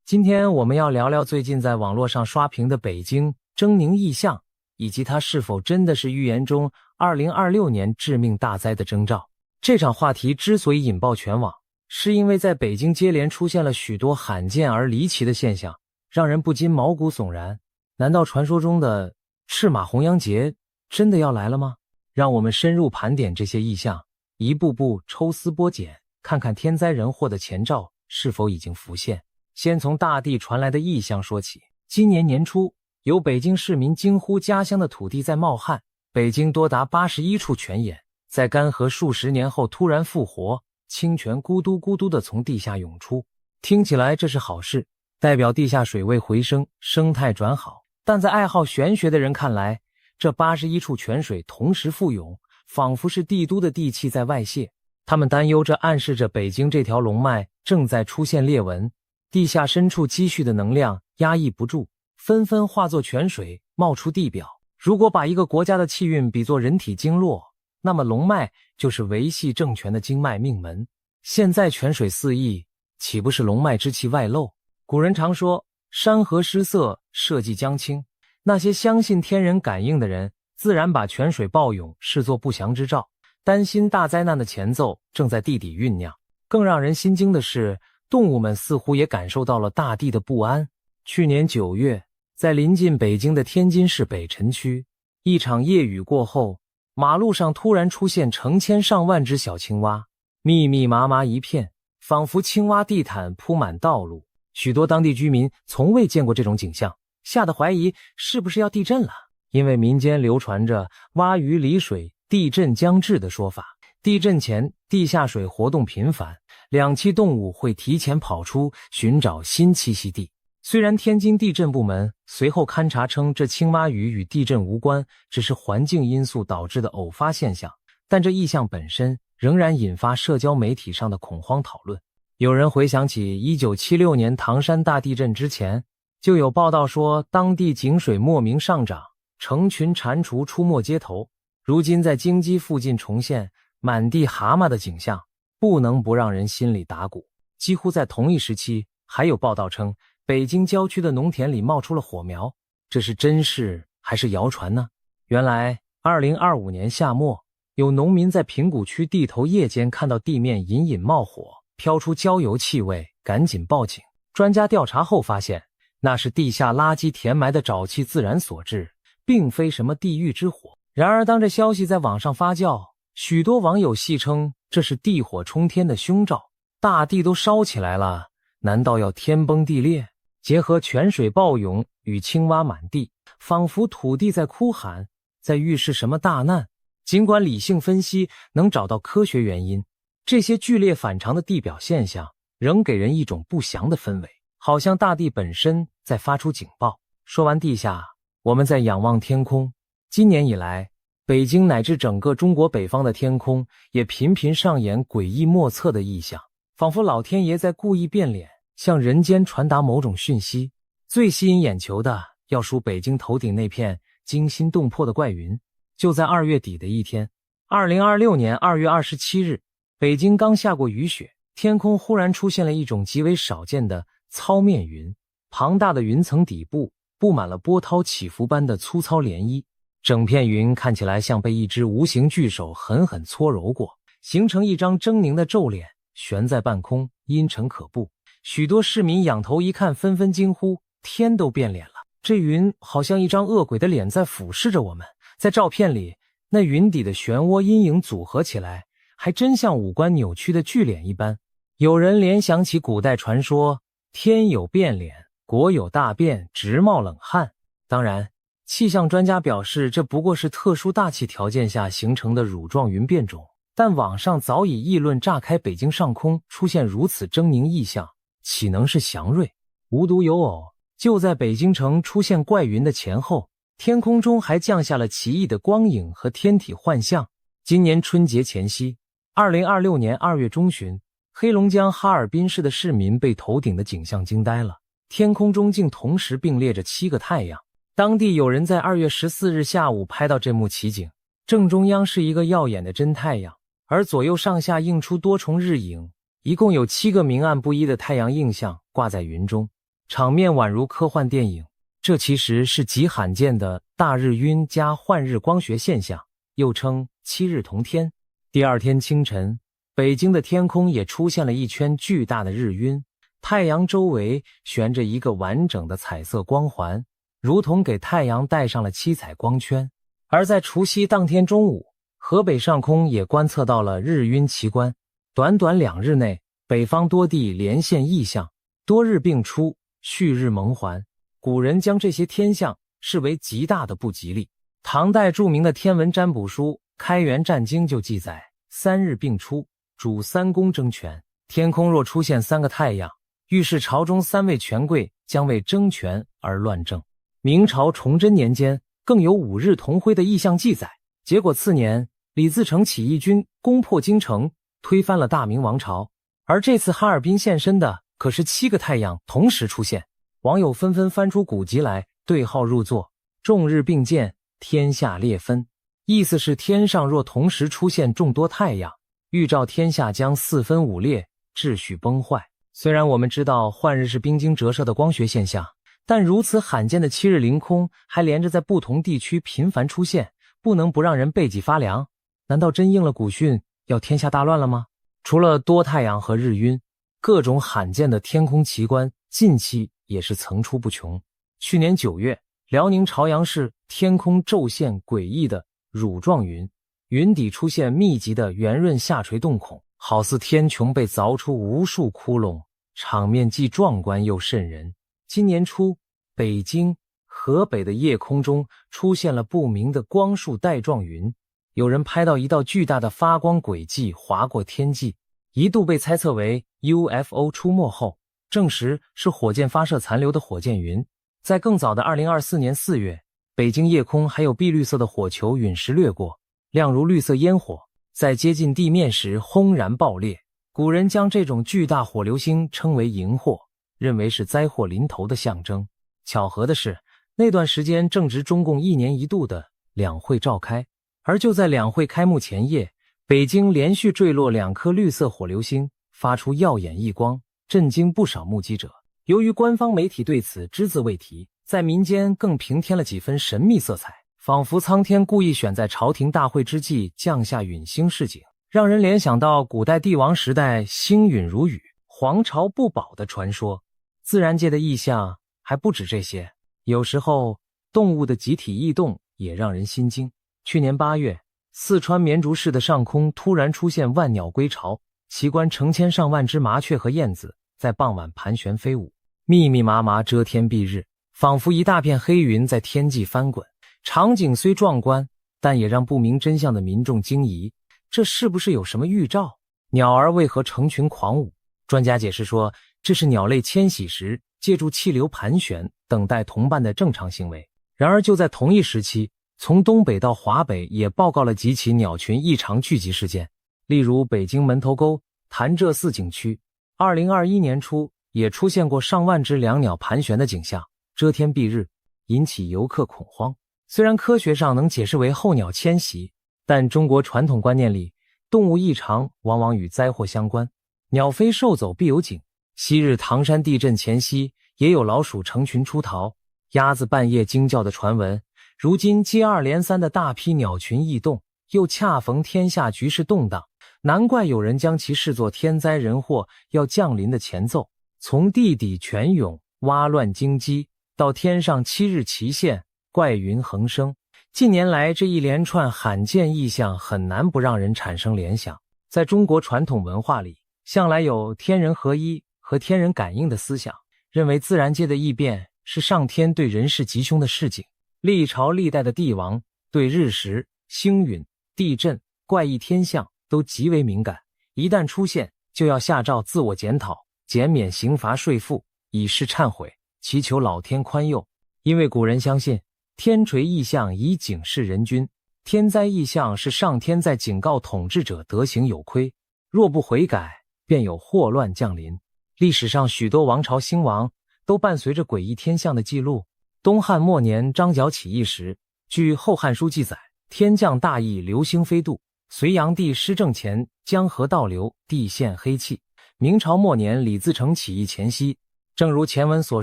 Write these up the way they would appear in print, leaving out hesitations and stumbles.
今天我们要聊聊最近在网络上刷屏的北京狰狞异象，以及它是否真的是预言中2026年致命大灾的征兆。这场话题之所以引爆全网，是因为在北京接连出现了许多罕见而离奇的现象，让人不禁毛骨悚然。难道传说中的赤马红羊节真的要来了吗？让我们深入盘点这些异象，一步步抽丝剥茧，看看天灾人祸的前兆是否已经浮现。先从大地传来的异象说起。今年年初，有北京市民惊呼家乡的土地在冒汗，北京多达81处泉眼在干涸数十年后突然复活，清泉咕嘟咕嘟地从地下涌出。听起来这是好事，代表地下水位回升，生态转好。但在爱好玄学的人看来，这81处泉水同时复涌，仿佛是帝都的地气在外泄。他们担忧这暗示着北京这条龙脉正在出现裂纹，地下深处积蓄的能量压抑不住，纷纷化作泉水冒出地表。如果把一个国家的气运比作人体经络，那么龙脉就是维系政权的经脉命门。现在泉水四溢，岂不是龙脉之气外露？古人常说山河失色，社稷将倾。那些相信天人感应的人，自然把泉水暴涌视作不祥之兆，担心大灾难的前奏正在地底酝酿。更让人心惊的是，动物们似乎也感受到了大地的不安。去年9月，在临近北京的天津市北辰区，一场夜雨过后，马路上突然出现成千上万只小青蛙，密密麻麻一片，仿佛青蛙地毯铺满道路。许多当地居民从未见过这种景象，吓得怀疑是不是要地震了。因为民间流传着蛙鱼离水，地震将至的说法。地震前，地下水活动频繁，两栖动物会提前跑出，寻找新栖息地。虽然天津地震部门随后勘查称这青蛙鱼与地震无关，只是环境因素导致的偶发现象，但这异象本身仍然引发社交媒体上的恐慌讨论。有人回想起1976年唐山大地震之前，就有报道说当地井水莫名上涨，成群蟾蜍出没街头。如今在京畿附近重现满地蛤蟆的景象，不能不让人心里打鼓。几乎在同一时期，还有报道称北京郊区的农田里冒出了火苗，这是真事还是谣传呢？原来2025年夏末，有农民在平谷区地头夜间看到地面隐隐冒火，飘出焦油气味，赶紧报警。专家调查后发现，那是地下垃圾填埋的沼气自然所致，并非什么地狱之火。然而当这消息在网上发酵，许多网友戏称这是地火冲天的凶兆，大地都烧起来了，难道要天崩地裂？结合泉水暴涌与青蛙满地，仿佛土地在哭喊，在预示什么大难。尽管理性分析能找到科学原因，这些剧烈反常的地表现象仍给人一种不祥的氛围，好像大地本身在发出警报。说完地下，我们再仰望天空。今年以来，北京乃至整个中国北方的天空也频频上演诡异莫测的异象，仿佛老天爷在故意变脸，向人间传达某种讯息。最吸引眼球的要数北京头顶那片惊心动魄的怪云。就在2月底的一天，2026年2月27日，北京刚下过雨雪，天空忽然出现了一种极为少见的糙面云。庞大的云层底部布满了波涛起伏般的粗糙涟漪，整片云看起来像被一只无形巨手狠狠搓揉过，形成一张狰狞的皱脸，悬在半空，阴沉可怖。许多市民仰头一看，纷纷惊呼：天都变脸了！这云好像一张恶鬼的脸在俯视着我们。在照片里，那云底的漩涡阴影组合起来，还真像五官扭曲的巨脸一般。有人联想起古代传说，天有变脸，国有大变，直冒冷汗。当然，气象专家表示这不过是特殊大气条件下形成的乳状云变种，但网上早已议论炸开北京上空出现如此狰狞异象，岂能是祥瑞？无独有偶，就在北京城出现怪云的前后，天空中还降下了奇异的光影和天体幻象。今年春节前夕，2026年2月中旬，黑龙江哈尔滨市的市民被头顶的景象惊呆了，天空中竟同时并列着7个太阳。当地有人在2月14日下午拍到这幕奇景，正中央是一个耀眼的真太阳，而左右上下映出多重日影，一共有7个明暗不一的太阳映像挂在云中。场面宛如科幻电影。这其实是极罕见的大日晕加幻日光学现象，又称七日同天。第二天清晨，北京的天空也出现了一圈巨大的日晕，太阳周围悬着一个完整的彩色光环，如同给太阳戴上了七彩光圈。而在除夕当天中午，河北上空也观测到了日晕奇观。短短2日内，北方多地连现异象，多日并出，旭日蒙环。古人将这些天象视为极大的不吉利。唐代著名的天文占卜书《开元战经》就记载：3日并出，主3宫争权。天空若出现3个太阳，预示朝中3位权贵将为争权而乱政。明朝崇祯年间更有5日同辉的异象记载。结果次年，李自成起义军攻破京城，推翻了大明王朝。而这次哈尔滨现身的可是7个太阳同时出现。网友纷纷翻出古籍来对号入座，众日并见，天下裂分。意思是天上若同时出现众多太阳，预兆天下将4分5裂，秩序崩坏。虽然我们知道幻日是冰晶折射的光学现象，但如此罕见的7日凌空还连着在不同地区频繁出现，不能不让人背脊发凉。难道真应了古训，要天下大乱了吗？除了多太阳和日晕，各种罕见的天空奇观近期也是层出不穷。去年9月，辽宁朝阳市天空骤现诡异的乳状云，云底出现密集的圆润下垂洞孔，好似天穹被凿出无数窟窿，场面既壮观又瘆人。今年初，北京、河北的夜空中出现了不明的光束带状云，有人拍到一道巨大的发光轨迹划过天际，一度被猜测为 UFO 出没后证实是火箭发射残留的火箭云。在更早的2024年4月，北京夜空还有碧绿色的火球陨石掠过，亮如绿色烟火，在接近地面时轰然爆裂。古人将这种巨大火流星称为荧惑，认为是灾祸临头的象征。巧合的是，那段时间正值中共1年1度的两会召开，而就在两会开幕前夜，北京连续坠落2颗绿色火流星，发出耀眼异光，震惊不少目击者。由于官方媒体对此只字未提，在民间更平添了几分神秘色彩，仿佛苍天故意选在朝廷大会之际降下陨星示警，让人联想到古代帝王时代星陨如雨、皇朝不保的传说。自然界的异象还不止这些，有时候动物的集体异动也让人心惊。去年8月，四川绵竹市的上空突然出现万鸟归巢，奇观成千上万只麻雀和燕子在傍晚盘旋飞舞，密密麻麻遮天蔽日，仿佛一大片黑云在天际翻滚。场景虽壮观，但也让不明真相的民众惊疑，这是不是有什么预兆？鸟儿为何成群狂舞？专家解释说，这是鸟类迁徙时借助气流盘旋，等待同伴的正常行为。然而就在同一时期，从东北到华北也报告了几起鸟群异常聚集事件，例如北京门头沟、潭柘寺景区2021年初也出现过上万只两鸟盘旋的景象，遮天蔽日，引起游客恐慌。虽然科学上能解释为候鸟迁徙，但中国传统观念里，动物异常往往与灾祸相关。鸟飞兽走必有警，昔日唐山地震前夕也有老鼠成群出逃，鸭子半夜惊叫的传闻。如今接二连三的大批鸟群异动，又恰逢天下局势动荡，难怪有人将其视作天灾人祸要降临的前奏。从地底泉涌、蛙乱惊鸡，到天上7日齐现，怪云横生，近年来这一连串罕见异象很难不让人产生联想。在中国传统文化里，向来有天人合一和天人感应的思想，认为自然界的异变是上天对人世吉凶的示警。历朝历代的帝王对日食、星陨、地震、怪异天象都极为敏感，一旦出现就要下诏自我检讨，减免刑罚税负，以示忏悔，祈求老天宽宥。因为古人相信，天垂异象以警示人君，天灾异象是上天在警告统治者德行有亏，若不悔改，便有祸乱降临。历史上许多王朝兴亡都伴随着诡异天象的记录。东汉末年张角起义时，据《后汉书》记载，天降大疫，流星飞渡。隋炀帝施政前，江河倒流，地现黑气。明朝末年李自成起义前夕，正如前文所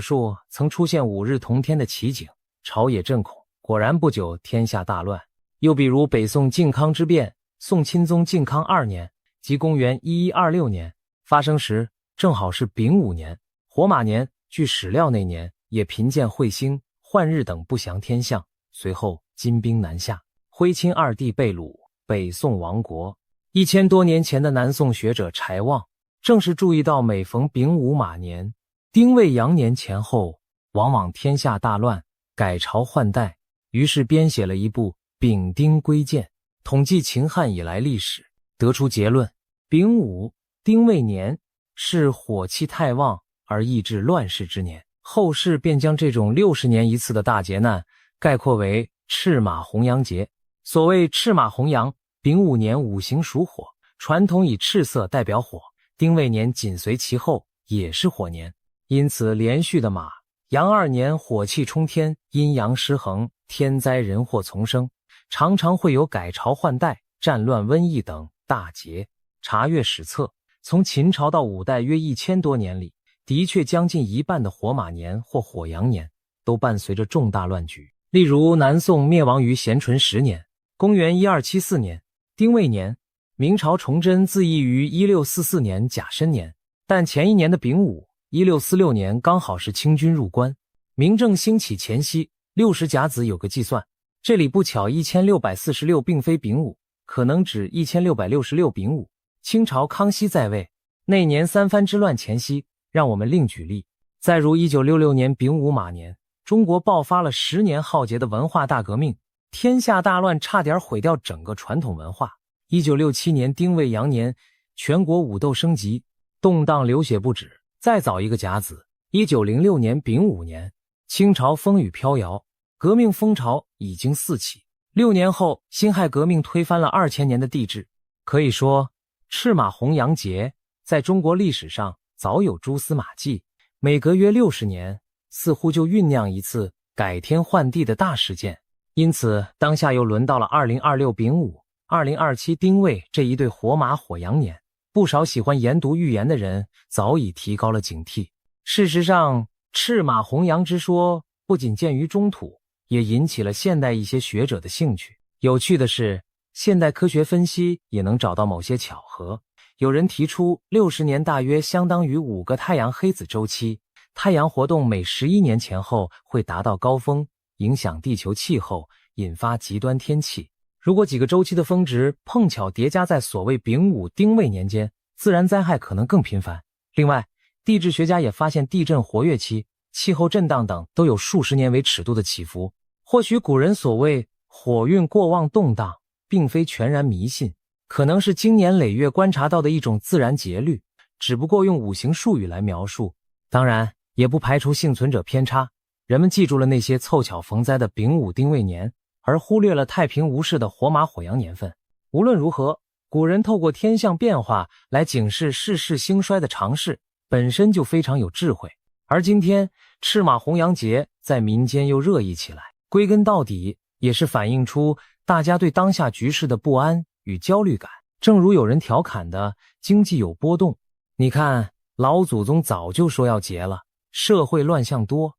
述，曾出现5日同天的奇景，朝野震恐。果然不久，天下大乱。又比如北宋靖康之变，宋钦宗靖康2年，即公元1126年发生时，正好是丙午年，火马年。据史料，那年也频见彗星、幻日等不祥天象。随后金兵南下，徽钦2帝被掳，北宋亡国。1000多年前的南宋学者柴望，正是注意到每逢丙午马年、丁未羊年前后，往往天下大乱，改朝换代，于是编写了一部《丙丁归鉴》，统计秦汉以来历史，得出结论：丙午、丁未年是火气太旺而抑制乱世之年。后世便将这种60年一次的大劫难概括为赤马红羊节。所谓赤马红羊，丙午年五行属火，传统以赤色代表火，丁未年紧随其后，也是火年。因此连续的马羊2年火气冲天，阴阳失衡，天灾人祸丛生，常常会有改朝换代、战乱、瘟疫等大劫。查阅史册，从秦朝到五代约1000多年里，的确将近一半的火马年或火羊年都伴随着重大乱局。例如南宋灭亡于咸淳10年，公元1274年丁未年，明朝崇祯自缢于1644年甲申年，但前一年的丙午1646年刚好是清军入关，明政兴起前夕60甲子有个计算，这里不巧1646并非丙午，可能指1666丙午。清朝康熙在位那年三藩之乱前夕，让我们另举例。再如1966年丙午马年，中国爆发了10年浩劫的文化大革命，天下大乱，差点毁掉整个传统文化。1967年丁未羊年，全国武斗升级，动荡流血不止。再早一个甲子，1906年丙午年，清朝风雨飘摇，革命风潮已经四起。6年后，辛亥革命推翻了2000年的帝制。可以说，赤马红羊节在中国历史上早有蛛丝马迹，每隔约60年，似乎就酝酿一次改天换地的大事件。因此，当下又轮到了2026丙午、2027丁未这一对火马火羊年，不少喜欢研读预言的人早已提高了警惕。事实上，赤马红羊之说不仅见于中土，也引起了现代一些学者的兴趣。有趣的是，现代科学分析也能找到某些巧合。有人提出60年大约相当于5个太阳黑子周期，太阳活动每11年前后会达到高峰，影响地球气候，引发极端天气。如果几个周期的峰值碰巧叠加在所谓丙午丁未年间，自然灾害可能更频繁。另外，地质学家也发现地震活跃期、气候震荡等都有数十年为尺度的起伏。或许古人所谓火运过旺动荡，并非全然迷信，可能是经年累月观察到的一种自然节律，只不过用五行术语来描述。当然，也不排除幸存者偏差，人们记住了那些凑巧逢灾的丙午丁未年，而忽略了太平无事的火马火羊年份。无论如何，古人透过天象变化来警示世事兴衰的常识，本身就非常有智慧。而今天赤马红羊节在民间又热议起来，归根到底也是反映出大家对当下局势的不安与焦虑感。正如有人调侃的，经济有波动，你看老祖宗早就说要节了，社会乱象多，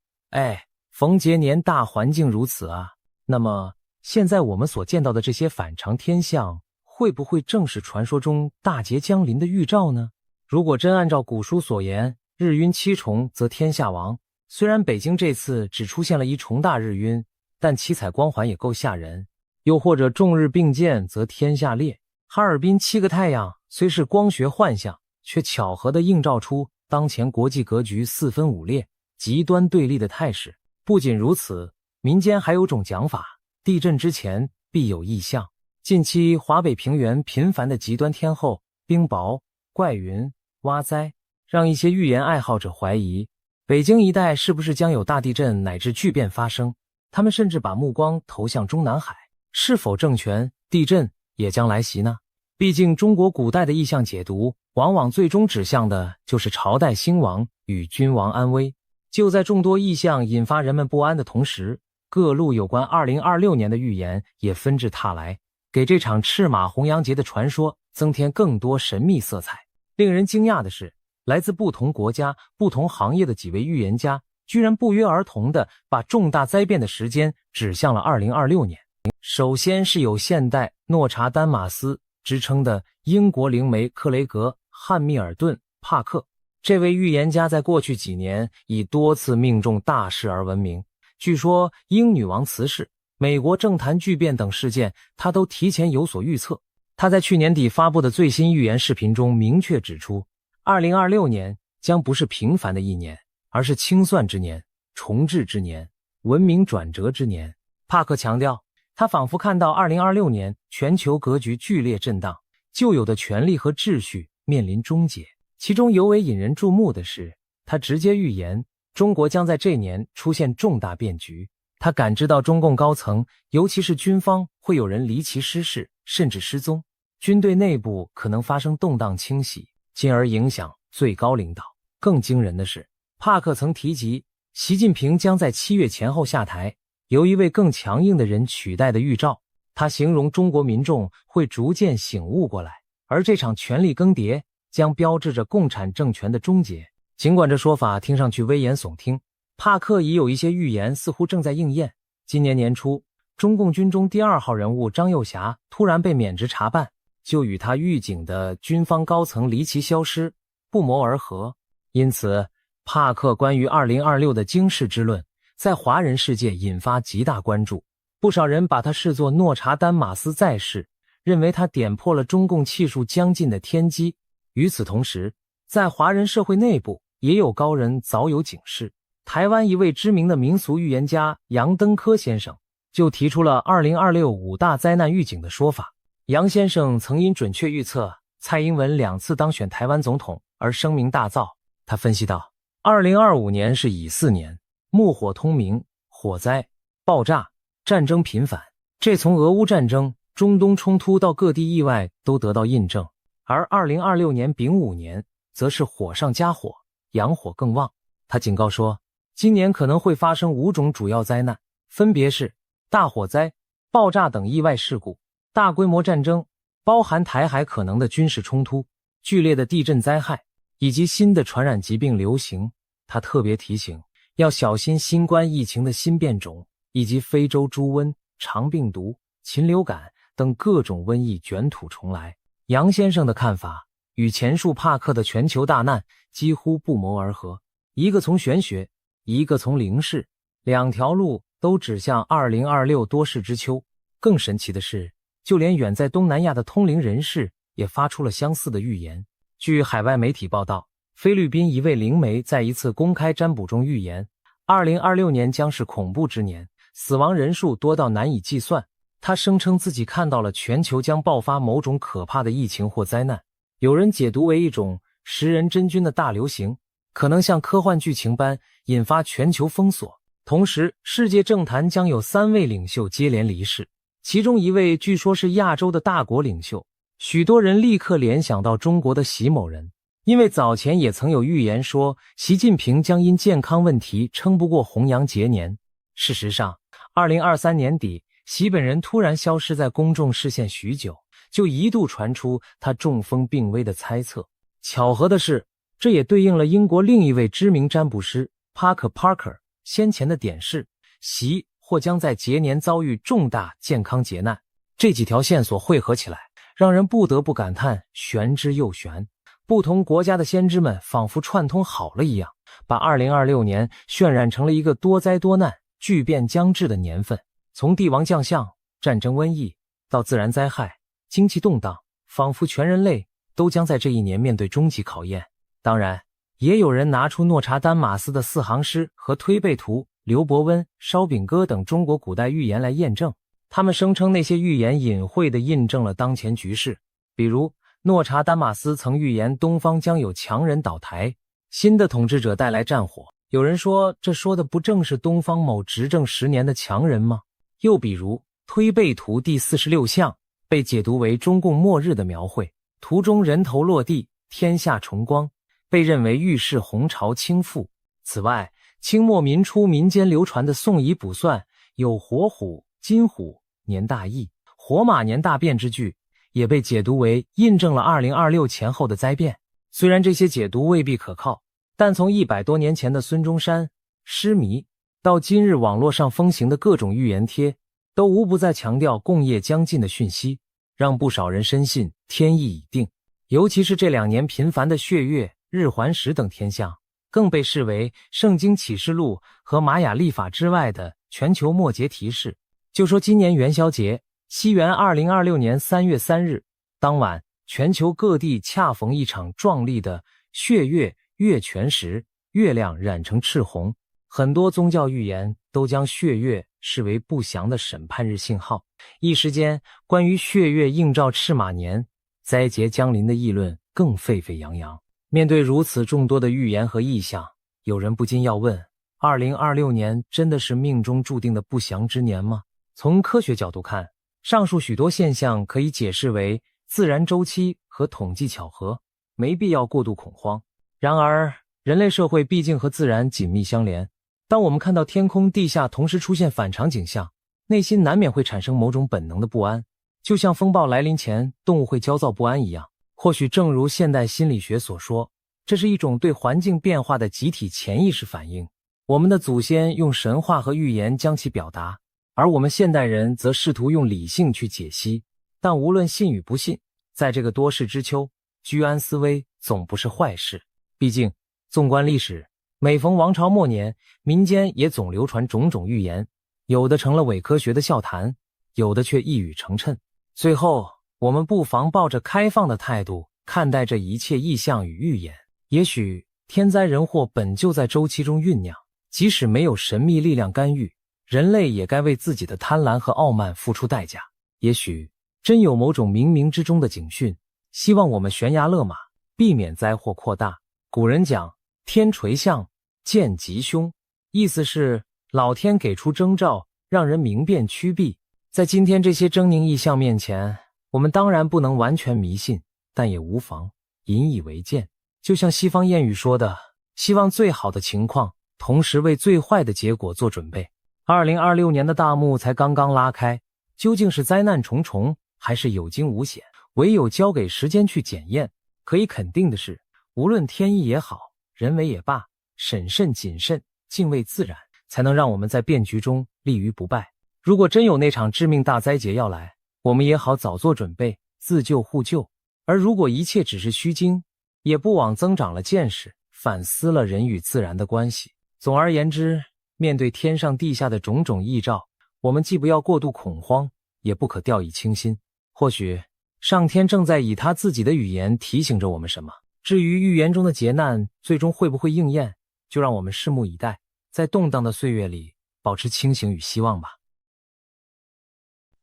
逢节年大环境如此啊。那么现在我们所见到的这些反常天象，会不会正是传说中大劫将临的预兆呢？如果真按照古书所言，日晕七重则天下亡，虽然北京这次只出现了一重大日晕，但七彩光环也够吓人。又或者众日并见则天下裂，哈尔滨7个太阳虽是光学幻象，却巧合地映照出当前国际格局四分五裂、极端对立的态势。不仅如此，民间还有种讲法，地震之前必有异象。近期华北平原频繁的极端天候、冰雹、怪云、蛙灾，让一些预言爱好者怀疑，北京一带是不是将有大地震乃至巨变发生。他们甚至把目光投向中南海，是否政权地震也将来袭呢？毕竟中国古代的意象解读，往往最终指向的就是朝代兴亡与君王安危。就在众多意象引发人们不安的同时，各路有关2026年的预言也纷至沓来，给这场赤马红羊节的传说增添更多神秘色彩。令人惊讶的是，来自不同国家、不同行业的几位预言家，居然不约而同地把重大灾变的时间指向了2026年。首先是有现代诺查丹马斯之称的英国灵媒克雷格·汉密尔顿·帕克。这位预言家在过去几年以多次命中大事而闻名，据说英女王辞世、美国政坛巨变等事件，他都提前有所预测。他在去年底发布的最新预言视频中明确指出，2026年将不是平凡的一年，而是清算之年、重置之年、文明转折之年。帕克强调，他仿佛看到2026年全球格局剧烈震荡，旧有的权力和秩序面临终结。其中尤为引人注目的是，他直接预言中国将在这年出现重大变局。他感知到中共高层，尤其是军方，会有人离奇失事，甚至失踪，军队内部可能发生动荡清洗，进而影响最高领导。更惊人的是，帕克曾提及习近平将在7月前后下台，由一位更强硬的人取代的预兆。他形容中国民众会逐渐醒悟过来，而这场权力更迭将标志着共产政权的终结。尽管这说法听上去危言耸听，帕克已有一些预言似乎正在应验。今年年初，中共军中第2号人物张又侠突然被免职查办，就与他预警的军方高层离奇消失不谋而合。因此，帕克关于2026的惊世之论在华人世界引发极大关注，不少人把他视作诺查丹马斯在世，认为他点破了中共气数将尽的天机。与此同时，在华人社会内部也有高人早有警示。台湾一位知名的民俗预言家杨登科先生就提出了2026 5大灾难预警的说法。杨先生曾因准确预测蔡英文2次当选台湾总统而声名大噪。他分析道，2025年是乙巳年，木火通明，火灾、爆炸、战争频繁，这从俄乌战争、中东冲突到各地意外都得到印证。而2026年丙午年则是火上加火，阳火更旺。他警告说，今年可能会发生5种主要灾难，分别是大火灾、爆炸等意外事故、大规模战争，包含台海可能的军事冲突、剧烈的地震灾害，以及新的传染疾病流行。他特别提醒要小心新冠疫情的新变种，以及非洲猪瘟、肠病毒、禽流感等各种瘟疫卷土重来。杨先生的看法与前述帕克的全球大难几乎不谋而合，一个从玄学，一个从灵视，两条路都指向2026多事之秋。更神奇的是，就连远在东南亚的通灵人士也发出了相似的预言。据海外媒体报道，菲律宾一位灵媒在一次公开占卜中预言，2026年将是恐怖之年，死亡人数多到难以计算。他声称自己看到了全球将爆发某种可怕的疫情或灾难，有人解读为一种食人真菌的大流行，可能像科幻剧情般引发全球封锁。同时，世界政坛将有3位领袖接连离世，其中一位据说是亚洲的大国领袖。许多人立刻联想到中国的习某人，因为早前也曾有预言说习近平将因健康问题撑不过弘阳节年。事实上，2023年底习本人突然消失在公众视线许久，就一度传出他中风病危的猜测。巧合的是，这也对应了英国另一位知名占卜师 Parker 先前的点示，习或将在节年遭遇重大健康劫难。这几条线索汇合起来，让人不得不感叹玄之又玄。不同国家的先知们仿佛串通好了一样，把2026年渲染成了一个多灾多难、巨变将至的年份。从帝王将相、战争瘟疫到自然灾害、经济动荡，仿佛全人类都将在这一年面对终极考验。当然，也有人拿出诺查丹马斯的4行诗和推背图、刘伯温、烧饼歌等中国古代预言来验证。他们声称那些预言隐晦地印证了当前局势，比如诺查丹马斯曾预言东方将有强人倒台，新的统治者带来战火。有人说，这说的不正是东方某执政10年的强人吗？又比如推背图第46象被解读为中共末日的描绘，图中人头落地，天下重光，被认为预示洪朝倾覆。此外，清末民初民间流传的宋乙卜算有火虎、金虎年大疫、火马年大变之句，也被解读为印证了2026前后的灾变。虽然这些解读未必可靠，但从100多年前的孙中山、施迷，到今日网络上风行的各种预言贴，都无不在强调共业将近的讯息，让不少人深信天意已定。尤其是这2年频繁的血月、日环食等天象，更被视为圣经启示录和玛雅历法之外的全球末节提示。就说今年元宵节，西元2026年3月3日当晚，全球各地恰逢一场壮丽的血月月全食，月亮染成赤红。很多宗教预言都将血月视为不祥的审判日信号，一时间关于血月映照赤马年灾劫将临的议论更沸沸扬扬。面对如此众多的预言和异象，有人不禁要问，2026年真的是命中注定的不祥之年吗？从科学角度看，上述许多现象可以解释为自然周期和统计巧合，没必要过度恐慌。然而，人类社会毕竟和自然紧密相连，当我们看到天空地下同时出现反常景象，内心难免会产生某种本能的不安，就像风暴来临前动物会焦躁不安一样。或许正如现代心理学所说，这是一种对环境变化的集体潜意识反应。我们的祖先用神话和预言将其表达，而我们现代人则试图用理性去解析。但无论信与不信，在这个多事之秋，居安思危总不是坏事。毕竟，纵观历史，每逢王朝末年，民间也总流传种种预言，有的成了伪科学的笑谈，有的却一语成谶。最后，我们不妨抱着开放的态度看待这一切异象与预言。也许天灾人祸本就在周期中酝酿，即使没有神秘力量干预，人类也该为自己的贪婪和傲慢付出代价。也许真有某种冥冥之中的警讯，希望我们悬崖勒马，避免灾祸扩大。古人讲天垂象，见吉凶，意思是老天给出征兆，让人明辨趋避。在今天这些狰狞异象面前，我们当然不能完全迷信，但也无妨引以为鉴。就像西方谚语说的，希望最好的情况，同时为最坏的结果做准备。2026年的大幕才刚刚拉开，究竟是灾难重重，还是有惊无险，唯有交给时间去检验。可以肯定的是，无论天意也好，人为也罢，审慎谨慎，敬畏自然，才能让我们在变局中立于不败。如果真有那场致命大灾劫要来，我们也好早做准备，自救互救。而如果一切只是虚惊，也不枉增长了见识，反思了人与自然的关系。总而言之，面对天上地下的种种异兆，我们既不要过度恐慌，也不可掉以轻心。或许上天正在以他自己的语言提醒着我们什么。至于预言中的劫难最终会不会应验，就让我们拭目以待，在动荡的岁月里保持清醒与希望吧。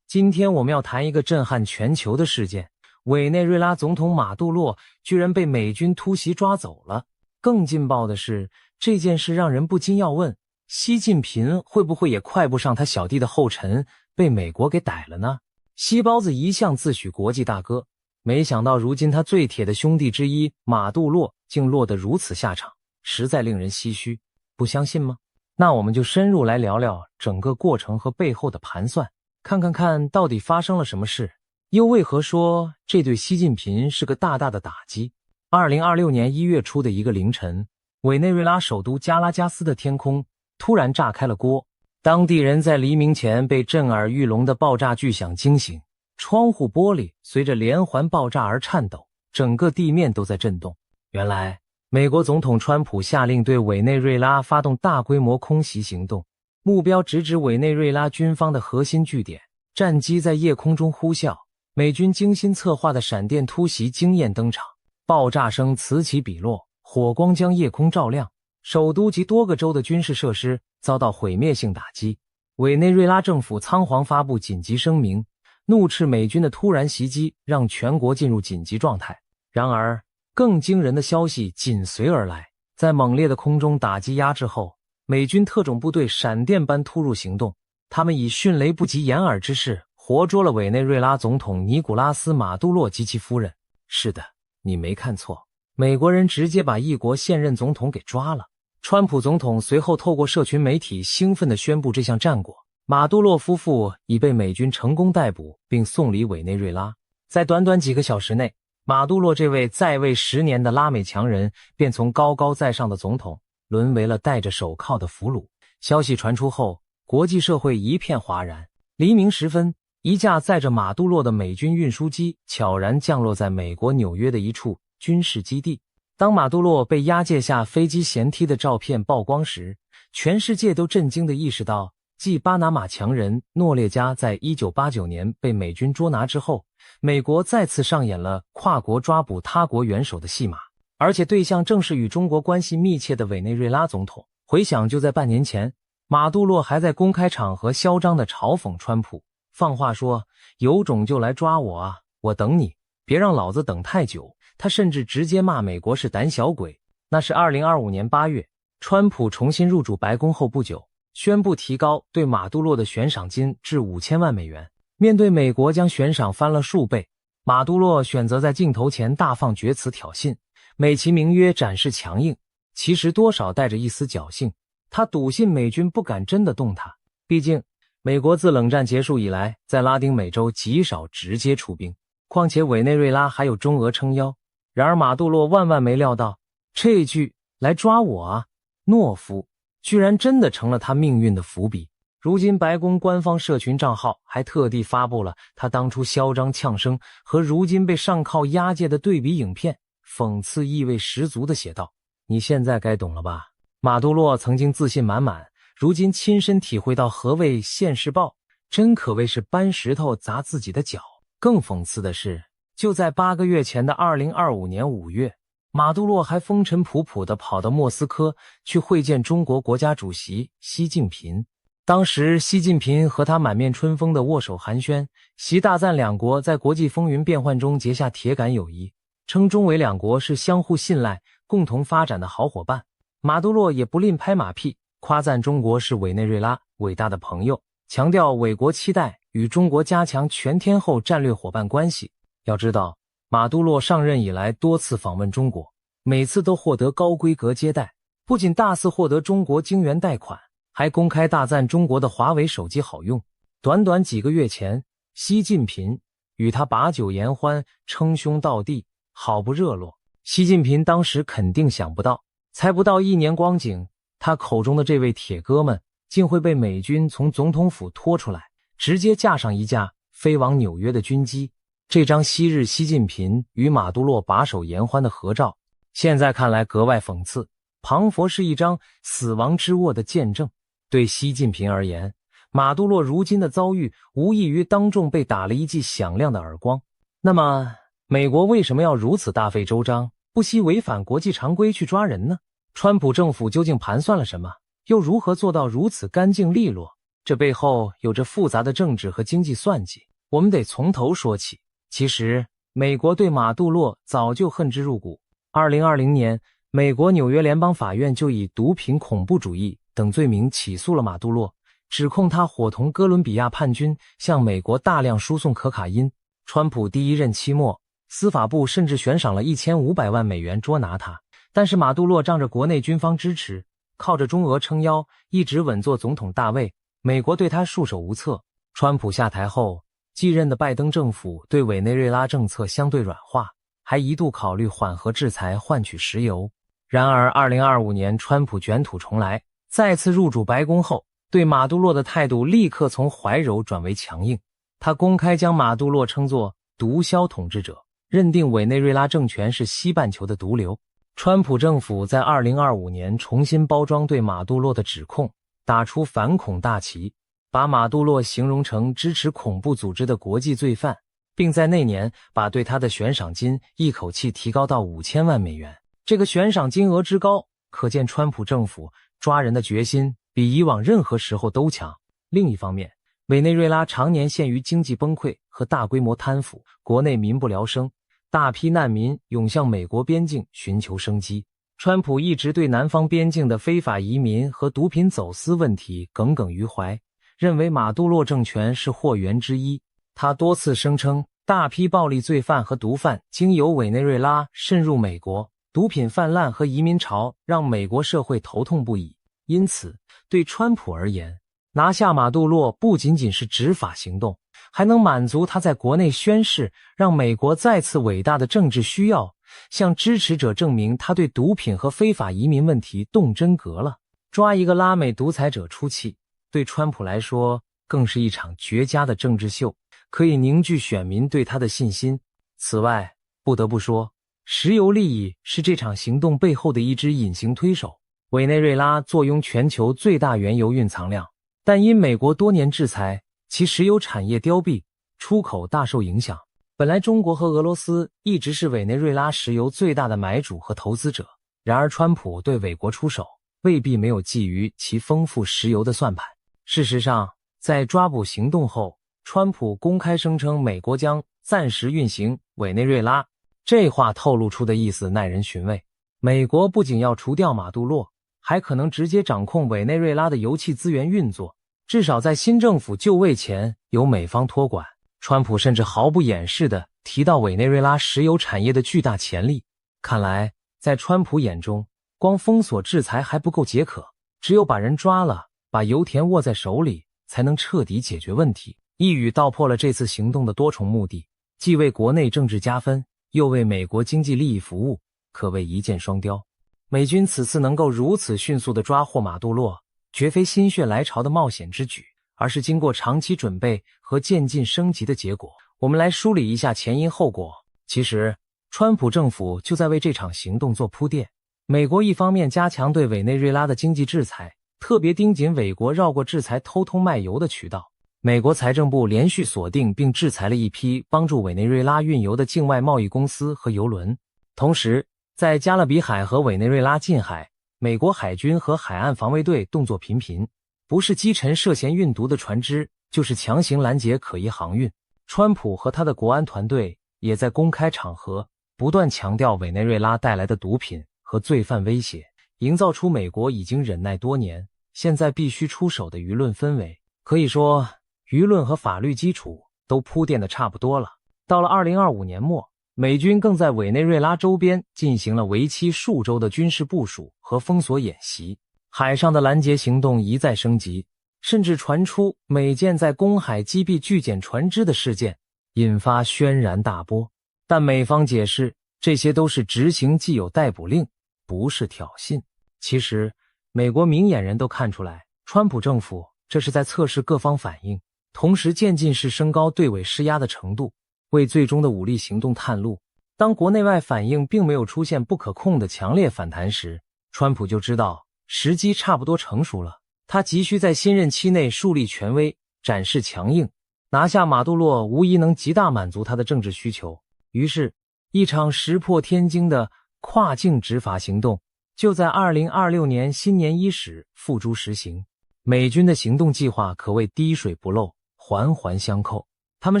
今天我们要谈一个震撼全球的事件，委内瑞拉总统马杜洛居然被美军突袭抓走了。更劲爆的是，这件事让人不禁要问，习近平会不会也快不上他小弟的后尘，被美国给逮了呢？西包子一向自诩国际大哥，没想到如今他最铁的兄弟之一马杜洛竟落得如此下场，实在令人唏嘘。不相信吗？那我们就深入来聊聊整个过程和背后的盘算，看到底发生了什么事，又为何说这对习近平是个大大的打击。2026年1月初的一个凌晨，委内瑞拉首都加拉加斯的天空突然炸开了锅，当地人在黎明前被震耳欲聋的爆炸巨响惊醒，窗户玻璃随着连环爆炸而颤抖，整个地面都在震动。原来，美国总统川普下令对委内瑞拉发动大规模空袭行动，目标直指委内瑞拉军方的核心据点。战机在夜空中呼啸，美军精心策划的闪电突袭惊艳登场，爆炸声此起彼落，火光将夜空照亮，首都及多个州的军事设施遭到毁灭性打击。委内瑞拉政府仓皇发布紧急声明，怒斥美军的突然袭击让全国进入紧急状态。然而，更惊人的消息紧随而来，在猛烈的空中打击压制后，美军特种部队闪电般突入行动，他们以迅雷不及掩耳之势活捉了委内瑞拉总统尼古拉斯·马杜洛及其夫人。是的，你没看错，美国人直接把一国现任总统给抓了。川普总统随后透过社群媒体兴奋地宣布这项战果，马杜洛夫妇已被美军成功逮捕并送离委内瑞拉。在短短几个小时内，马杜洛这位在位10年的拉美强人便从高高在上的总统沦为了戴着手铐的俘虏。消息传出后，国际社会一片哗然。黎明时分，一架载着马杜洛的美军运输机悄然降落在美国纽约的一处军事基地。当马杜洛被押解下飞机舷梯的照片曝光时，全世界都震惊地意识到，继巴拿马强人诺列加在1989年被美军捉拿之后，美国再次上演了跨国抓捕他国元首的戏码，而且对象正是与中国关系密切的委内瑞拉总统。回想就在半年前，马杜洛还在公开场合嚣张地嘲讽川普，放话说有种就来抓我啊，我等你，别让老子等太久。他甚至直接骂美国是胆小鬼。那是2025年8月，川普重新入主白宫后不久，宣布提高对马杜洛的悬赏金至5000万美元。面对美国将悬赏翻了数倍，马杜洛选择在镜头前大放厥词挑衅，美其名曰展示强硬，其实多少带着一丝侥幸。他笃信美军不敢真的动他，毕竟美国自冷战结束以来，在拉丁美洲极少直接出兵，况且委内瑞拉还有中俄撑腰。然而马杜洛万万没料到，这句来抓我啊，懦夫，居然真的成了他命运的伏笔。如今白宫官方社群账号还特地发布了他当初嚣张呛声和如今被上铐押解的对比影片，讽刺意味十足地写道：你现在该懂了吧？马杜洛曾经自信满满，如今亲身体会到何谓现世报，真可谓是搬石头砸自己的脚。更讽刺的是，就在8个月前的2025年5月，马杜洛还风尘仆仆地跑到莫斯科去会见中国国家主席习近平。当时习近平和他满面春风的握手寒暄，习大赞两国在国际风云变幻中结下铁杆友谊，称中委两国是相互信赖、共同发展的好伙伴。马杜洛也不吝拍马屁，夸赞中国是委内瑞拉伟大的朋友，强调委国期待与中国加强全天候战略伙伴关系。要知道，马杜洛上任以来多次访问中国，每次都获得高规格接待，不仅大肆获得中国晶圆贷款，还公开大赞中国的华为手机好用。短短几个月前，习近平与他把酒言欢，称兄道弟，好不热络。习近平当时肯定想不到，才不到1年光景，他口中的这位铁哥们竟会被美军从总统府拖出来，直接架上一架飞往纽约的军机。这张昔日习近平与马杜洛把手言欢的合照，现在看来格外讽刺，彷佛是一张死亡之握的见证。对习近平而言，马杜洛如今的遭遇无异于当众被打了一记响亮的耳光。那么美国为什么要如此大费周章，不惜违反国际常规去抓人呢？川普政府究竟盘算了什么？又如何做到如此干净利落？这背后有着复杂的政治和经济算计，我们得从头说起。其实美国对马杜洛早就恨之入骨。2020年，美国纽约联邦法院就以毒品、恐怖主义等罪名起诉了马杜洛，指控他伙同哥伦比亚叛军向美国大量输送可卡因。川普第一任期末，司法部甚至悬赏了1500万美元捉拿他，但是马杜洛仗着国内军方支持，靠着中俄撑腰，一直稳坐总统大位，美国对他束手无策。川普下台后，继任的拜登政府对委内瑞拉政策相对软化，还一度考虑缓和制裁换取石油。然而2025年川普卷土重来，再次入主白宫后，对马杜洛的态度立刻从怀柔转为强硬。他公开将马杜洛称作毒枭统治者，认定委内瑞拉政权是西半球的毒瘤。川普政府在2025年重新包装对马杜洛的指控，打出反恐大旗，把马杜洛形容成支持恐怖组织的国际罪犯，并在那年把对他的悬赏金一口气提高到5000万美元。这个悬赏金额之高，可见川普政府抓人的决心比以往任何时候都强。另一方面，委内瑞拉常年陷于经济崩溃和大规模贪腐，国内民不聊生，大批难民涌向美国边境寻求生机。川普一直对南方边境的非法移民和毒品走私问题耿耿于怀，认为马杜洛政权是祸源之一。他多次声称，大批暴力罪犯和毒贩经由委内瑞拉渗入美国，毒品泛滥和移民潮让美国社会头痛不已。因此，对川普而言，拿下马杜洛不仅仅是执法行动，还能满足他在国内宣誓让美国再次伟大的政治需要，向支持者证明他对毒品和非法移民问题动真格了。抓一个拉美独裁者出气，对川普来说更是一场绝佳的政治秀，可以凝聚选民对他的信心。此外，不得不说，石油利益是这场行动背后的一支隐形推手。委内瑞拉坐拥全球最大原油蕴藏量，但因美国多年制裁，其石油产业凋敝，出口大受影响。本来中国和俄罗斯一直是委内瑞拉石油最大的买主和投资者，然而川普对委国出手，未必没有觊觎其丰富石油的算盘。事实上，在抓捕行动后，川普公开声称美国将暂时运行委内瑞拉，这话透露出的意思耐人寻味。美国不仅要除掉马杜洛，还可能直接掌控委内瑞拉的油气资源运作，至少在新政府就位前由美方托管。川普甚至毫不掩饰地提到委内瑞拉石油产业的巨大潜力。看来，在川普眼中，光封锁制裁还不够解渴，只有把人抓了，把油田握在手里，才能彻底解决问题。一语道破了这次行动的多重目的，既为国内政治加分，又为美国经济利益服务，可谓一箭双雕。美军此次能够如此迅速地抓获马杜洛，绝非心血来潮的冒险之举，而是经过长期准备和渐进升级的结果。我们来梳理一下前因后果。其实，川普政府就在为这场行动做铺垫。美国一方面加强对委内瑞拉的经济制裁，特别盯紧委国绕过制裁偷偷卖油的渠道。美国财政部连续锁定并制裁了一批帮助委内瑞拉运油的境外贸易公司和油轮。同时，在加勒比海和委内瑞拉近海，美国海军和海岸防卫队动作频频，不是击沉涉嫌运毒的船只，就是强行拦截可疑航运。川普和他的国安团队也在公开场合不断强调委内瑞拉带来的毒品和罪犯威胁，营造出美国已经忍耐多年，现在必须出手的舆论氛围。可以说，舆论和法律基础都铺垫的差不多了。到了2025年末，美军更在委内瑞拉周边进行了为期数周的军事部署和封锁演习，海上的拦截行动一再升级，甚至传出美舰在公海击毙拒检船只的事件，引发轩然大波。但美方解释，这些都是执行既有逮捕令，不是挑衅。其实，美国明眼人都看出来，川普政府这是在测试各方反应，同时渐进式升高对委施压的程度，为最终的武力行动探路。当国内外反应并没有出现不可控的强烈反弹时，川普就知道时机差不多成熟了。他急需在新任期内树立权威，展示强硬，拿下马杜洛无疑能极大满足他的政治需求。于是，一场石破天惊的跨境执法行动就在2026年新年伊始付诸实行。美军的行动计划可谓滴水不漏，环环相扣。他们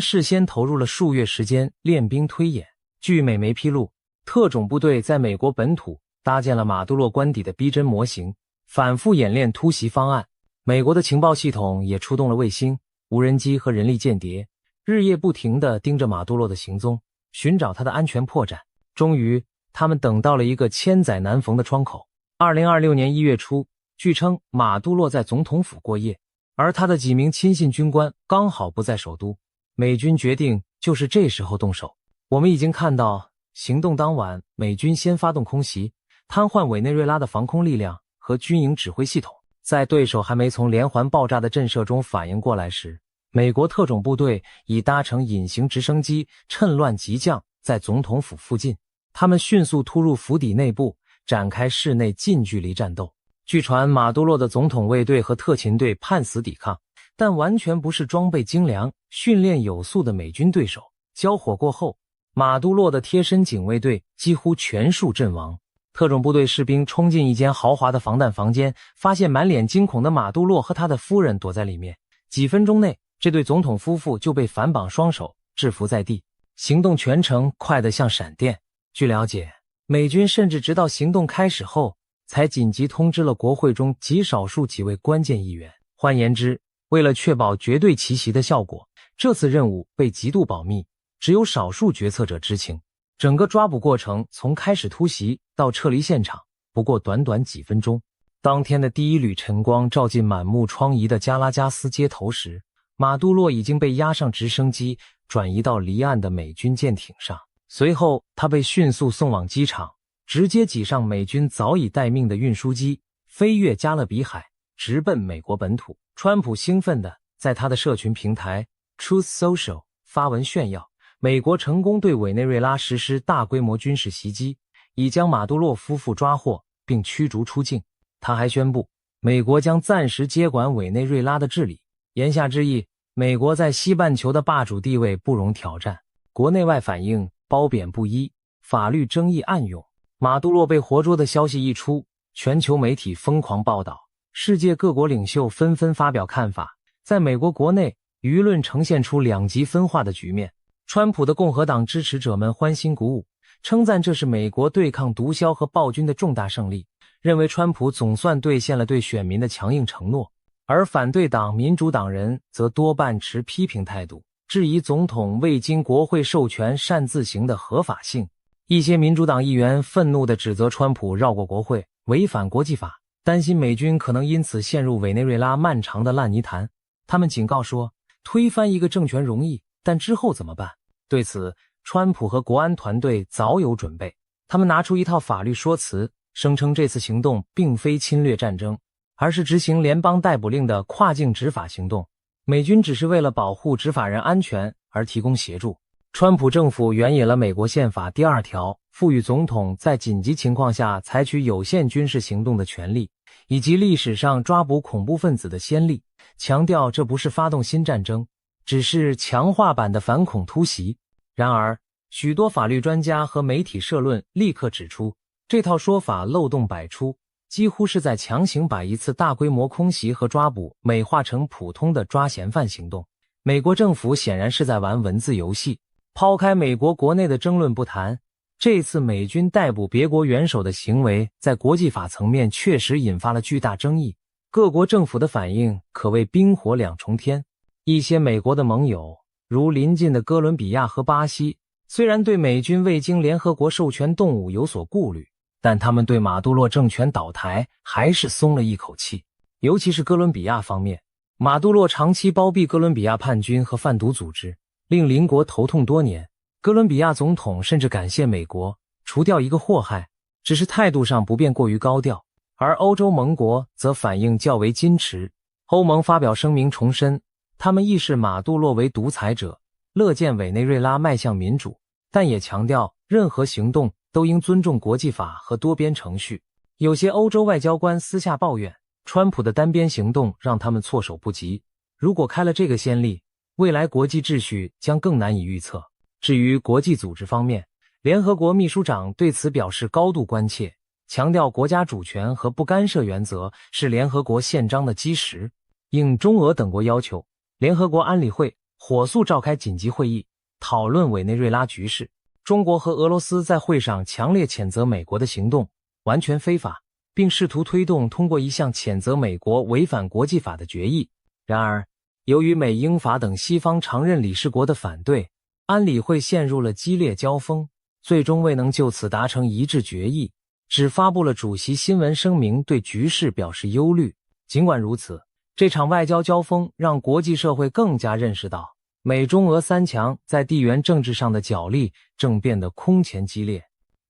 事先投入了数月时间练兵推演。据美媒披露，特种部队在美国本土搭建了马杜洛官邸的逼真模型，反复演练突袭方案。美国的情报系统也出动了卫星、无人机和人力间谍，日夜不停地盯着马杜洛的行踪，寻找他的安全破绽。终于，他们等到了一个千载难逢的窗口。2026年1月初，据称马杜洛在总统府过夜，而他的几名亲信军官刚好不在首都。美军决定就是这时候动手。我们已经看到，行动当晚，美军先发动空袭，瘫痪委内瑞拉的防空力量和军营指挥系统。在对手还没从连环爆炸的震慑中反应过来时，美国特种部队已搭乘隐形直升机趁乱急降在总统府附近。他们迅速突入府邸内部，展开室内近距离战斗。据传，马杜洛的总统卫队和特勤队判死抵抗，但完全不是装备精良、训练有素的美军对手。交火过后，马杜洛的贴身警卫队几乎全数阵亡。特种部队士兵冲进一间豪华的防弹房间，发现满脸惊恐的马杜洛和他的夫人躲在里面。几分钟内，这对总统夫妇就被反绑双手制服在地。行动全程快得像闪电。据了解，美军甚至直到行动开始后才紧急通知了国会中极少数几位关键议员。换言之，为了确保绝对奇袭的效果，这次任务被极度保密，只有少数决策者知情。整个抓捕过程从开始突袭到撤离现场不过短短几分钟。当天的第一缕晨光照进满目疮痍的加拉加斯街头时，马杜洛已经被押上直升机，转移到离岸的美军舰艇上。随后，他被迅速送往机场，直接挤上美军早已待命的运输机，飞越加勒比海，直奔美国本土。川普兴奋地在他的社群平台 Truth Social 发文炫耀，美国成功对委内瑞拉实施大规模军事袭击，已将马杜洛夫妇抓获并驱逐出境。他还宣布，美国将暂时接管委内瑞拉的治理。言下之意，美国在西半球的霸主地位不容挑战。国内外反应褒贬不一，法律争议暗涌。马杜洛被活捉的消息一出，全球媒体疯狂报道，世界各国领袖纷纷发表看法。在美国国内，舆论呈现出两极分化的局面。川普的共和党支持者们欢欣鼓舞，称赞这是美国对抗毒枭和暴君的重大胜利，认为川普总算兑现了对选民的强硬承诺。而反对党民主党人则多半持批评态度，质疑总统未经国会授权擅自行的合法性。一些民主党议员愤怒地指责川普绕过国会，违反国际法，担心美军可能因此陷入委内瑞拉漫长的烂泥潭。他们警告说，推翻一个政权容易，但之后怎么办？对此，川普和国安团队早有准备，他们拿出一套法律说辞，声称这次行动并非侵略战争，而是执行联邦逮捕令的跨境执法行动，美军只是为了保护执法人安全而提供协助。川普政府援引了美国宪法第2条，赋予总统在紧急情况下采取有限军事行动的权利，以及历史上抓捕恐怖分子的先例，强调这不是发动新战争，只是强化版的反恐突袭。然而，许多法律专家和媒体社论立刻指出，这套说法漏洞百出，几乎是在强行把一次大规模空袭和抓捕美化成普通的抓嫌犯行动。美国政府显然是在玩文字游戏。抛开美国国内的争论不谈，这次美军逮捕别国元首的行为在国际法层面确实引发了巨大争议，各国政府的反应可谓冰火两重天。一些美国的盟友，如邻近的哥伦比亚和巴西，虽然对美军未经联合国授权动武有所顾虑，但他们对马杜洛政权倒台还是松了一口气。尤其是哥伦比亚方面，马杜洛长期包庇哥伦比亚叛军和贩毒组织，令邻国头痛多年。哥伦比亚总统甚至感谢美国除掉一个祸害，只是态度上不便过于高调。而欧洲盟国则反应较为矜持。欧盟发表声明重申，他们意视马杜洛为独裁者，乐见委内瑞拉迈向民主，但也强调任何行动都应尊重国际法和多边程序。有些欧洲外交官私下抱怨，川普的单边行动让他们措手不及。如果开了这个先例，未来国际秩序将更难以预测。至于国际组织方面，联合国秘书长对此表示高度关切，强调国家主权和不干涉原则是联合国宪章的基石。应中俄等国要求，联合国安理会火速召开紧急会议，讨论委内瑞拉局势。中国和俄罗斯在会上强烈谴责美国的行动完全非法，并试图推动通过一项谴责美国违反国际法的决议。然而，由于美英法等西方常任理事国的反对，安理会陷入了激烈交锋，最终未能就此达成一致决议，只发布了主席新闻声明，对局势表示忧虑。尽管如此，这场外交交锋让国际社会更加认识到，美中俄三强在地缘政治上的角力正变得空前激烈。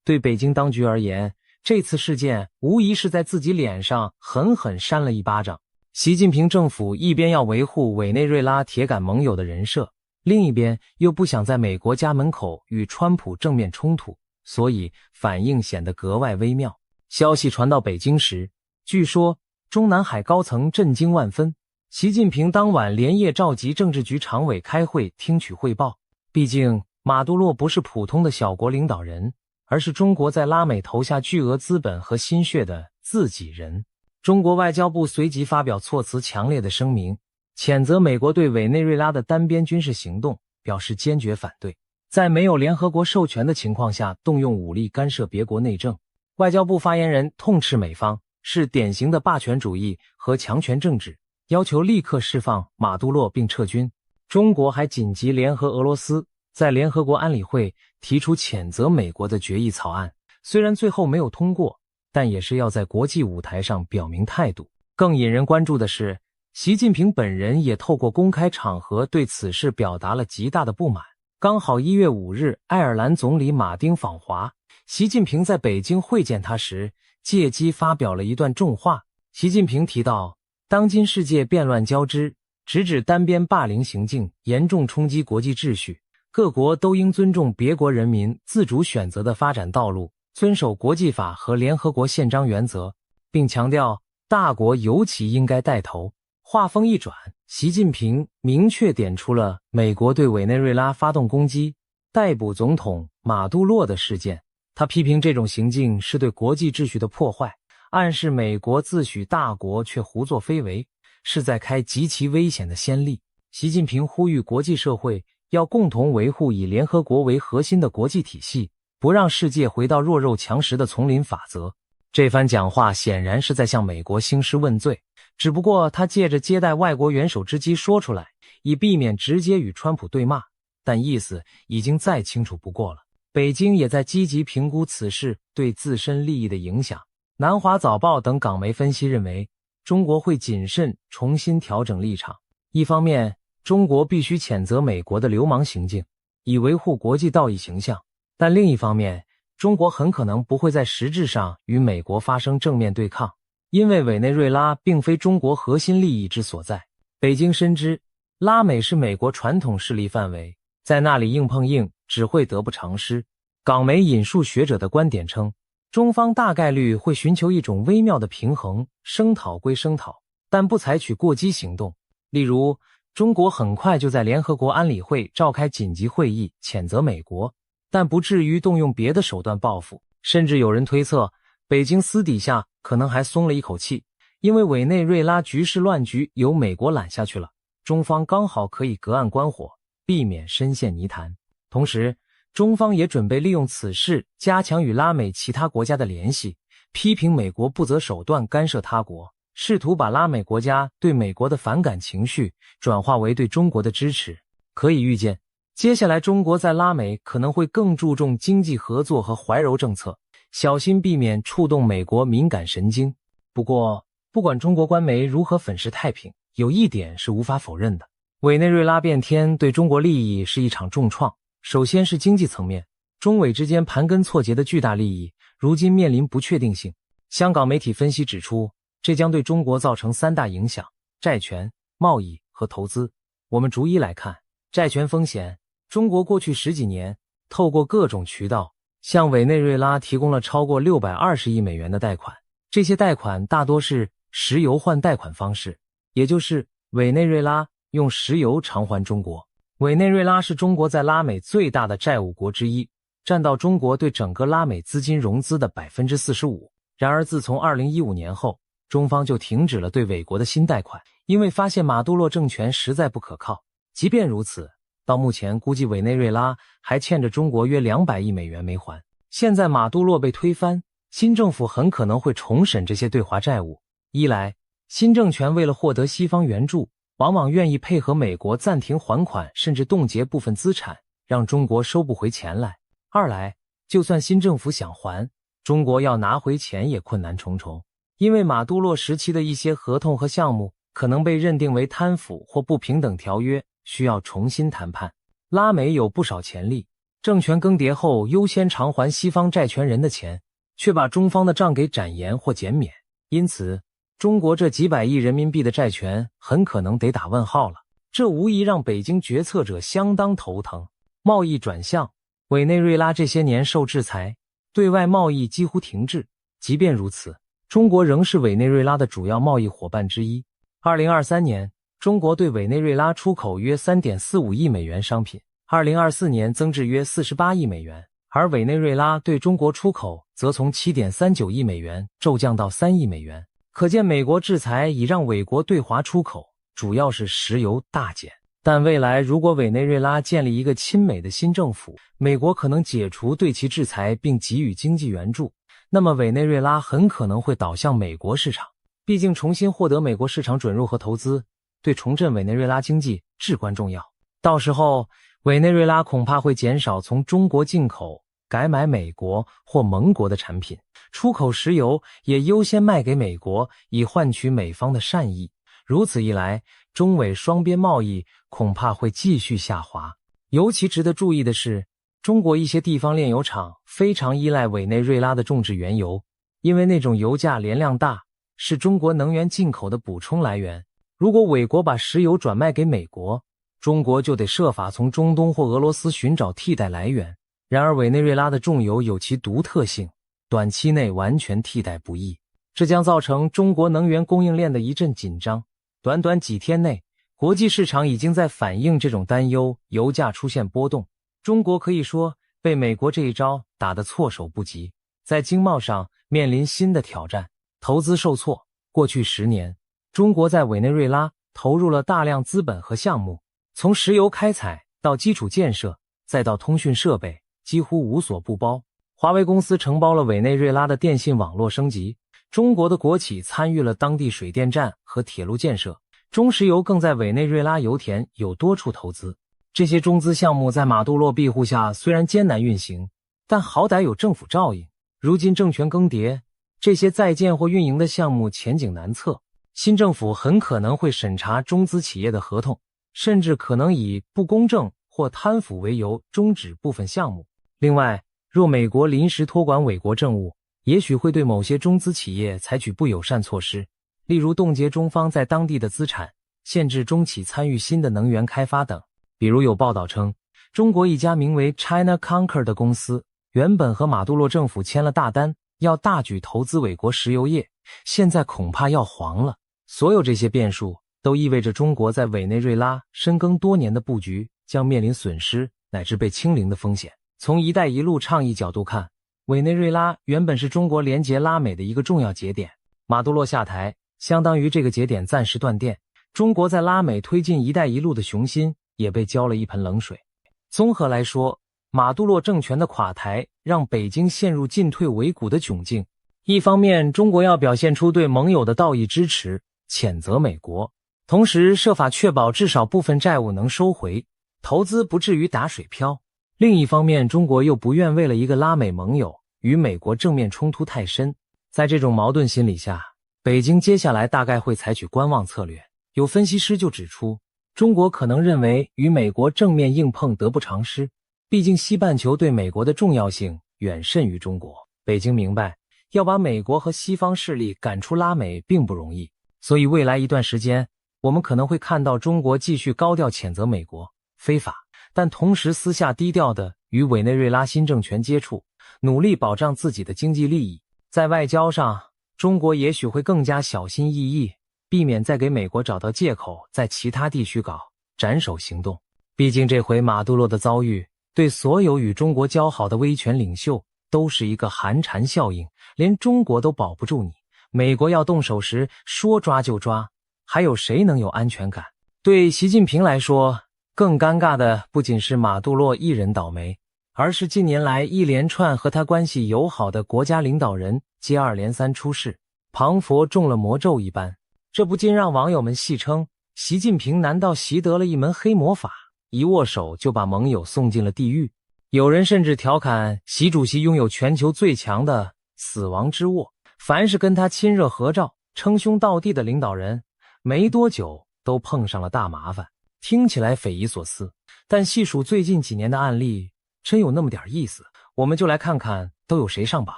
对北京当局而言，这次事件无疑是在自己脸上狠狠扇了一巴掌。习近平政府一边要维护委内瑞拉铁杆盟友的人设，另一边又不想在美国家门口与川普正面冲突，所以反应显得格外微妙。消息传到北京时，据说中南海高层震惊万分，习近平当晚连夜召集政治局常委开会听取汇报。毕竟马杜洛不是普通的小国领导人，而是中国在拉美投下巨额资本和心血的自己人。中国外交部随即发表措辞强烈的声明，谴责美国对委内瑞拉的单边军事行动，表示坚决反对。在没有联合国授权的情况下动用武力干涉别国内政，外交部发言人痛斥美方是典型的霸权主义和强权政治，要求立刻释放马杜洛并撤军。中国还紧急联合俄罗斯，在联合国安理会提出谴责美国的决议草案，虽然最后没有通过，但也是要在国际舞台上表明态度。更引人关注的是，习近平本人也透过公开场合对此事表达了极大的不满。刚好1月5日，爱尔兰总理马丁访华，习近平在北京会见他时，借机发表了一段重话。习近平提到，当今世界变乱交织，直指单边霸凌行径严重冲击国际秩序，各国都应尊重别国人民自主选择的发展道路，遵守国际法和联合国宪章原则，并强调大国尤其应该带头。话锋一转，习近平明确点出了美国对委内瑞拉发动攻击、逮捕总统马杜洛的事件。他批评这种行径是对国际秩序的破坏，暗示美国自诩大国却胡作非为，是在开极其危险的先例。习近平呼吁国际社会要共同维护以联合国为核心的国际体系，不让世界回到弱肉强食的丛林法则。这番讲话显然是在向美国兴师问罪，只不过他借着接待外国元首之机说出来，以避免直接与川普对骂，但意思已经再清楚不过了。北京也在积极评估此事对自身利益的影响。南华早报等港媒分析认为，中国会谨慎重新调整立场。一方面，中国必须谴责美国的流氓行径，以维护国际道义形象，但另一方面，中国很可能不会在实质上与美国发生正面对抗，因为委内瑞拉并非中国核心利益之所在。北京深知拉美是美国传统势力范围，在那里硬碰硬只会得不偿失。港媒引述学者的观点称，中方大概率会寻求一种微妙的平衡，声讨归声讨，但不采取过激行动。例如，中国很快就在联合国安理会召开紧急会议，谴责美国，但不至于动用别的手段报复。甚至有人推测，北京私底下可能还松了一口气，因为委内瑞拉局势乱局由美国揽下去了，中方刚好可以隔岸观火，避免深陷泥潭。同时，中方也准备利用此事加强与拉美其他国家的联系，批评美国不择手段干涉他国，试图把拉美国家对美国的反感情绪转化为对中国的支持。可以预见，接下来中国在拉美可能会更注重经济合作和怀柔政策，小心避免触动美国敏感神经。不过，不管中国官媒如何粉饰太平，有一点是无法否认的，委内瑞拉变天对中国利益是一场重创。首先是经济层面，中委之间盘根错节的巨大利益，如今面临不确定性。香港媒体分析指出，这将对中国造成3大影响：债权、贸易和投资。我们逐一来看。债权风险，中国过去10几年透过各种渠道向委内瑞拉提供了超过620亿美元的贷款，这些贷款大多是石油换贷款方式，也就是委内瑞拉用石油偿还中国。委内瑞拉是中国在拉美最大的债务国之一，占到中国对整个拉美资金融资的 45%。 然而自从2015年后，中方就停止了对委国的新贷款，因为发现马杜洛政权实在不可靠。即便如此，到目前估计委内瑞拉还欠着中国约200亿美元没还。现在马杜洛被推翻，新政府很可能会重审这些对华债务。一来，新政权为了获得西方援助，往往愿意配合美国暂停还款，甚至冻结部分资产，让中国收不回钱来。二来，就算新政府想还，中国要拿回钱也困难重重，因为马杜洛时期的一些合同和项目可能被认定为贪腐或不平等条约，需要重新谈判。拉美有不少潜力，政权更迭后优先偿还西方债权人的钱，却把中方的账给展延或减免，因此中国这几百亿人民币的债权很可能得打问号了，这无疑让北京决策者相当头疼。贸易转向，委内瑞拉这些年受制裁，对外贸易几乎停滞，即便如此，中国仍是委内瑞拉的主要贸易伙伴之一。2023年，中国对委内瑞拉出口约 3.45 亿美元商品，2024年增至约48亿美元，而委内瑞拉对中国出口则从 7.39 亿美元骤降到3亿美元。可见美国制裁已让委国对华出口，主要是石油大减。但未来如果委内瑞拉建立一个亲美的新政府，美国可能解除对其制裁并给予经济援助，那么委内瑞拉很可能会倒向美国市场。毕竟重新获得美国市场准入和投资，对重振委内瑞拉经济至关重要。到时候，委内瑞拉恐怕会减少从中国进口，改买美国或盟国的产品，出口石油也优先卖给美国，以换取美方的善意。如此一来，中美双边贸易恐怕会继续下滑。尤其值得注意的是，中国一些地方炼油厂非常依赖委内瑞拉的种植原油，因为那种油价连量大，是中国能源进口的补充来源。如果委国把石油转卖给美国，中国就得设法从中东或俄罗斯寻找替代来源。然而委内瑞拉的重油有其独特性，短期内完全替代不易，这将造成中国能源供应链的一阵紧张。短短几天内，国际市场已经在反映这种担忧，油价出现波动。中国可以说被美国这一招打得措手不及，在经贸上面临新的挑战，投资受挫。过去10年，中国在委内瑞拉投入了大量资本和项目，从石油开采到基础建设，再到通讯设备，几乎无所不包。华为公司承包了委内瑞拉的电信网络升级，中国的国企参与了当地水电站和铁路建设，中石油更在委内瑞拉油田有多处投资。这些中资项目在马杜洛庇护下虽然艰难运行，但好歹有政府照应。如今政权更迭，这些在建或运营的项目前景难测，新政府很可能会审查中资企业的合同，甚至可能以不公正或贪腐为由终止部分项目。另外，若美国临时托管委国政务，也许会对某些中资企业采取不友善措施，例如冻结中方在当地的资产，限制中企参与新的能源开发等。比如有报道称，中国一家名为 China Conquer 的公司原本和马杜洛政府签了大单，要大举投资委国石油业，现在恐怕要黄了。所有这些变数都意味着中国在委内瑞拉深耕多年的布局将面临损失乃至被清零的风险。从一带一路倡议角度看，委内瑞拉原本是中国连结拉美的一个重要节点，马杜洛下台相当于这个节点暂时断电，中国在拉美推进一带一路的雄心也被浇了一盆冷水。综合来说，马杜洛政权的垮台让北京陷入进退维谷的窘境。一方面，中国要表现出对盟友的道义支持，谴责美国，同时设法确保至少部分债务能收回，投资不至于打水漂。另一方面，中国又不愿为了一个拉美盟友与美国正面冲突太深。在这种矛盾心理下，北京接下来大概会采取观望策略。有分析师就指出，中国可能认为与美国正面硬碰得不偿失，毕竟西半球对美国的重要性远甚于中国。北京明白，要把美国和西方势力赶出拉美并不容易，所以未来一段时间，我们可能会看到中国继续高调谴责美国非法，但同时私下低调地与委内瑞拉新政权接触，努力保障自己的经济利益。在外交上，中国也许会更加小心翼翼，避免再给美国找到借口在其他地区搞斩首行动。毕竟这回马杜洛的遭遇，对所有与中国交好的威权领袖都是一个寒蝉效应，连中国都保不住你，美国要动手时说抓就抓，还有谁能有安全感？对习近平来说，更尴尬的不仅是马杜洛一人倒霉，而是近年来一连串和他关系友好的国家领导人接二连三出事，庞佛中了魔咒一般。这不禁让网友们戏称，习近平难道习得了一门黑魔法，一握手就把盟友送进了地狱？有人甚至调侃习主席拥有全球最强的死亡之握，凡是跟他亲热合照称兄道弟的领导人，没多久都碰上了大麻烦。听起来匪夷所思，但细数最近几年的案例，真有那么点意思。我们就来看看都有谁上榜。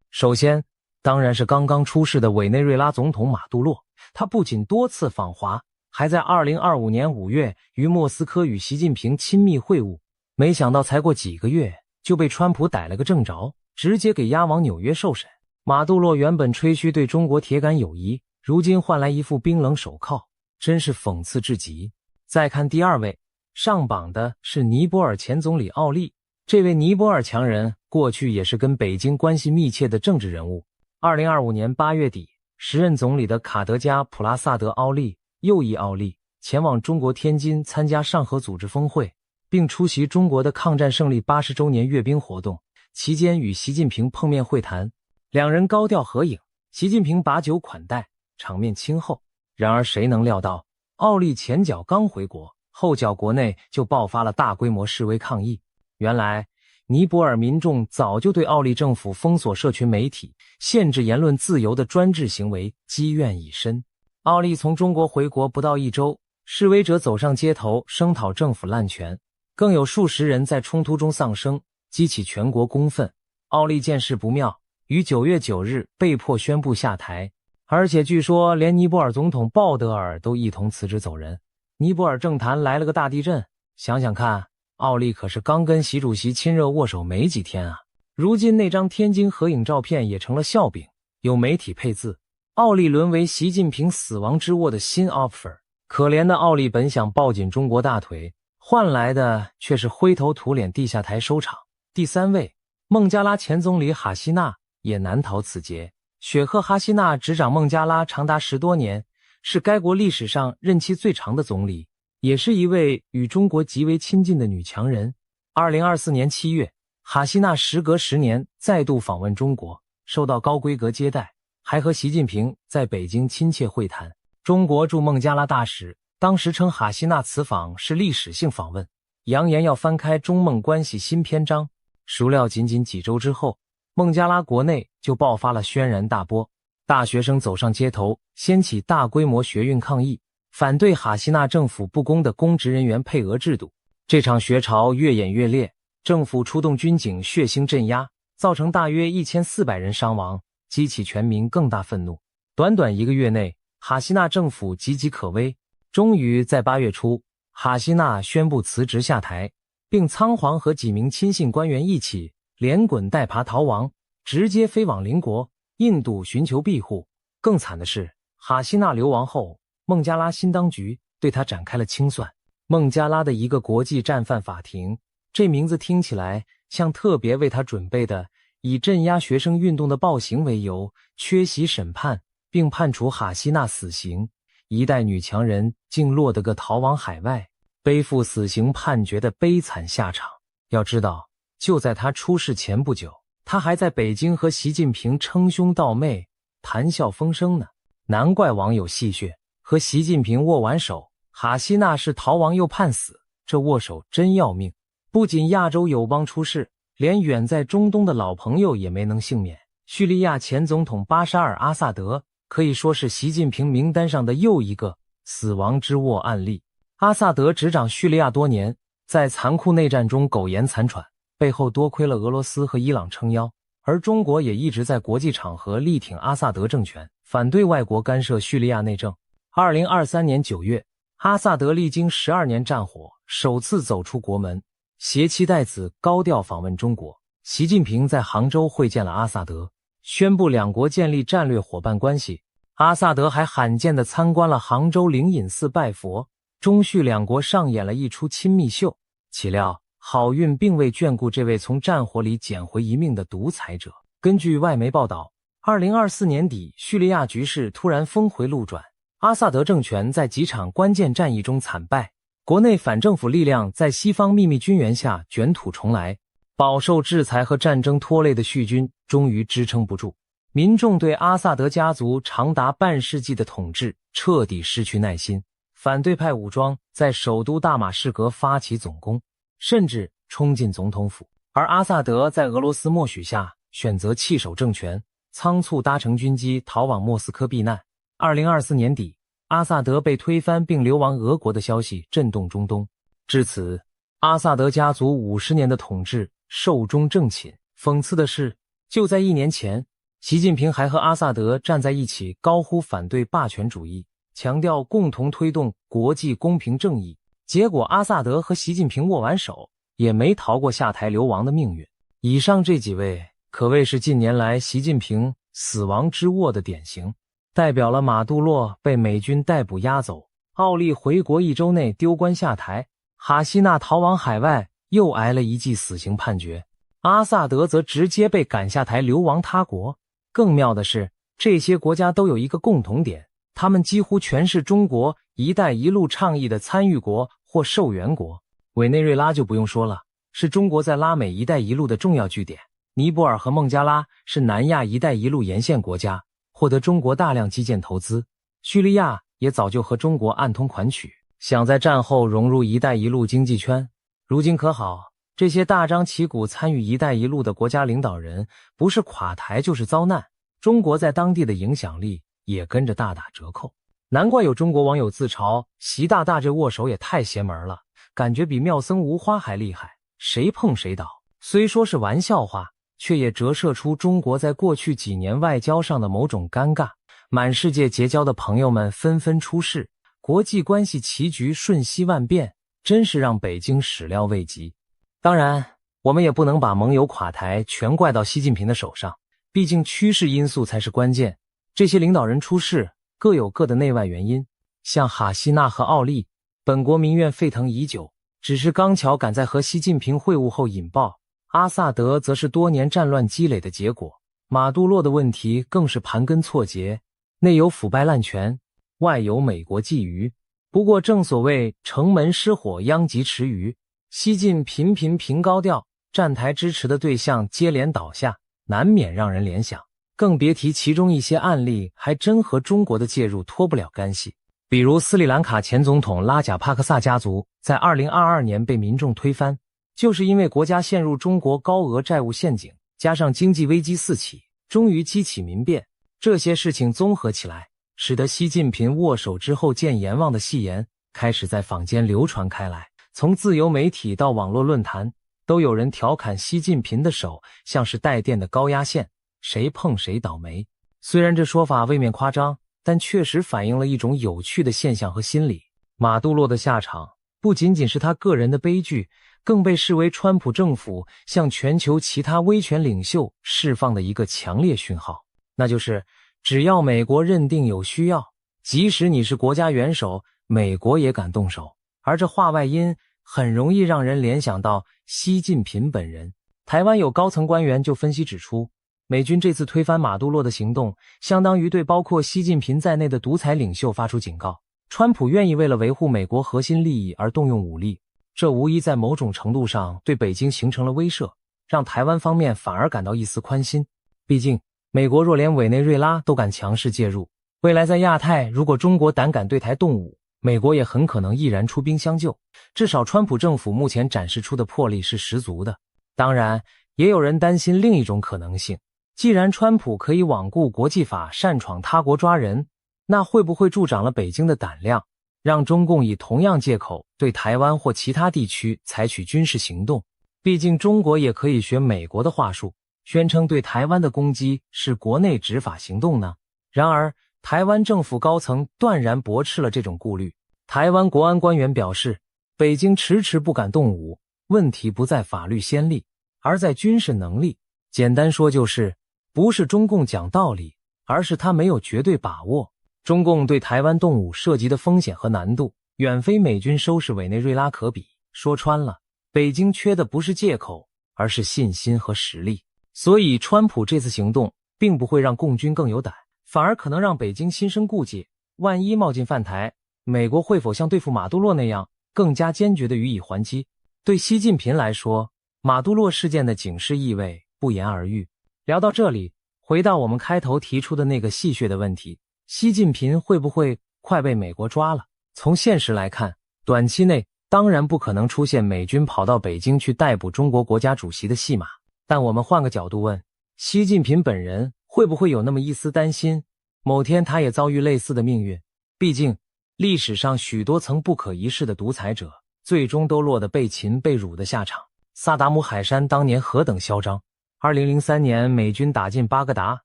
首先，当然是刚刚出事的委内瑞拉总统马杜洛，他不仅多次访华，还在2025年5月于莫斯科与习近平亲密会晤，没想到才过几个月就被川普逮了个正着，直接给押往纽约受审。马杜洛原本吹嘘对中国铁杆友谊，如今换来一副冰冷手铐，真是讽刺至极。再看第二位，上榜的是尼泊尔前总理奥利。这位尼泊尔强人过去也是跟北京关系密切的政治人物。2025年8月底，时任总理的卡德加普拉萨德奥利右翼奥利前往中国天津参加上合组织峰会，并出席中国的抗战胜利80周年阅兵活动，期间与习近平碰面会谈，两人高调合影，习近平把酒款待，场面亲厚。然而谁能料到，奥利前脚刚回国，后脚国内就爆发了大规模示威抗议。原来尼泊尔民众早就对奥利政府封锁社群媒体、限制言论自由的专制行为积怨已深。奥利从中国回国不到1周，示威者走上街头声讨政府滥权，更有数十人在冲突中丧生，激起全国公愤。奥利见势不妙，于9月9日被迫宣布下台，而且据说连尼泊尔总统鲍德尔都一同辞职走人。尼泊尔政坛来了个大地震，想想看，奥利可是刚跟习主席亲热握手没几天啊。如今那张天津合影照片也成了笑柄，有媒体配字，奥利沦为习近平死亡之握的新 offer。 可怜的奥利本想抱紧中国大腿，换来的却是灰头土脸地下台收场。第3位，孟加拉前总理哈希纳也难逃此劫。雪赫哈希纳执掌孟加拉长达10多年，是该国历史上任期最长的总理，也是一位与中国极为亲近的女强人。2024年7月，哈希纳时隔10年再度访问中国，受到高规格接待，还和习近平在北京亲切会谈。中国驻孟加拉大使当时称哈希纳此访是历史性访问，扬言要翻开中孟关系新篇章。孰料仅仅几周之后，孟加拉国内就爆发了轩然大波，大学生走上街头，掀起大规模学运抗议，反对哈希纳政府不公的公职人员配额制度。这场学潮越演越烈，政府出动军警血腥镇压，造成大约1400人伤亡，激起全民更大愤怒。短短1个月内，哈希纳政府岌岌可危，终于在8月初，哈希纳宣布辞职下台，并仓皇和几名亲信官员一起连滚带爬逃亡，直接飞往邻国印度寻求庇护。更惨的是，哈希纳流亡后，孟加拉新当局对他展开了清算。孟加拉的一个国际战犯法庭，这名字听起来像特别为他准备的以镇压学生运动的暴行为由缺席审判，并判处哈希纳死刑。一代女强人竟落得个逃亡海外，背负死刑判决的悲惨下场。要知道，就在她出事前不久，她还在北京和习近平称兄道妹，谈笑风生呢。难怪网友戏谑，和习近平握完手，哈希纳是逃亡又判死，这握手真要命。不仅亚洲友邦出事，连远在中东的老朋友也没能幸免。叙利亚前总统巴沙尔·阿萨德可以说是习近平名单上的又一个死亡之握案例。阿萨德执掌叙利亚多年，在残酷内战中苟延残喘，背后多亏了俄罗斯和伊朗撑腰，而中国也一直在国际场合力挺阿萨德政权，反对外国干涉叙利亚内政。2023年9月，阿萨德历经12年战火，首次走出国门，携妻带子高调访问中国。习近平在杭州会见了阿萨德，宣布两国建立战略伙伴关系。阿萨德还罕见地参观了杭州灵隐寺拜佛，中叙两国上演了一出亲密秀。岂料好运并未眷顾这位从战火里捡回一命的独裁者。根据外媒报道，2024年底，叙利亚局势突然峰回路转，阿萨德政权在几场关键战役中惨败，国内反政府力量在西方秘密军援下卷土重来，饱受制裁和战争拖累的叙军终于支撑不住，民众对阿萨德家族长达半世纪的统治彻底失去耐心，反对派武装在首都大马士革发起总攻，甚至冲进总统府。而阿萨德在俄罗斯默许下选择弃守政权，仓促搭乘军机逃往莫斯科避难。2024年底，阿萨德被推翻并流亡俄国的消息震动中东，至此，阿萨德家族50年的统治寿终正寝。讽刺的是，就在1年前，习近平还和阿萨德站在一起，高呼反对霸权主义，强调共同推动国际公平正义。结果阿萨德和习近平握完手，也没逃过下台流亡的命运。以上这几位可谓是近年来习近平死亡之握的典型，代表了马杜洛被美军逮捕押走，奥利回国1周内丢官下台，哈希纳逃往海外又挨了一记死刑判决，阿萨德则直接被赶下台流亡他国。更妙的是，这些国家都有一个共同点，他们几乎全是中国“一带一路”倡议的参与国或受援国。委内瑞拉就不用说了，是中国在拉美“一带一路”的重要据点。尼泊尔和孟加拉是南亚“一带一路”沿线国家，获得中国大量基建投资。叙利亚也早就和中国暗通款曲，想在战后融入“一带一路”经济圈。如今可好，这些大张旗鼓参与“一带一路”的国家领导人，不是垮台就是遭难，中国在当地的影响力也跟着大打折扣。难怪有中国网友自嘲，习大大这握手也太邪门了，感觉比妙僧无花还厉害，谁碰谁倒。虽说是玩笑话，却也折射出中国在过去几年外交上的某种尴尬。满世界结交的朋友们纷纷出事，国际关系棋局瞬息万变，真是让北京始料未及。当然，我们也不能把盟友垮台全怪到习近平的手上，毕竟趋势因素才是关键。这些领导人出事各有各的内外原因，像哈希纳和奥利，本国民怨沸腾已久，只是刚巧赶在和习近平会晤后引爆。阿萨德则是多年战乱积累的结果，马杜洛的问题更是盘根错节，内有腐败滥权，外有美国觊觎。不过正所谓城门失火殃及池鱼，西晋频频平高调，站台支持的对象接连倒下，难免让人联想。更别提其中一些案例还真和中国的介入脱不了干系。比如斯里兰卡前总统拉贾帕克萨家族在2022年被民众推翻，就是因为国家陷入中国高额债务陷阱，加上经济危机四起，终于激起民变。这些事情综合起来，使得习近平握手之后见阎王的戏言开始在坊间流传开来。从自由媒体到网络论坛，都有人调侃习近平的手像是带电的高压线，谁碰谁倒霉。虽然这说法未免夸张，但确实反映了一种有趣的现象和心理。马杜洛的下场不仅仅是他个人的悲剧，更被视为川普政府向全球其他威权领袖释放的一个强烈讯号，那就是只要美国认定有需要，即使你是国家元首，美国也敢动手。而这话外音很容易让人联想到习近平本人。台湾有高层官员就分析指出，美军这次推翻马杜洛的行动，相当于对包括习近平在内的独裁领袖发出警告。川普愿意为了维护美国核心利益而动用武力，这无疑在某种程度上对北京形成了威慑，让台湾方面反而感到一丝宽心。毕竟，美国若连委内瑞拉都敢强势介入，未来在亚太如果中国胆敢对台动武，美国也很可能毅然出兵相救。至少川普政府目前展示出的魄力是十足的。当然，也有人担心另一种可能性，既然川普可以罔顾国际法擅闯他国抓人，那会不会助长了北京的胆量，让中共以同样借口对台湾或其他地区采取军事行动？毕竟中国也可以学美国的话术，宣称对台湾的攻击是国内执法行动呢。然而，台湾政府高层断然驳斥了这种顾虑。台湾国安官员表示，北京迟迟不敢动武，问题不在法律先例，而在军事能力。简单说就是，不是中共讲道理，而是他没有绝对把握。中共对台湾动武涉及的风险和难度，远非美军收拾委内瑞拉可比。说穿了，北京缺的不是借口，而是信心和实力。所以川普这次行动并不会让共军更有胆，反而可能让北京心生顾忌。万一冒进犯台，美国会否像对付马杜洛那样更加坚决地予以还击？对习近平来说，马杜洛事件的警示意味不言而喻。聊到这里，回到我们开头提出的那个戏谑的问题，习近平会不会快被美国抓了？从现实来看，短期内当然不可能出现美军跑到北京去逮捕中国国家主席的戏码。但我们换个角度问，习近平本人会不会有那么一丝担心，某天他也遭遇类似的命运？毕竟，历史上许多曾不可一世的独裁者，最终都落得被擒被辱的下场。萨达姆海山当年何等嚣张！2003年美军打进巴格达，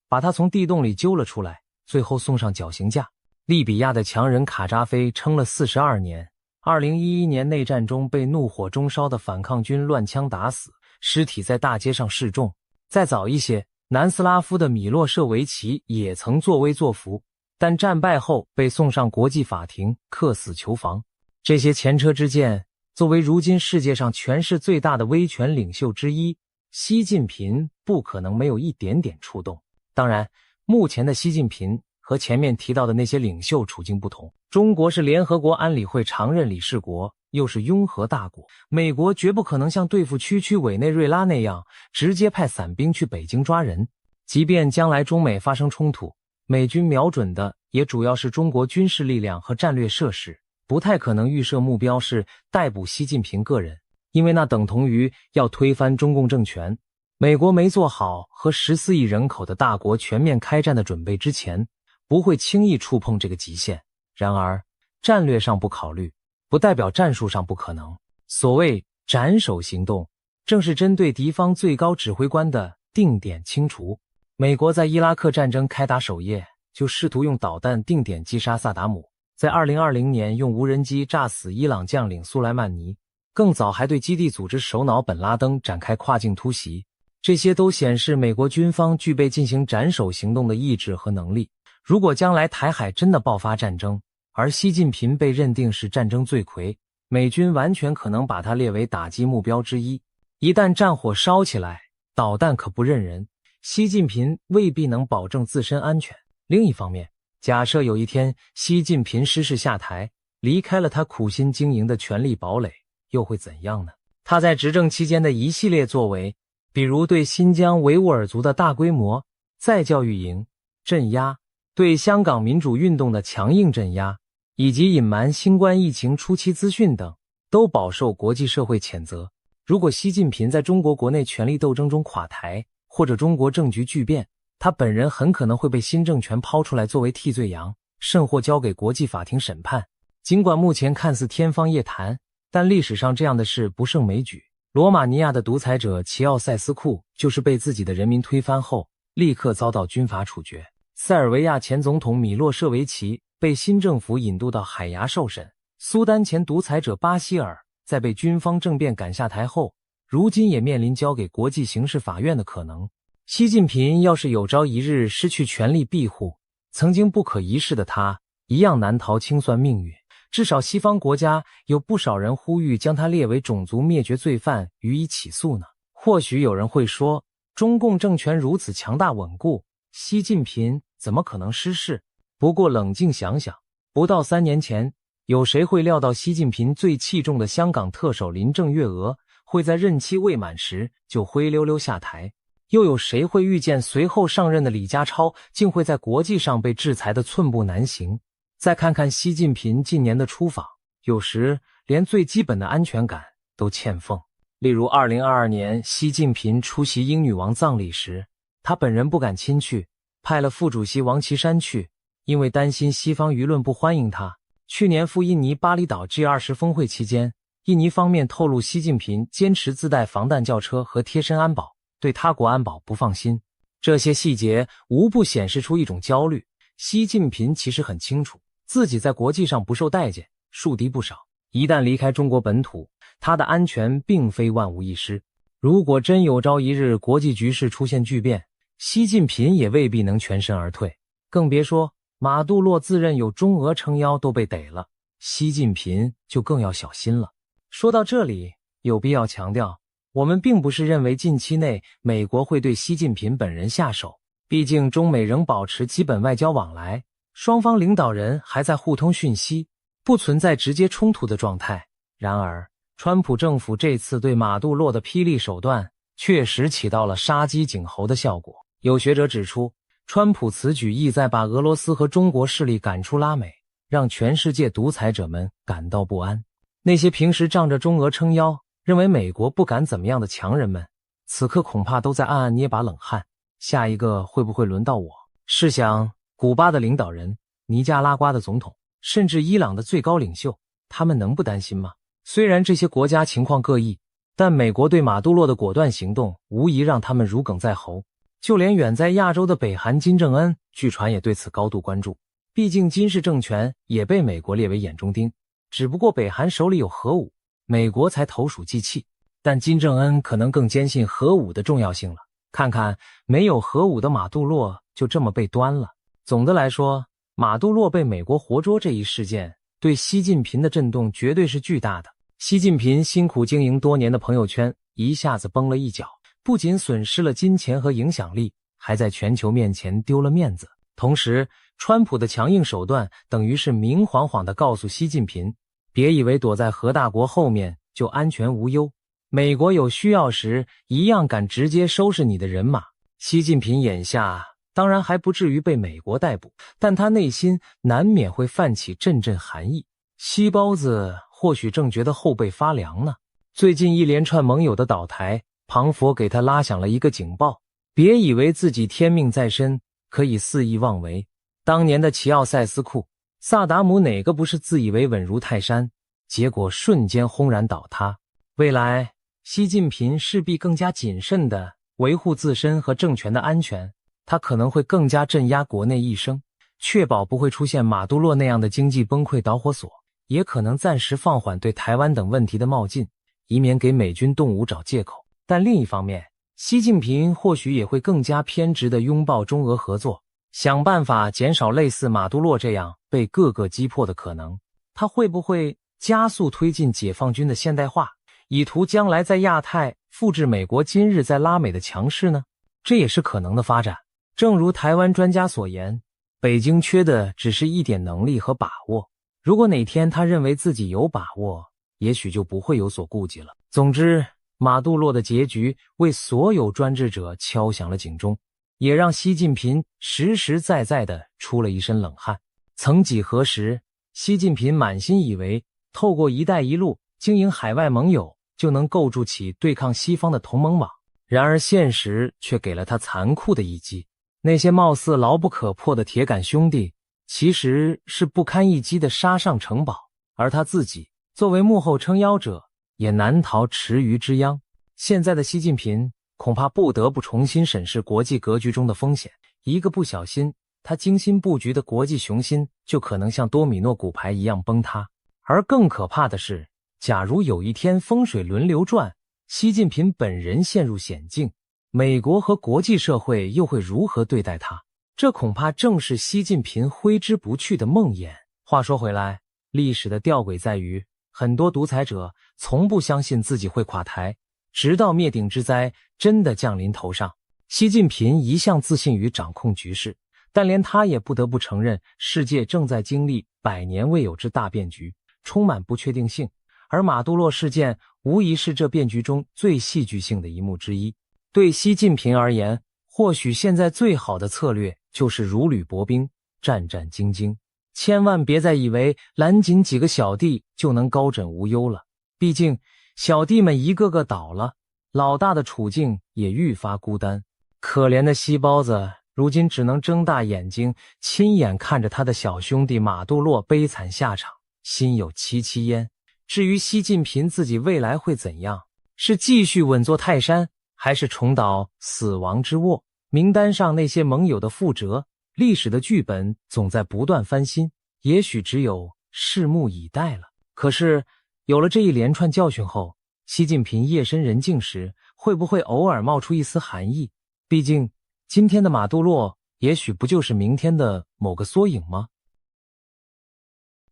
把他从地洞里揪了出来，最后送上绞刑架。利比亚的强人卡扎菲撑了42年，2011年内战中被怒火中烧的反抗军乱枪打死，尸体在大街上示众。再早一些，南斯拉夫的米洛舍维奇也曾作威作福，但战败后被送上国际法庭，客死囚房。这些前车之鉴，作为如今世界上权势最大的威权领袖之一，习近平不可能没有一点点触动。当然，目前的习近平和前面提到的那些领袖处境不同，中国是联合国安理会常任理事国，又是拥核大国，美国绝不可能像对付区区委内瑞拉那样直接派伞兵去北京抓人。即便将来中美发生冲突，美军瞄准的也主要是中国军事力量和战略设施，不太可能预设目标是逮捕习近平个人，因为那等同于要推翻中共政权。美国没做好和14亿人口的大国全面开战的准备之前，不会轻易触碰这个极限。然而，战略上不考虑，不代表战术上不可能。所谓斩首行动，正是针对敌方最高指挥官的定点清除。美国在伊拉克战争开打首夜就试图用导弹定点击杀萨达姆，在2020年用无人机炸死伊朗将领苏莱曼尼，更早还对基地组织首脑本拉登展开跨境突袭。这些都显示美国军方具备进行斩首行动的意志和能力。如果将来台海真的爆发战争，而习近平被认定是战争罪魁，美军完全可能把他列为打击目标之一。一旦战火烧起来，导弹可不认人，习近平未必能保证自身安全。另一方面，假设有一天习近平失势下台，离开了他苦心经营的权力堡垒，又会怎样呢？他在执政期间的一系列作为，比如对新疆维吾尔族的大规模再教育营镇压，对香港民主运动的强硬镇压，以及隐瞒新冠疫情初期资讯等，都饱受国际社会谴责。如果习近平在中国国内权力斗争中垮台，或者中国政局巨变，他本人很可能会被新政权抛出来作为替罪羊，甚或交给国际法庭审判。尽管目前看似天方夜谭，但历史上这样的事不胜枚举。罗马尼亚的独裁者齐奥塞斯库就是被自己的人民推翻后，立刻遭到军阀处决。塞尔维亚前总统米洛舍维奇被新政府引渡到海牙受审。苏丹前独裁者巴希尔在被军方政变赶下台后，如今也面临交给国际刑事法院的可能。习近平要是有朝一日失去权力庇护，曾经不可一世的他一样难逃清算命运。至少西方国家有不少人呼吁将他列为种族灭绝罪犯予以起诉呢。或许有人会说，中共政权如此强大稳固，习近平怎么可能失势？不过冷静想想，不到3年前，有谁会料到习近平最器重的香港特首林郑月娥会在任期未满时就灰溜溜下台？又有谁会预见随后上任的李家超竟会在国际上被制裁得寸步难行？再看看习近平近年的出访，有时连最基本的安全感都欠奉。例如2022年习近平出席英女王葬礼时，他本人不敢亲去，派了副主席王岐山去，因为担心西方舆论不欢迎他。去年赴印尼巴厘岛 G20 峰会期间，印尼方面透露习近平坚持自带防弹轿车和贴身安保，对他国安保不放心。这些细节无不显示出一种焦虑。习近平其实很清楚，自己在国际上不受待见，树敌不少。一旦离开中国本土，他的安全并非万无一失。如果真有朝一日国际局势出现巨变，习近平也未必能全身而退。更别说马杜洛自认有中俄撑腰都被逮了，习近平就更要小心了。说到这里，有必要强调，我们并不是认为近期内美国会对习近平本人下手，毕竟中美仍保持基本外交往来，双方领导人还在互通讯息，不存在直接冲突的状态。然而，川普政府这次对马杜洛的霹雳手段确实起到了杀鸡儆猴的效果。有学者指出，川普此举意在把俄罗斯和中国势力赶出拉美，让全世界独裁者们感到不安。那些平时仗着中俄撑腰，认为美国不敢怎么样的强人们，此刻恐怕都在暗暗捏把冷汗。下一个会不会轮到我？试想，古巴的领导人、尼加拉瓜的总统，甚至伊朗的最高领袖，他们能不担心吗？虽然这些国家情况各异，但美国对马杜洛的果断行动无疑让他们如鲠在喉。就连远在亚洲的北韩金正恩，据传也对此高度关注。毕竟金氏政权也被美国列为眼中钉，只不过北韩手里有核武，美国才投鼠忌器。但金正恩可能更坚信核武的重要性了。看看没有核武的马杜洛就这么被端了。总的来说，马杜洛被美国活捉这一事件对习近平的震动绝对是巨大的。习近平辛苦经营多年的朋友圈一下子崩了一角，不仅损失了金钱和影响力，还在全球面前丢了面子。同时，川普的强硬手段等于是明晃晃地告诉习近平，别以为躲在核大国后面就安全无忧，美国有需要时一样敢直接收拾你的人马。习近平眼下当然还不至于被美国逮捕，但他内心难免会泛起阵阵寒意。西包子或许正觉得后背发凉呢。最近一连串盟友的倒台，庞佛给他拉响了一个警报，别以为自己天命在身，可以肆意妄为。当年的齐奥塞斯库萨达姆哪个不是自以为稳如泰山，结果瞬间轰然倒塌。未来，习近平势必更加谨慎地维护自身和政权的安全，他可能会更加镇压国内异生，确保不会出现马杜洛那样的经济崩溃导火索，也可能暂时放缓对台湾等问题的冒进，以免给美军动武找借口。但另一方面，习近平或许也会更加偏执地拥抱中俄合作，想办法减少类似马杜洛这样被各个击破的可能。他会不会加速推进解放军的现代化，以图将来在亚太复制美国今日在拉美的强势呢？这也是可能的发展。正如台湾专家所言，北京缺的只是一点能力和把握。如果哪天他认为自己有把握，也许就不会有所顾忌了。总之，马杜洛的结局为所有专制者敲响了警钟，也让习近平实实在在地出了一身冷汗。曾几何时，习近平满心以为透过一带一路经营海外盟友就能构筑起对抗西方的同盟网，然而现实却给了他残酷的一击。那些貌似牢不可破的铁杆兄弟，其实是不堪一击的沙上城堡，而他自己作为幕后撑腰者，也难逃池鱼之殃。现在的习近平恐怕不得不重新审视国际格局中的风险，一个不小心，他精心布局的国际雄心就可能像多米诺骨牌一样崩塌。而更可怕的是，假如有一天风水轮流转，习近平本人陷入险境，美国和国际社会又会如何对待他？这恐怕正是习近平挥之不去的梦魇。话说回来，历史的吊诡在于，很多独裁者从不相信自己会垮台，直到灭顶之灾真的降临头上。习近平一向自信于掌控局势，但连他也不得不承认，世界正在经历100年未有之大变局，充满不确定性。而马杜洛事件无疑是这变局中最戏剧性的一幕之一。对习近平而言，或许现在最好的策略就是如履薄冰，战战兢兢，千万别再以为揽紧几个小弟就能高枕无忧了。毕竟小弟们一个个倒了，老大的处境也愈发孤单。可怜的西包子如今只能睁大眼睛，亲眼看着他的小兄弟马杜洛悲惨下场，心有戚戚焉。至于习近平自己未来会怎样，是继续稳坐泰山，还是重蹈死亡之窝？名单上那些盟友的覆辙，历史的剧本总在不断翻新，也许只有拭目以待了。可是有了这一连串教训后，习近平夜深人静时，会不会偶尔冒出一丝寒意？毕竟今天的马杜洛也许不就是明天的某个缩影吗？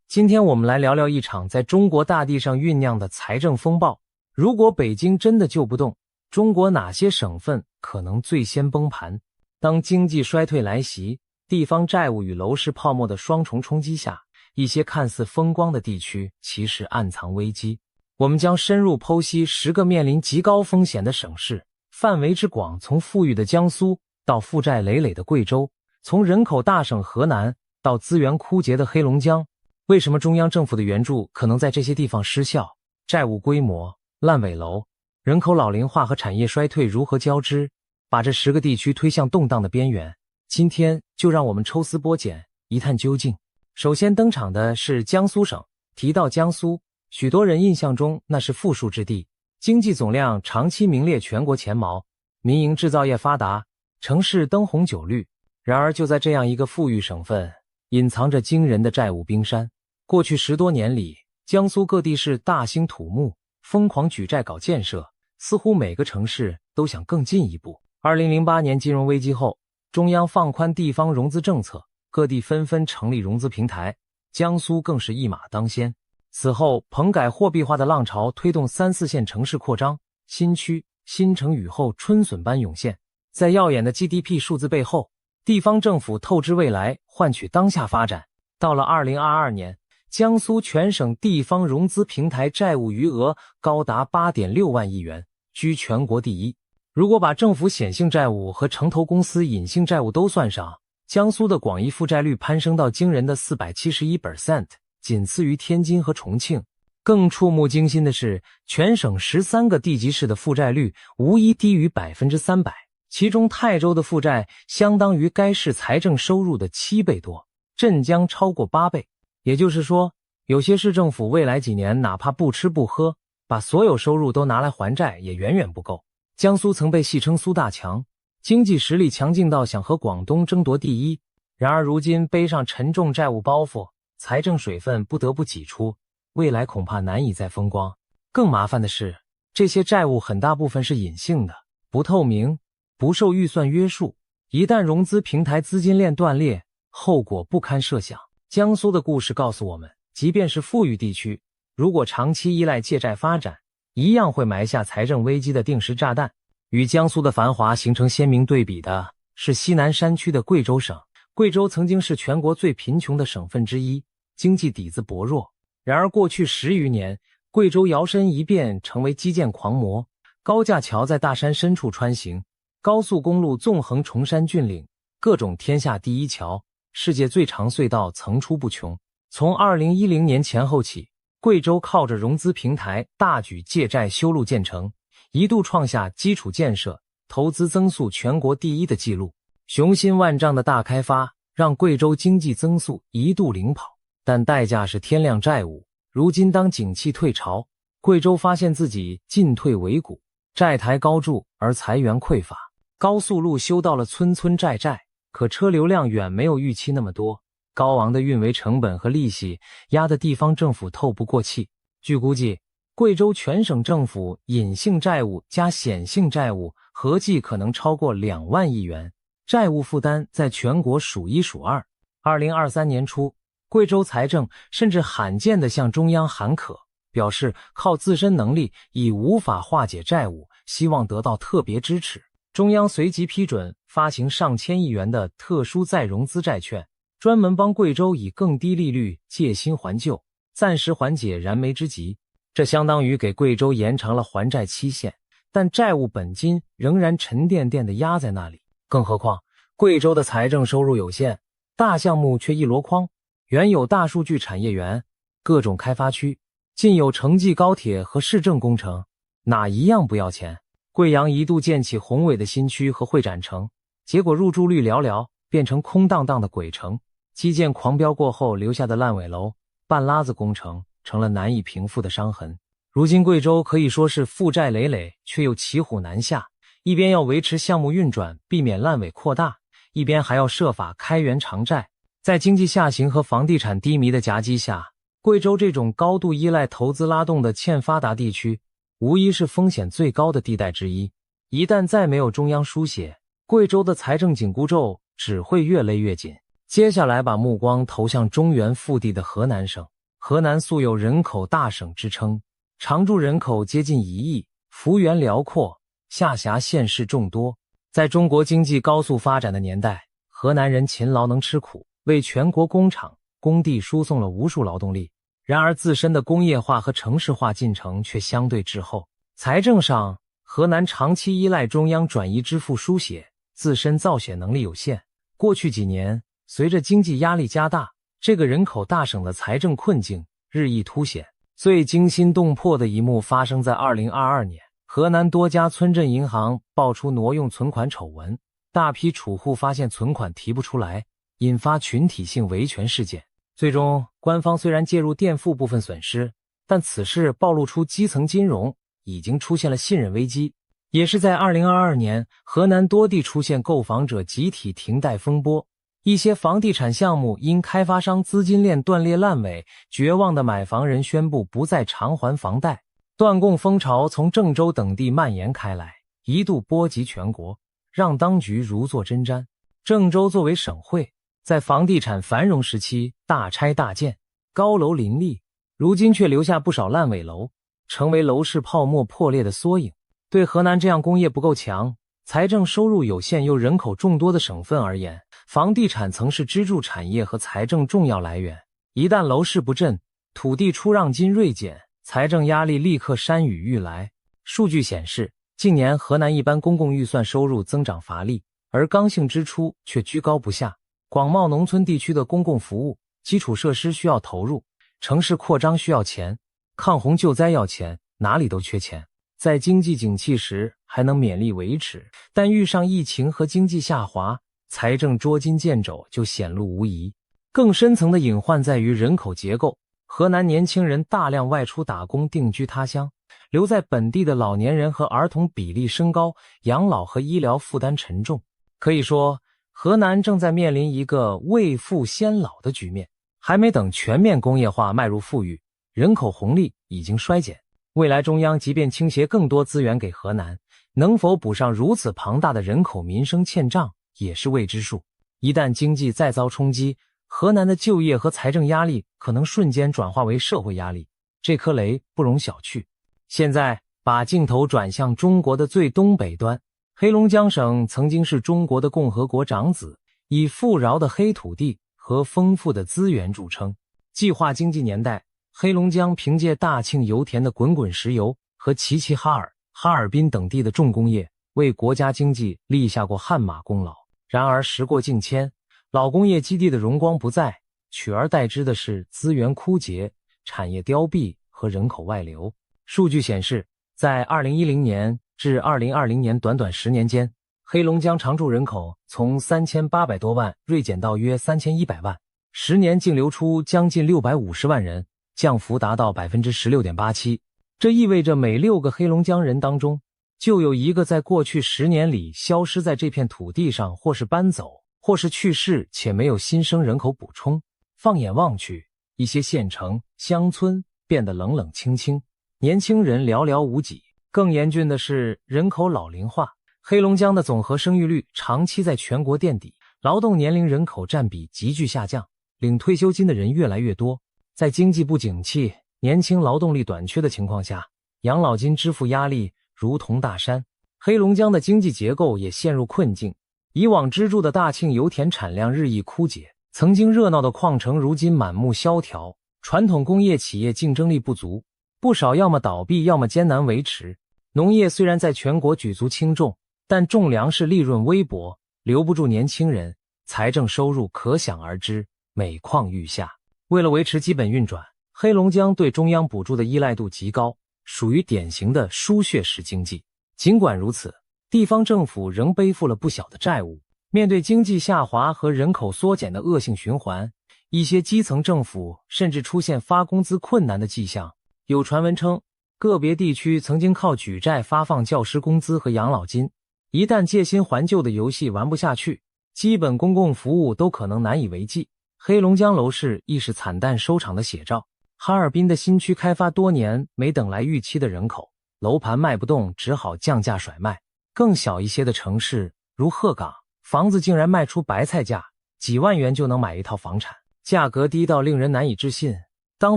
今天我们来聊聊一场在中国大地上酝酿的财政风暴。如果北京真的救不动，中国哪些省份可能最先崩盘？当经济衰退来袭，地方债务与楼市泡沫的双重冲击下，一些看似风光的地区其实暗藏危机。我们将深入剖析10个面临极高风险的省市，范围之广，从富裕的江苏到负债累累的贵州，从人口大省河南到资源枯竭的黑龙江。为什么中央政府的援助可能在这些地方失效？债务规模、烂尾楼、人口老龄化和产业衰退如何交织，把这10个地区推向动荡的边缘？今天就让我们抽丝剥茧，一探究竟。首先登场的是江苏省。提到江苏，许多人印象中那是富庶之地，经济总量长期名列全国前茅，民营制造业发达，城市灯红酒绿。然而就在这样一个富裕省份，隐藏着惊人的债务冰山。过去10多年里，江苏各地是大兴土木，疯狂举债搞建设，似乎每个城市都想更进一步。2008年金融危机后，中央放宽地方融资政策，各地纷纷成立融资平台，江苏更是一马当先。此后，棚改货币化的浪潮推动3、4线城市扩张，新区、新城雨后春笋般涌现。在耀眼的 GDP 数字背后，地方政府透支未来，换取当下发展。到了2022年，江苏全省地方融资平台债务余额高达 8.6 万亿元，居全国第一。如果把政府显性债务和城投公司隐性债务都算上，江苏的广义负债率攀升到惊人的 471%， 仅次于天津和重庆。更触目惊心的是，全省13个地级市的负债率无一低于 300%， 其中泰州的负债相当于该市财政收入的7倍多，镇江超过8倍。也就是说，有些市政府未来几年哪怕不吃不喝，把所有收入都拿来还债也远远不够。江苏曾被戏称苏大强，经济实力强劲到想和广东争夺第一。然而如今背上沉重债务包袱，财政水分不得不挤出，未来恐怕难以再风光。更麻烦的是，这些债务很大部分是隐性的，不透明，不受预算约束，一旦融资平台资金链断裂，后果不堪设想。江苏的故事告诉我们，即便是富裕地区，如果长期依赖借债发展，一样会埋下财政危机的定时炸弹。与江苏的繁华形成鲜明对比的是西南山区的贵州省。贵州曾经是全国最贫穷的省份之一，经济底子薄弱。然而过去10余年，贵州摇身一变成为基建狂魔，高架桥在大山深处穿行，高速公路纵横崇山峻岭，各种天下第一桥、世界最长隧道层出不穷。从2010年前后起，贵州靠着融资平台大举借债修路建成，一度创下基础建设投资增速全国第一的纪录。雄心万丈的大开发让贵州经济增速一度领跑，但代价是天量债务。如今当景气退潮，贵州发现自己进退维谷，债台高筑而财源匮乏。高速路修到了村村寨寨，可车流量远没有预期那么多，高昂的运维成本和利息压得地方政府透不过气。据估计，贵州全省政府隐性债务加显性债务合计可能超过2万亿元，债务负担在全国数一数二。2023年初，贵州财政甚至罕见地向中央喊渴，表示靠自身能力已无法化解债务，希望得到特别支持。中央随即批准发行上千亿元的特殊再融资债券，专门帮贵州以更低利率借新还旧，暂时缓解燃眉之急。这相当于给贵州延长了还债期限，但债务本金仍然沉甸甸地压在那里。更何况，贵州的财政收入有限，大项目却一箩筐。原有大数据产业园、各种开发区，近有城际高铁和市政工程，哪一样不要钱？贵阳一度建起宏伟的新区和会展城，结果入住率寥寥，变成空荡荡的鬼城。基建狂飙过后留下的烂尾楼、半拉子工程成了难以平复的伤痕。如今贵州可以说是负债累累，却又骑虎难下，一边要维持项目运转，避免烂尾扩大，一边还要设法开源偿债。在经济下行和房地产低迷的夹击下，贵州这种高度依赖投资拉动的欠发达地区，无疑是风险最高的地带之一。一旦再没有中央输血，贵州的财政紧箍咒只会越勒越紧。接下来把目光投向中原腹地的河南省。河南素有人口大省之称，常住人口接近1亿，幅员辽阔，下辖县市众多。在中国经济高速发展的年代，河南人勤劳能吃苦，为全国工厂、工地输送了无数劳动力。然而自身的工业化和城市化进程却相对滞后。财政上，河南长期依赖中央转移支付输血，自身造血能力有限。过去几年，随着经济压力加大，这个人口大省的财政困境日益凸显。最惊心动魄的一幕发生在2022年，河南多家村镇银行爆出挪用存款丑闻，大批储户发现存款提不出来，引发群体性维权事件。最终，官方虽然介入垫付部分损失，但此事暴露出基层金融已经出现了信任危机。也是在2022年，河南多地出现购房者集体停贷风波，一些房地产项目因开发商资金链断裂烂尾，绝望的买房人宣布不再偿还房贷。断供风潮从郑州等地蔓延开来，一度波及全国，让当局如坐针毡。郑州作为省会，在房地产繁荣时期大拆大建，高楼林立，如今却留下不少烂尾楼，成为楼市泡沫破裂的缩影。对河南这样工业不够强、财政收入有限又人口众多的省份而言，房地产曾是支柱产业和财政重要来源。一旦楼市不振，土地出让金锐减，财政压力立刻山雨欲来。数据显示，近年河南一般公共预算收入增长乏力，而刚性支出却居高不下。广袤农村地区的公共服务、基础设施需要投入，城市扩张需要钱，抗洪救灾要钱，哪里都缺钱。在经济景气时还能勉力维持，但遇上疫情和经济下滑，财政捉襟见肘就显露无遗。更深层的隐患在于人口结构，河南年轻人大量外出打工定居他乡，留在本地的老年人和儿童比例升高，养老和医疗负担沉重。可以说，河南正在面临一个未富先老的局面，还没等全面工业化迈入富裕，人口红利已经衰减。未来中央即便倾斜更多资源给河南，能否补上如此庞大的人口民生欠账也是未知数。一旦经济再遭冲击，河南的就业和财政压力可能瞬间转化为社会压力，这颗雷不容小觑。现在把镜头转向中国的最东北端，黑龙江省曾经是中国的共和国长子，以富饶的黑土地和丰富的资源著称。计划经济年代，黑龙江凭借大庆油田的滚滚石油和齐齐哈尔、哈尔滨等地的重工业，为国家经济立下过汗马功劳。然而时过境迁，老工业基地的荣光不再，取而代之的是资源枯竭、产业凋敝和人口外流。数据显示，在2010年至2020年短短10年间，黑龙江常住人口从3800多万锐减到约3100万，10年净流出将近650万人，降幅达到 16.87%。这意味着每6个黑龙江人当中，就有1个在过去10年里消失在这片土地上，或是搬走，或是去世，且没有新生人口补充。放眼望去，一些县城、乡村变得冷冷清清，年轻人寥寥无几。更严峻的是人口老龄化，黑龙江的总和生育率长期在全国垫底，劳动年龄人口占比急剧下降，领退休金的人越来越多。在经济不景气、年轻劳动力短缺的情况下，养老金支付压力如同大山，黑龙江的经济结构也陷入困境。以往支柱的大庆油田产量日益枯竭，曾经热闹的矿城如今满目萧条，传统工业企业竞争力不足，不少要么倒闭，要么艰难维持。农业虽然在全国举足轻重，但种粮食利润微薄，留不住年轻人，财政收入可想而知，每况愈下。为了维持基本运转，黑龙江对中央补助的依赖度极高，属于典型的输血式经济。尽管如此，地方政府仍背负了不小的债务。面对经济下滑和人口缩减的恶性循环，一些基层政府甚至出现发工资困难的迹象。有传闻称，个别地区曾经靠举债发放教师工资和养老金，一旦借新还旧的游戏玩不下去，基本公共服务都可能难以为继。黑龙江楼市亦是惨淡收场的写照。哈尔滨的新区开发多年没等来预期的人口，楼盘卖不动，只好降价甩卖。更小一些的城市如鹤岗，房子竟然卖出白菜价，几万元就能买一套房产，价格低到令人难以置信。当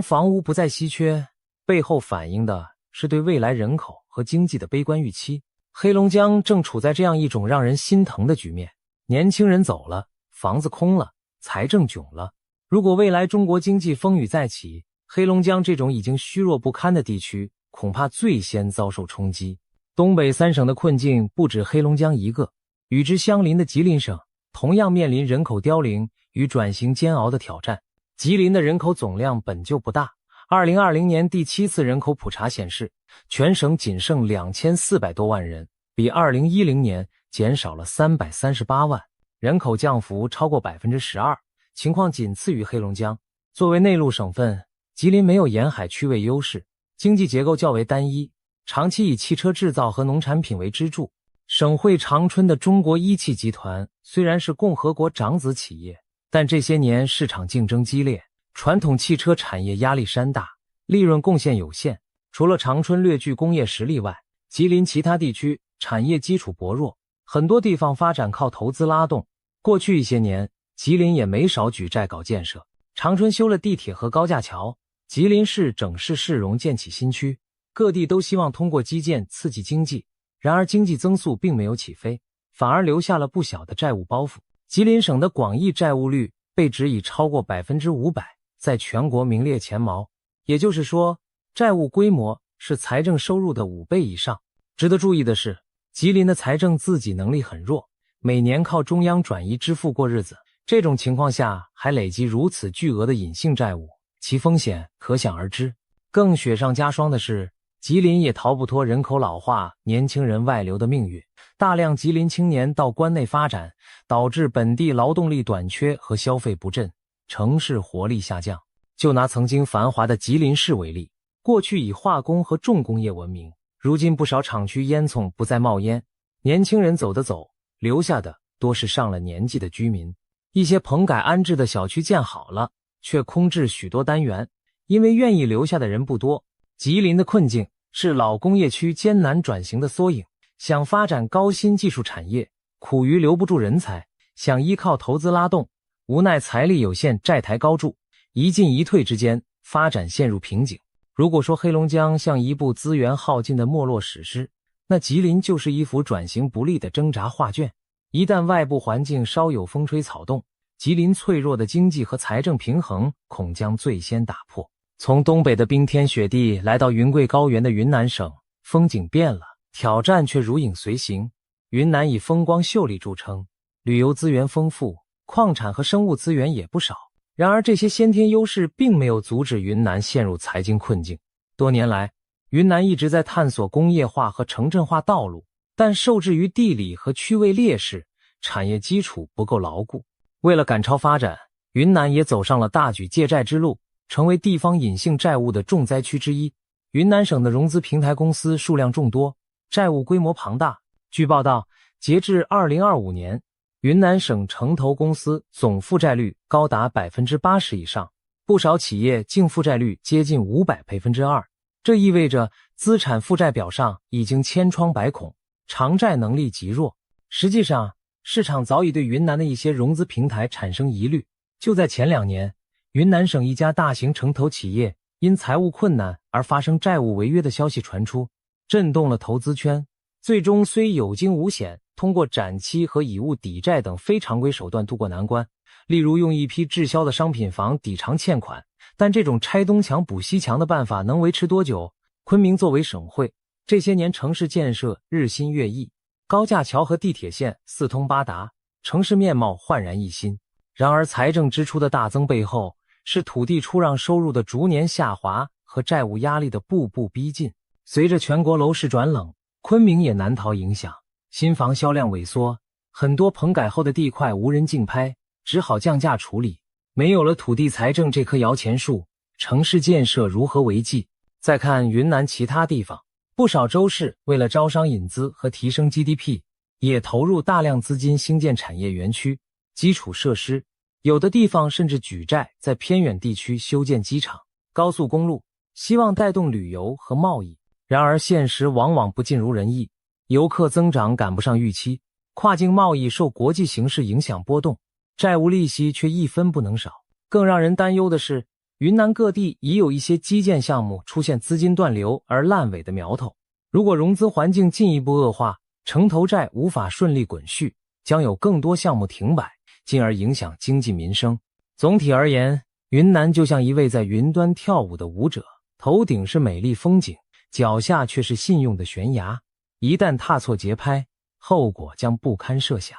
房屋不再稀缺，背后反映的是对未来人口和经济的悲观预期。黑龙江正处在这样一种让人心疼的局面，年轻人走了，房子空了，财政窘了。如果未来中国经济风雨再起，黑龙江这种已经虚弱不堪的地区恐怕最先遭受冲击。东北3省的困境不止黑龙江一个，与之相邻的吉林省同样面临人口凋零与转型煎熬的挑战。吉林的人口总量本就不大，2020年第7次人口普查显示，全省仅剩2400多万人，比2010年减少了338万，人口降幅超过 12%， 情况仅次于黑龙江。作为内陆省份，吉林没有沿海区位优势，经济结构较为单一，长期以汽车制造和农产品为支柱。省会长春的中国一汽集团虽然是共和国长子企业，但这些年市场竞争激烈，传统汽车产业压力山大，利润贡献有限。除了长春略具工业实力外，吉林其他地区产业基础薄弱，很多地方发展靠投资拉动。过去一些年，吉林也没少举债搞建设，长春修了地铁和高架桥，吉林市整市市容建起新区，各地都希望通过基建刺激经济。然而经济增速并没有起飞，反而留下了不小的债务包袱。吉林省的广义债务率被指以超过 500%， 在全国名列前茅。也就是说，债务规模是财政收入的5倍以上。值得注意的是，吉林的财政自给能力很弱，每年靠中央转移支付过日子。这种情况下还累积如此巨额的隐性债务，其风险可想而知。更雪上加霜的是，吉林也逃不脱人口老化、年轻人外流的命运。大量吉林青年到关内发展，导致本地劳动力短缺和消费不振。城市活力下降。就拿曾经繁华的吉林市为例，过去以化工和重工业闻名，如今不少厂区烟囱不再冒烟，年轻人走的走，留下的多是上了年纪的居民。一些棚改安置的小区建好了，却空置许多单元，因为愿意留下的人不多。吉林的困境是老工业区艰难转型的缩影，想发展高新技术产业，苦于留不住人才，想依靠投资拉动，无奈财力有限，债台高筑，一进一退之间，发展陷入瓶颈。如果说黑龙江像一部资源耗尽的没落史诗，那吉林就是一幅转型不利的挣扎画卷。一旦外部环境稍有风吹草动，吉林脆弱的经济和财政平衡恐将最先打破。从东北的冰天雪地来到云贵高原的云南省，风景变了，挑战却如影随形。云南以风光秀丽著称，旅游资源丰富，矿产和生物资源也不少。然而这些先天优势并没有阻止云南陷入财经困境。多年来，云南一直在探索工业化和城镇化道路，但受制于地理和区位劣势，产业基础不够牢固。为了赶超发展，云南也走上了大举借债之路，成为地方隐性债务的重灾区之一。云南省的融资平台公司数量众多，债务规模庞大。据报道，截至2025年，云南省城投公司总负债率高达 80% 以上，不少企业净负债率接近500%。这意味着资产负债表上已经千疮百孔，偿债能力极弱。实际上，市场早已对云南的一些融资平台产生疑虑。就在前2年，云南省一家大型城投企业因财务困难而发生债务违约的消息传出，震动了投资圈。最终虽有惊无险，通过展期和以物抵债等非常规手段渡过难关，例如用一批滞销的商品房抵偿欠款。但这种拆东墙补西墙的办法能维持多久？昆明作为省会，这些年城市建设日新月异，高架桥和地铁线四通八达，城市面貌焕然一新。然而财政支出的大增背后，是土地出让收入的逐年下滑和债务压力的步步逼近。随着全国楼市转冷，昆明也难逃影响，新房销量萎缩，很多棚改后的地块无人竞拍，只好降价处理。没有了土地财政这棵摇钱树，城市建设如何为继？再看云南其他地方，不少州市为了招商引资和提升 GDP， 也投入大量资金兴建产业园区、基础设施，有的地方甚至举债在偏远地区修建机场、高速公路，希望带动旅游和贸易。然而现实往往不尽如人意，游客增长赶不上预期，跨境贸易受国际形势影响波动，债务利息却一分不能少。更让人担忧的是，云南各地已有一些基建项目出现资金断流而烂尾的苗头。如果融资环境进一步恶化，城投债无法顺利滚续，将有更多项目停摆，进而影响经济民生。总体而言，云南就像一位在云端跳舞的舞者，头顶是美丽风景，脚下却是信用的悬崖。一旦踏错节拍，后果将不堪设想。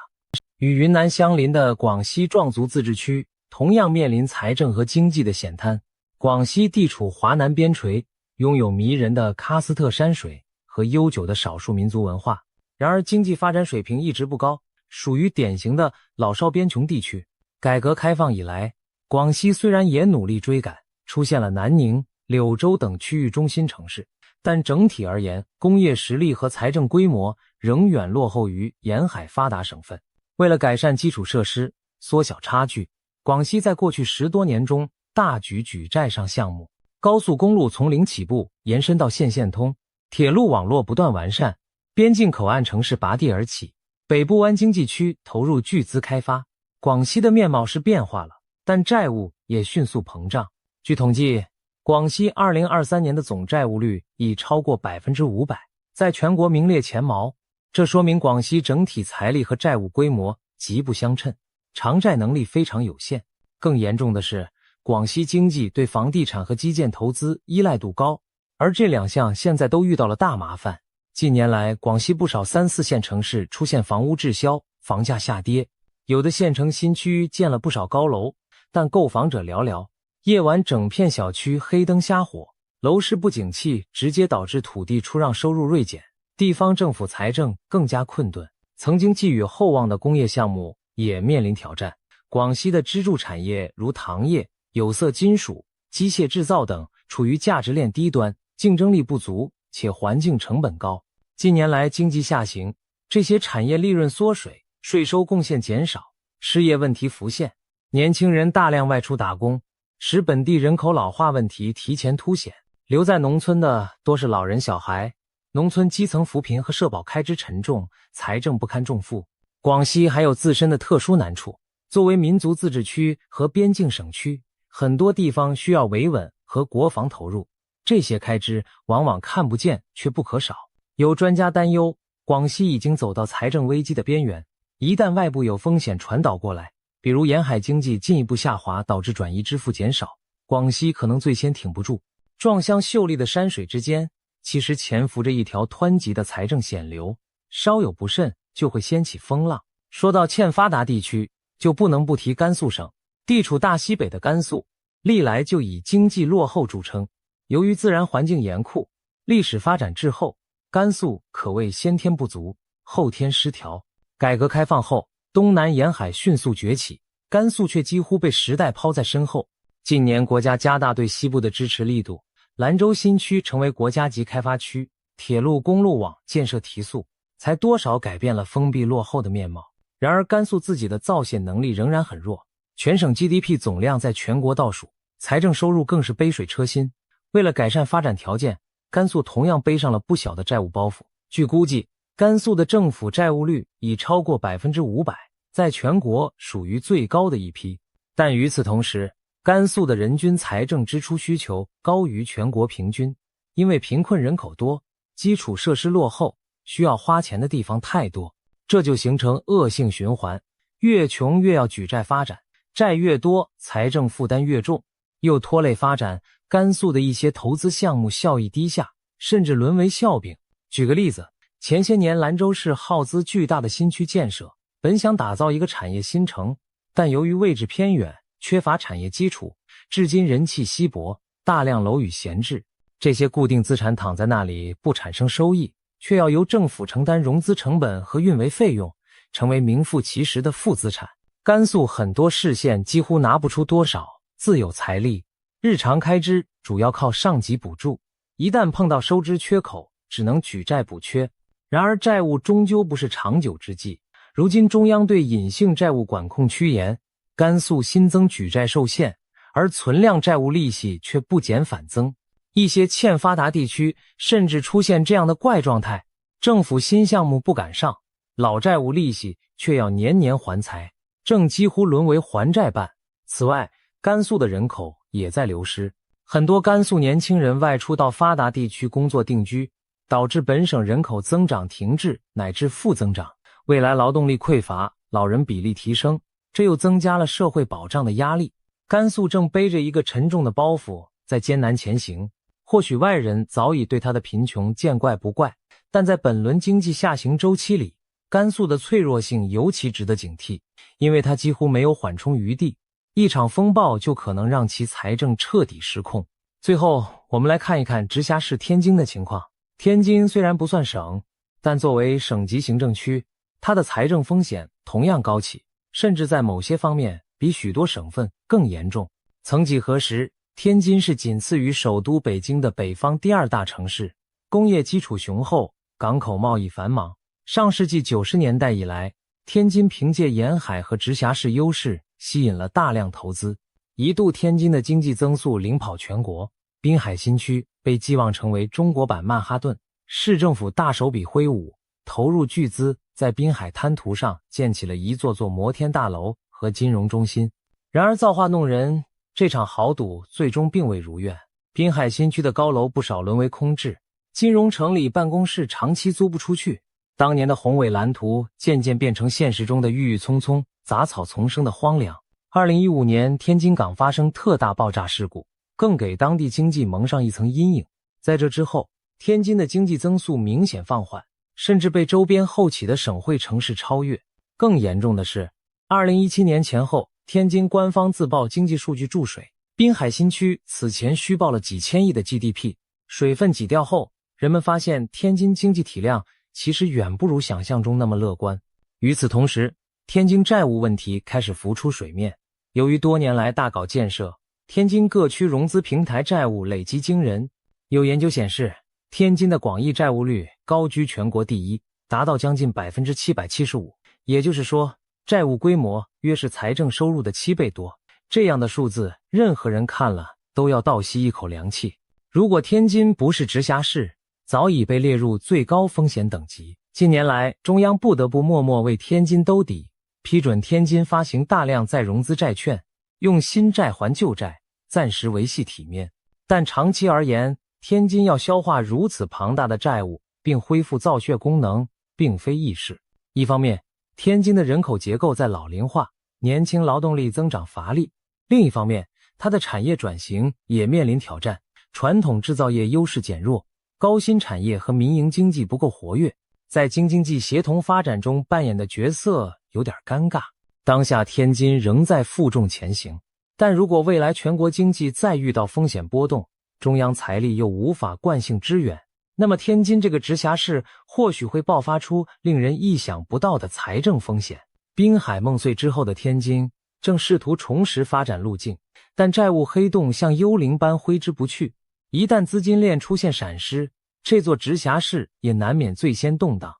与云南相邻的广西壮族自治区同样面临财政和经济的险滩。广西地处华南边陲，拥有迷人的喀斯特山水和悠久的少数民族文化，然而经济发展水平一直不高，属于典型的老少边穷地区。改革开放以来，广西虽然也努力追赶，出现了南宁、柳州等区域中心城市，但整体而言，工业实力和财政规模仍远落后于沿海发达省份。为了改善基础设施，缩小差距，广西在过去10多年中大举举债上项目，高速公路从零起步延伸到县通，铁路网络不断完善，边境口岸城市拔地而起，北部湾经济区投入巨资开发。广西的面貌是变化了，但债务也迅速膨胀。据统计，广西2023年的总债务率已超过 500%， 在全国名列前茅。这说明广西整体财力和债务规模极不相称，偿债能力非常有限。更严重的是，广西经济对房地产和基建投资依赖度高，而这2项现在都遇到了大麻烦。近年来，广西不少3、4线城市出现房屋滞销，房价下跌，有的县城新区建了不少高楼，但购房者寥寥，夜晚整片小区黑灯瞎火，楼市不景气直接导致土地出让收入锐减，地方政府财政更加困顿，曾经寄予厚望的工业项目也面临挑战。广西的支柱产业如糖业、有色金属、机械制造等处于价值链低端，竞争力不足，且环境成本高。近年来经济下行，这些产业利润缩水，税收贡献减少，失业问题浮现，年轻人大量外出打工，使本地人口老化问题提前凸显。留在农村的多是老人小孩，农村基层扶贫和社保开支沉重，财政不堪重负。广西还有自身的特殊难处，作为民族自治区和边境省区，很多地方需要维稳和国防投入，这些开支往往看不见却不可少。有专家担忧，广西已经走到财政危机的边缘，一旦外部有风险传导过来，比如沿海经济进一步下滑导致转移支付减少，广西可能最先挺不住。壮乡秀丽的山水之间，其实潜伏着一条湍急的财政险流，稍有不慎就会掀起风浪。说到欠发达地区，就不能不提甘肃省。地处大西北的甘肃，历来就以经济落后著称。由于自然环境严酷，历史发展滞后，甘肃可谓先天不足，后天失调。改革开放后，东南沿海迅速崛起，甘肃却几乎被时代抛在身后。近年国家加大对西部的支持力度，兰州新区成为国家级开发区，铁路公路网建设提速，才多少改变了封闭落后的面貌。然而甘肃自己的造血能力仍然很弱，全省 GDP 总量在全国倒数，财政收入更是杯水车薪。为了改善发展条件，甘肃同样背上了不小的债务包袱。据估计，甘肃的政府债务率已超过 500%， 在全国属于最高的一批。但与此同时，甘肃的人均财政支出需求高于全国平均，因为贫困人口多，基础设施落后，需要花钱的地方太多，这就形成恶性循环，越穷越要举债发展，债越多，财政负担越重，又拖累发展。甘肃的一些投资项目效益低下，甚至沦为笑柄。举个例子，前些年兰州市耗资巨大的新区建设，本想打造一个产业新城，但由于位置偏远，缺乏产业基础，至今人气稀薄，大量楼宇闲置，这些固定资产躺在那里不产生收益，却要由政府承担融资成本和运维费用，成为名副其实的负资产。甘肃很多市县几乎拿不出多少自有财力，日常开支主要靠上级补助，一旦碰到收支缺口，只能举债补缺。然而债务终究不是长久之计，如今中央对隐性债务管控趋严，甘肃新增举债受限，而存量债务利息却不减反增。一些欠发达地区甚至出现这样的怪状态，政府新项目不赶上，老债务利息却要年年还财，正几乎沦为还债办。此外，甘肃的人口也在流失，很多甘肃年轻人外出到发达地区工作定居，导致本省人口增长停滞乃至负增长。未来劳动力匮乏，老人比例提升，这又增加了社会保障的压力。甘肃正背着一个沉重的包袱在艰难前行，或许外人早已对他的贫穷见怪不怪，但在本轮经济下行周期里，甘肃的脆弱性尤其值得警惕，因为它几乎没有缓冲余地，一场风暴就可能让其财政彻底失控。最后，我们来看一看直辖市天津的情况。天津虽然不算省，但作为省级行政区，它的财政风险同样高企，甚至在某些方面比许多省份更严重。曾几何时，天津是仅次于首都北京的北方第二大城市，工业基础雄厚，港口贸易繁忙。上世纪90年代以来，天津凭借沿海和直辖市优势，吸引了大量投资，一度天津的经济增速领跑全国。滨海新区被寄望成为中国版曼哈顿，市政府大手笔挥舞，投入巨资，在滨海滩涂上建起了一座座摩天大楼和金融中心。然而造化弄人，这场豪赌最终并未如愿。滨海新区的高楼不少沦为空置，金融城里办公室长期租不出去，当年的宏伟蓝图渐渐变成现实中的郁郁葱葱、杂草丛生的荒凉。2015年，天津港发生特大爆炸事故，更给当地经济蒙上一层阴影。在这之后，天津的经济增速明显放缓，甚至被周边后起的省会城市超越。更严重的是，2017年前后，天津官方自曝经济数据注水，滨海新区此前虚报了几千亿的 GDP， 水分挤掉后，人们发现天津经济体量其实远不如想象中那么乐观。与此同时，天津债务问题开始浮出水面。由于多年来大搞建设，天津各区融资平台债务累积惊人。有研究显示，天津的广义债务率高居全国第一，达到将近 775%， 也就是说，债务规模约是财政收入的7倍多。这样的数字，任何人看了都要倒吸一口凉气。如果天津不是直辖市，早已被列入最高风险等级。近年来，中央不得不默默为天津兜底，批准天津发行大量再融资债券，用新债还旧债，暂时维系体面。但长期而言，天津要消化如此庞大的债务，并恢复造血功能，并非易事。一方面，天津的人口结构在老龄化，年轻劳动力增长乏力；另一方面，它的产业转型也面临挑战，传统制造业优势减弱，高新产业和民营经济不够活跃，在京津冀协同发展中扮演的角色有点尴尬。当下天津仍在负重前行，但如果未来全国经济再遇到风险波动，中央财力又无法惯性支援，那么天津这个直辖市或许会爆发出令人意想不到的财政风险。滨海梦碎之后的天津正试图重拾发展路径，但债务黑洞像幽灵般挥之不去，一旦资金链出现闪失，这座直辖市也难免最先动荡。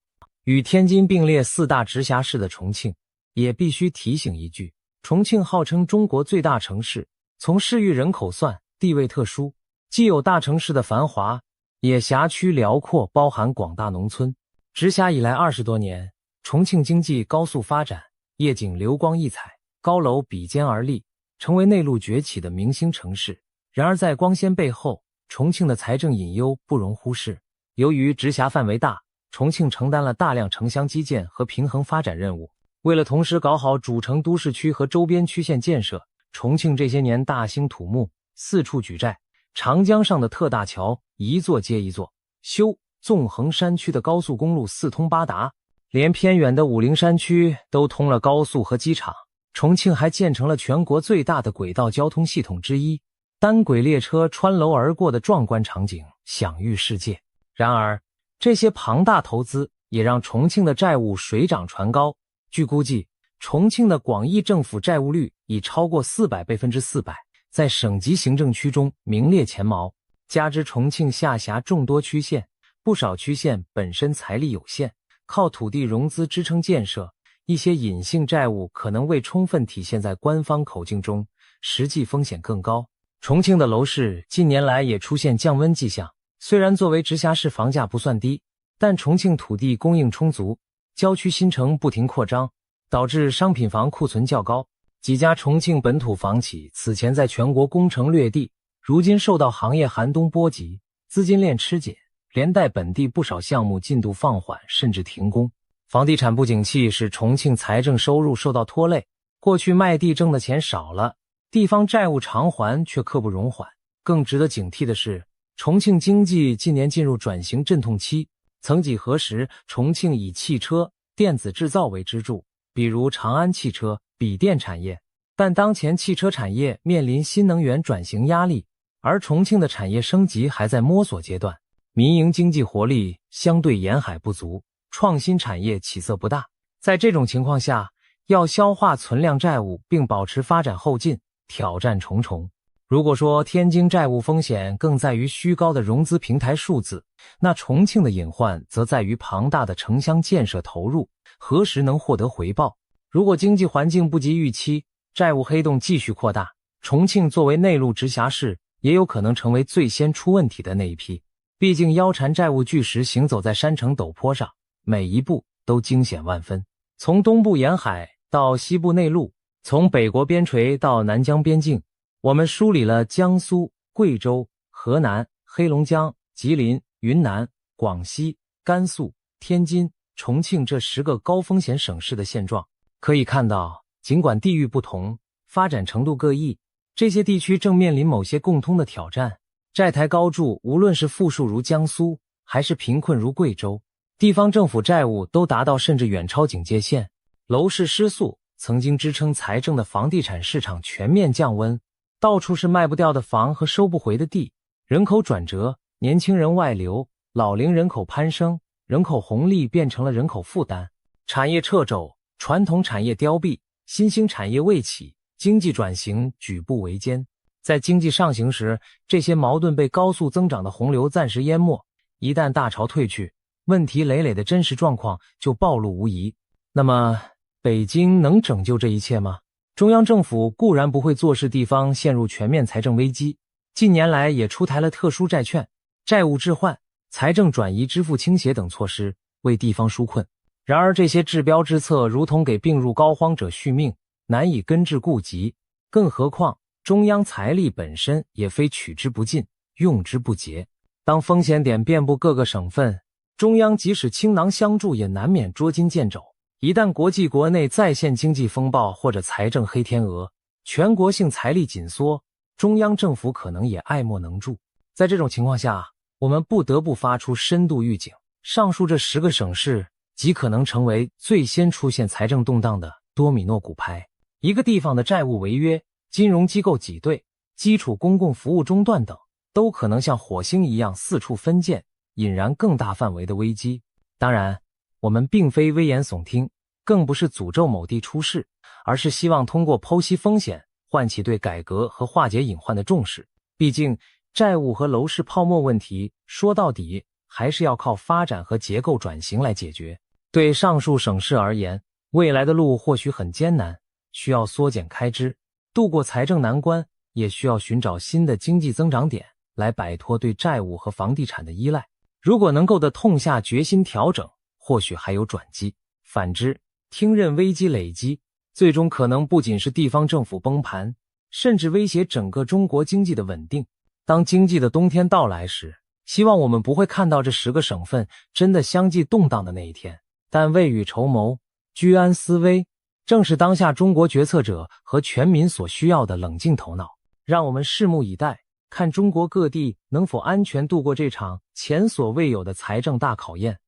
与天津并列4大直辖市的重庆，也必须提醒一句，重庆号称中国最大城市，从市域人口算，地位特殊，既有大城市的繁华，也辖区辽阔，包含广大农村。直辖以来20多年，重庆经济高速发展，夜景流光溢彩，高楼比肩而立，成为内陆崛起的明星城市。然而在光鲜背后，重庆的财政隐忧不容忽视。由于直辖范围大，重庆承担了大量城乡基建和平衡发展任务。为了同时搞好主城都市区和周边区县建设，重庆这些年大兴土木，四处举债。长江上的特大桥一座接一座修，纵横山区的高速公路四通八达，连偏远的武陵山区都通了高速和机场。重庆还建成了全国最大的轨道交通系统之一，单轨列车穿楼而过的壮观场景享誉世界。然而，这些庞大投资也让重庆的债务水涨船高。据估计，重庆的广义政府债务率已超过400%，在省级行政区中名列前茅。加之重庆下辖众多区县，不少区县本身财力有限，靠土地融资支撑建设，一些隐性债务可能未充分体现在官方口径中，实际风险更高。重庆的楼市近年来也出现降温迹象，虽然作为直辖市房价不算低，但重庆土地供应充足，郊区新城不停扩张，导致商品房库存较高。几家重庆本土房企此前在全国攻城略地，如今受到行业寒冬波及，资金链吃紧，连带本地不少项目进度放缓甚至停工。房地产不景气使重庆财政收入受到拖累，过去卖地挣的钱少了，地方债务偿还却刻不容缓。更值得警惕的是，重庆经济近年进入转型阵痛期。曾几何时，重庆以汽车、电子制造为支柱，比如长安汽车、笔电产业，但当前汽车产业面临新能源转型压力，而重庆的产业升级还在摸索阶段，民营经济活力相对沿海不足，创新产业起色不大。在这种情况下，要消化存量债务并保持发展后劲，挑战重重。如果说天津债务风险更在于虚高的融资平台数字，那重庆的隐患则在于庞大的城乡建设投入，何时能获得回报？如果经济环境不及预期，债务黑洞继续扩大，重庆作为内陆直辖市，也有可能成为最先出问题的那一批。毕竟腰缠债务巨石行走在山城陡坡上，每一步都惊险万分。从东部沿海到西部内陆，从北国边陲到南疆边境，我们梳理了江苏、贵州、河南、黑龙江、吉林、云南、广西、甘肃、天津、重庆这10个高风险省市的现状。可以看到，尽管地域不同，发展程度各异，这些地区正面临某些共通的挑战。债台高筑，无论是富庶如江苏，还是贫困如贵州，地方政府债务都达到甚至远超警戒线。楼市失速，曾经支撑财政的房地产市场全面降温，到处是卖不掉的房和收不回的地。人口转折，年轻人外流，老龄人口攀升，人口红利变成了人口负担。产业掣肘，传统产业凋敝，新兴产业未起，经济转型举步维艰。在经济上行时，这些矛盾被高速增长的洪流暂时淹没，一旦大潮退去，问题累累的真实状况就暴露无遗。那么，北京能拯救这一切吗？中央政府固然不会坐视地方陷入全面财政危机，近年来也出台了特殊债券、债务置换、财政转移、支付倾斜等措施，为地方纾困。然而这些治标之策如同给病入膏肓者续命，难以根治痼疾，更何况中央财力本身也非取之不尽，用之不竭。当风险点遍布各个省份，中央即使倾囊相助，也难免捉襟见肘。一旦国际国内再现经济风暴或者财政黑天鹅，全国性财力紧缩，中央政府可能也爱莫能助。在这种情况下，我们不得不发出深度预警，上述这10个省市极可能成为最先出现财政动荡的多米诺骨牌。一个地方的债务违约、金融机构挤兑、基础公共服务中断等，都可能像火星一样四处分溅，引燃更大范围的危机。当然，我们并非危言耸听，更不是诅咒某地出事，而是希望通过剖析风险，唤起对改革和化解隐患的重视。毕竟，债务和楼市泡沫问题，说到底还是要靠发展和结构转型来解决。对上述省市而言，未来的路或许很艰难，需要缩减开支，度过财政难关，也需要寻找新的经济增长点，来摆脱对债务和房地产的依赖。如果能够的痛下决心调整，或许还有转机。反之，听任危机累积，最终可能不仅是地方政府崩盘，甚至威胁整个中国经济的稳定。当经济的冬天到来时，希望我们不会看到这10个省份真的相继动荡的那一天。但未雨绸缪，居安思危，正是当下中国决策者和全民所需要的冷静头脑。让我们拭目以待，看中国各地能否安全度过这场前所未有的财政大考验。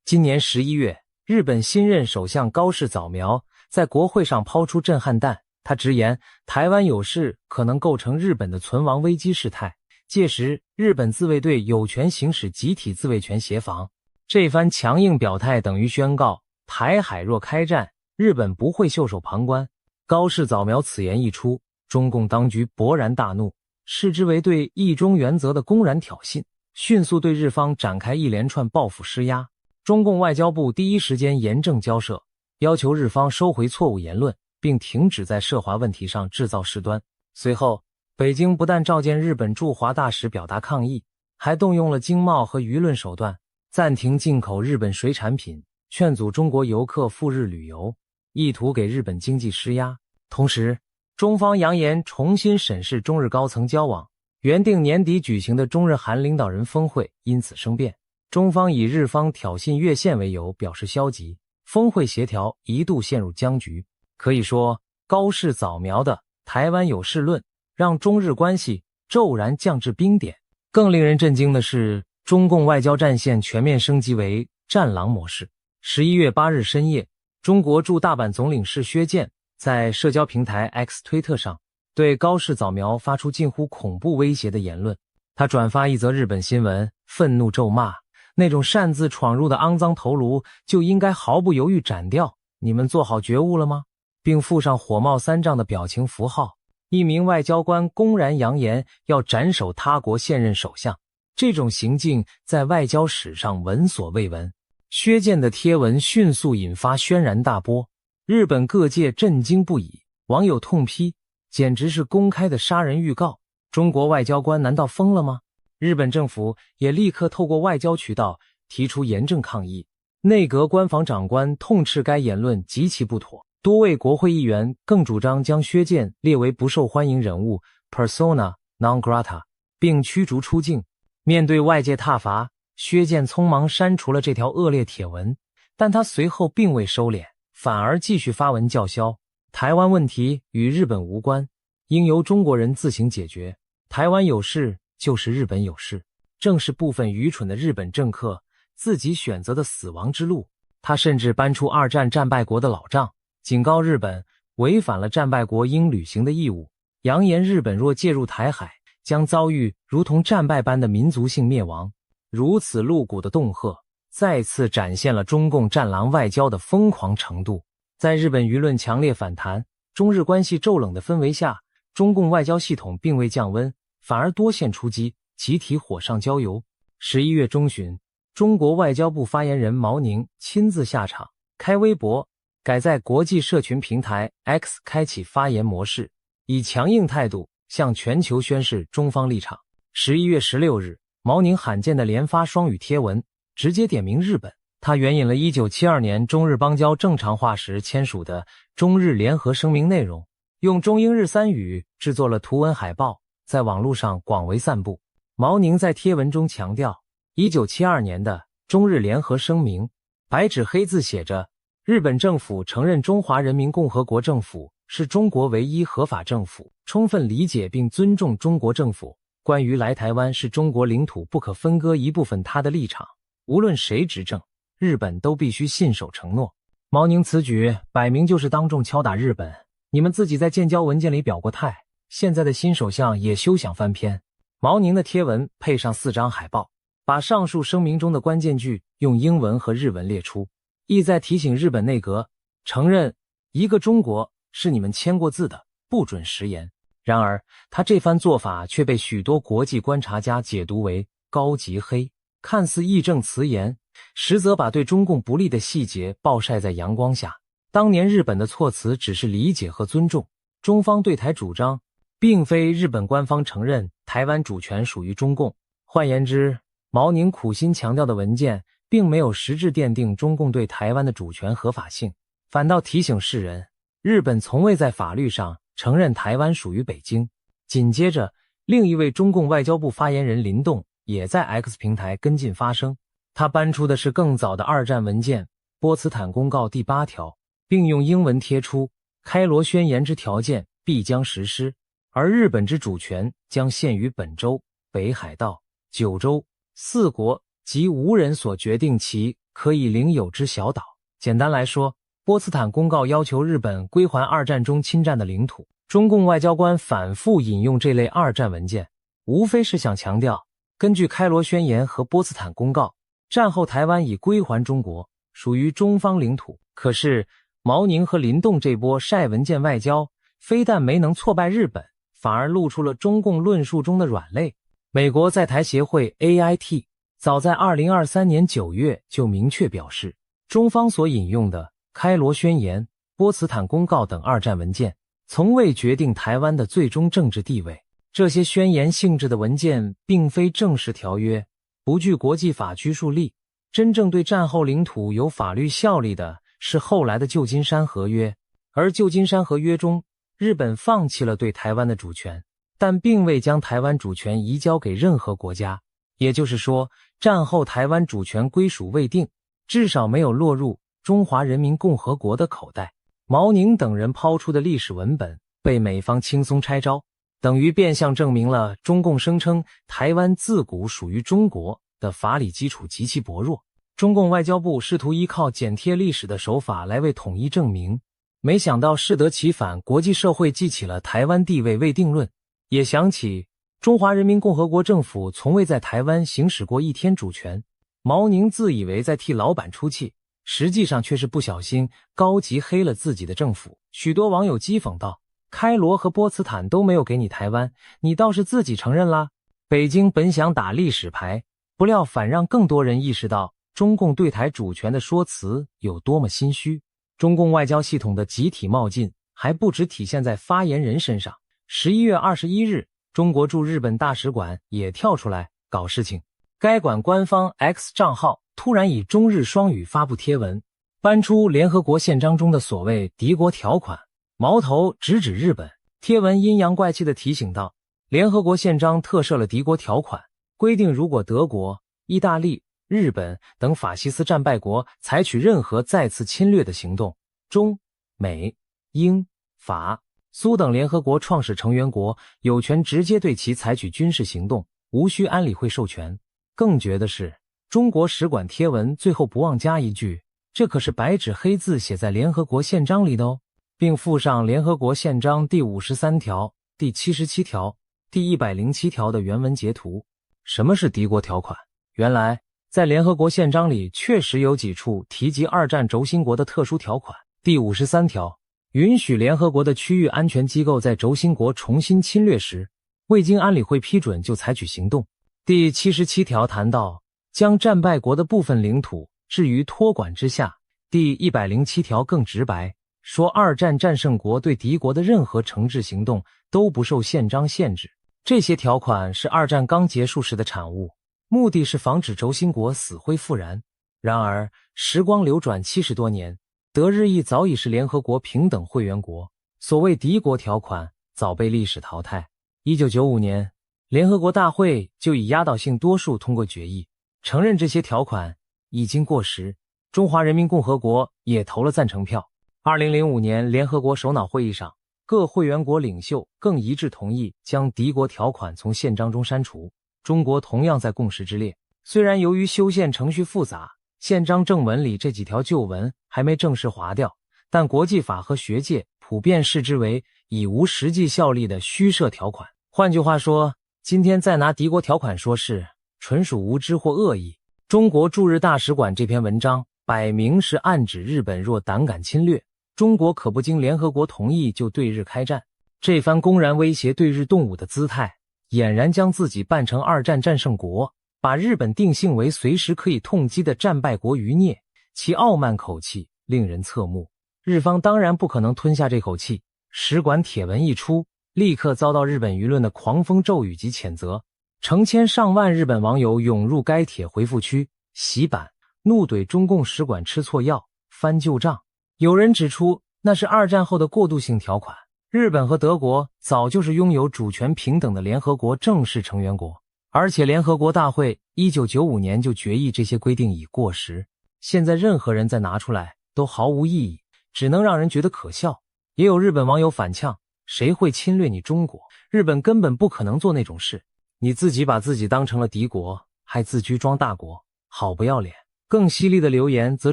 今年11月，日本新任首相高市早苗在国会上抛出震撼弹，他直言台湾有事可能构成日本的存亡危机事态，届时日本自卫队有权行使集体自卫权协防。这番强硬表态等于宣告，台海若开战，日本不会袖手旁观。高市早苗此言一出，中共当局勃然大怒，视之为对一中原则的公然挑衅，迅速对日方展开一连串报复施压。中共外交部第一时间严正交涉，要求日方收回错误言论，并停止在涉华问题上制造事端。随后，北京不但召见日本驻华大使表达抗议，还动用了经贸和舆论手段，暂停进口日本水产品，劝阻中国游客赴日旅游，意图给日本经济施压。同时，中方扬言重新审视中日高层交往，原定年底举行的中日韩领导人峰会因此生变。中方以日方挑衅越线为由表示消极，峰会协调一度陷入僵局。可以说，高市早苗的台湾有事论让中日关系骤然降至冰点。更令人震惊的是，中共外交战线全面升级为战狼模式。11月8日深夜，中国驻大阪总领事薛健在社交平台 X 推特上对高市早苗发出近乎恐怖威胁的言论。他转发一则日本新闻，愤怒咒骂那种擅自闯入的肮脏头颅就应该毫不犹豫斩掉，你们做好觉悟了吗？并附上火冒三丈的表情符号。一名外交官公然扬言要斩首他国现任首相，这种行径在外交史上闻所未闻。薛健的贴文迅速引发轩然大波，日本各界震惊不已，网友痛批，简直是公开的杀人预告。中国外交官难道疯了吗？日本政府也立刻透过外交渠道提出严正抗议，内阁官房长官痛斥该言论极其不妥，多位国会议员更主张将薛健列为不受欢迎人物 persona non grata， 并驱逐出境。面对外界挞伐，薛健匆忙删除了这条恶劣帖文，但他随后并未收敛，反而继续发文叫嚣，台湾问题与日本无关，应由中国人自行解决，台湾有事就是日本有事，正是部分愚蠢的日本政客自己选择的死亡之路。他甚至搬出二战战败国的老账，警告日本违反了战败国应履行的义务，扬言日本若介入台海，将遭遇如同战败般的民族性灭亡。如此露骨的恫吓，再次展现了中共战狼外交的疯狂程度。在日本舆论强烈反弹、中日关系骤冷的氛围下，中共外交系统并未降温，反而多线出击，集体火上浇油。11月中旬，中国外交部发言人毛宁亲自下场，开微博，改在国际社群平台 X 开启发言模式，以强硬态度向全球宣示中方立场。11月16日，毛宁罕见的连发双语贴文，直接点名日本。他援引了1972年中日邦交正常化时签署的中日联合声明内容，用中英日三语制作了图文海报，在网络上广为散布。毛宁在贴文中强调，1972年的中日联合声明白纸黑字写着，日本政府承认中华人民共和国政府是中国唯一合法政府，充分理解并尊重中国政府关于来台湾是中国领土不可分割一部分他的立场，无论谁执政，日本都必须信守承诺。毛宁此举摆明就是当众敲打日本，你们自己在建交文件里表过态，现在的新首相也休想翻篇。毛宁的贴文配上4张海报，把上述声明中的关键句用英文和日文列出，意在提醒日本内阁承认一个中国是你们签过字的，不准食言。然而他这番做法却被许多国际观察家解读为高级黑，看似义正辞严，实则把对中共不利的细节暴晒在阳光下。当年日本的措辞只是理解和尊重，中方对台主张并非日本官方承认台湾主权属于中共。换言之，毛宁苦心强调的文件并没有实质奠定中共对台湾的主权合法性，反倒提醒世人，日本从未在法律上承认台湾属于北京。紧接着，另一位中共外交部发言人林动也在 X 平台跟进发声，他搬出的是更早的二战文件《波茨坦公告》第8条，并用英文贴出开罗宣言之条件必将实施，而日本之主权将限于本州、北海道、九州4国及无人所决定其可以领有之小岛。简单来说，波茨坦公告要求日本归还二战中侵占的领土。中共外交官反复引用这类二战文件，无非是想强调，根据开罗宣言和波茨坦公告，战后台湾已归还中国，属于中方领土。可是毛宁和林动这波晒文件外交，非但没能挫败日本，反而露出了中共论述中的软肋。美国在台协会 AIT 早在2023年9月就明确表示，中方所引用的开罗宣言、波茨坦公告等二战文件，从未决定台湾的最终政治地位。这些宣言性质的文件并非正式条约，不具国际法拘束力，真正对战后领土有法律效力的是后来的旧金山合约。而旧金山合约中，日本放弃了对台湾的主权，但并未将台湾主权移交给任何国家。也就是说，战后台湾主权归属未定，至少没有落入中华人民共和国的口袋。毛宁等人抛出的历史文本被美方轻松拆招，等于变相证明了中共声称台湾自古属于中国的法理基础极其薄弱。中共外交部试图依靠剪贴历史的手法来为统一证明，没想到适得其反，国际社会记起了台湾地位未定论，也想起中华人民共和国政府从未在台湾行使过一天主权。毛宁自以为在替老板出气，实际上却是不小心高级黑了自己的政府。许多网友讥讽道，开罗和波茨坦都没有给你台湾，你倒是自己承认啦。北京本想打历史牌，不料反让更多人意识到中共对台主权的说辞有多么心虚。中共外交系统的集体冒进还不只体现在发言人身上。11月21日，中国驻日本大使馆也跳出来搞事情。该馆官方 X 账号突然以中日双语发布贴文，搬出联合国宪章中的所谓敌国条款，矛头直指日本。贴文阴阳怪气地提醒道，联合国宪章特设了敌国条款，规定如果德国、意大利、日本等法西斯战败国采取任何再次侵略的行动，中、美、英、法、苏等联合国创始成员国有权直接对其采取军事行动，无需安理会授权。更绝的是，中国使馆贴文最后不忘加一句，这可是白纸黑字写在联合国宪章里的哦，并附上联合国宪章第53条、第77条、第107条的原文截图。什么是敌国条款？原来在联合国宪章里确实有几处提及二战轴心国的特殊条款。第53条，允许联合国的区域安全机构在轴心国重新侵略时，未经安理会批准就采取行动。第77条谈到将战败国的部分领土置于托管之下。第107条更直白，说二战战胜国对敌国的任何惩治行动都不受宪章限制。这些条款是二战刚结束时的产物，目的是防止轴心国死灰复燃。然而时光流转70多年，德日意早已是联合国平等会员国，所谓敌国条款早被历史淘汰。1995年，联合国大会就以压倒性多数通过决议，承认这些条款已经过时。中华人民共和国也投了赞成票。2005年联合国首脑会议上，各会员国领袖更一致同意将敌国条款从宪章中删除。中国同样在共识之列。虽然由于修宪程序复杂，宪章正文里这几条旧文还没正式划掉，但国际法和学界普遍视之为已无实际效力的虚设条款。换句话说，今天再拿敌国条款说事，纯属无知或恶意。中国驻日大使馆这篇文章摆明是暗指日本若胆敢侵略，中国可不经联合国同意就对日开战。这番公然威胁对日动武的姿态，俨然将自己扮成二战战胜国，把日本定性为随时可以痛击的战败国余孽，其傲慢口气令人侧目。日方当然不可能吞下这口气，使馆帖文一出，立刻遭到日本舆论的狂风骤雨及谴责，成千上万日本网友涌入该帖回复区洗版，怒怼中共使馆吃错药，翻旧账。有人指出，那是二战后的过渡性条款，日本和德国早就是拥有主权平等的联合国正式成员国，而且联合国大会1995年就决议这些规定已过时，现在任何人再拿出来都毫无意义，只能让人觉得可笑。也有日本网友反呛，谁会侵略你中国？日本根本不可能做那种事，你自己把自己当成了敌国，还自居装大国，好不要脸。更犀利的留言则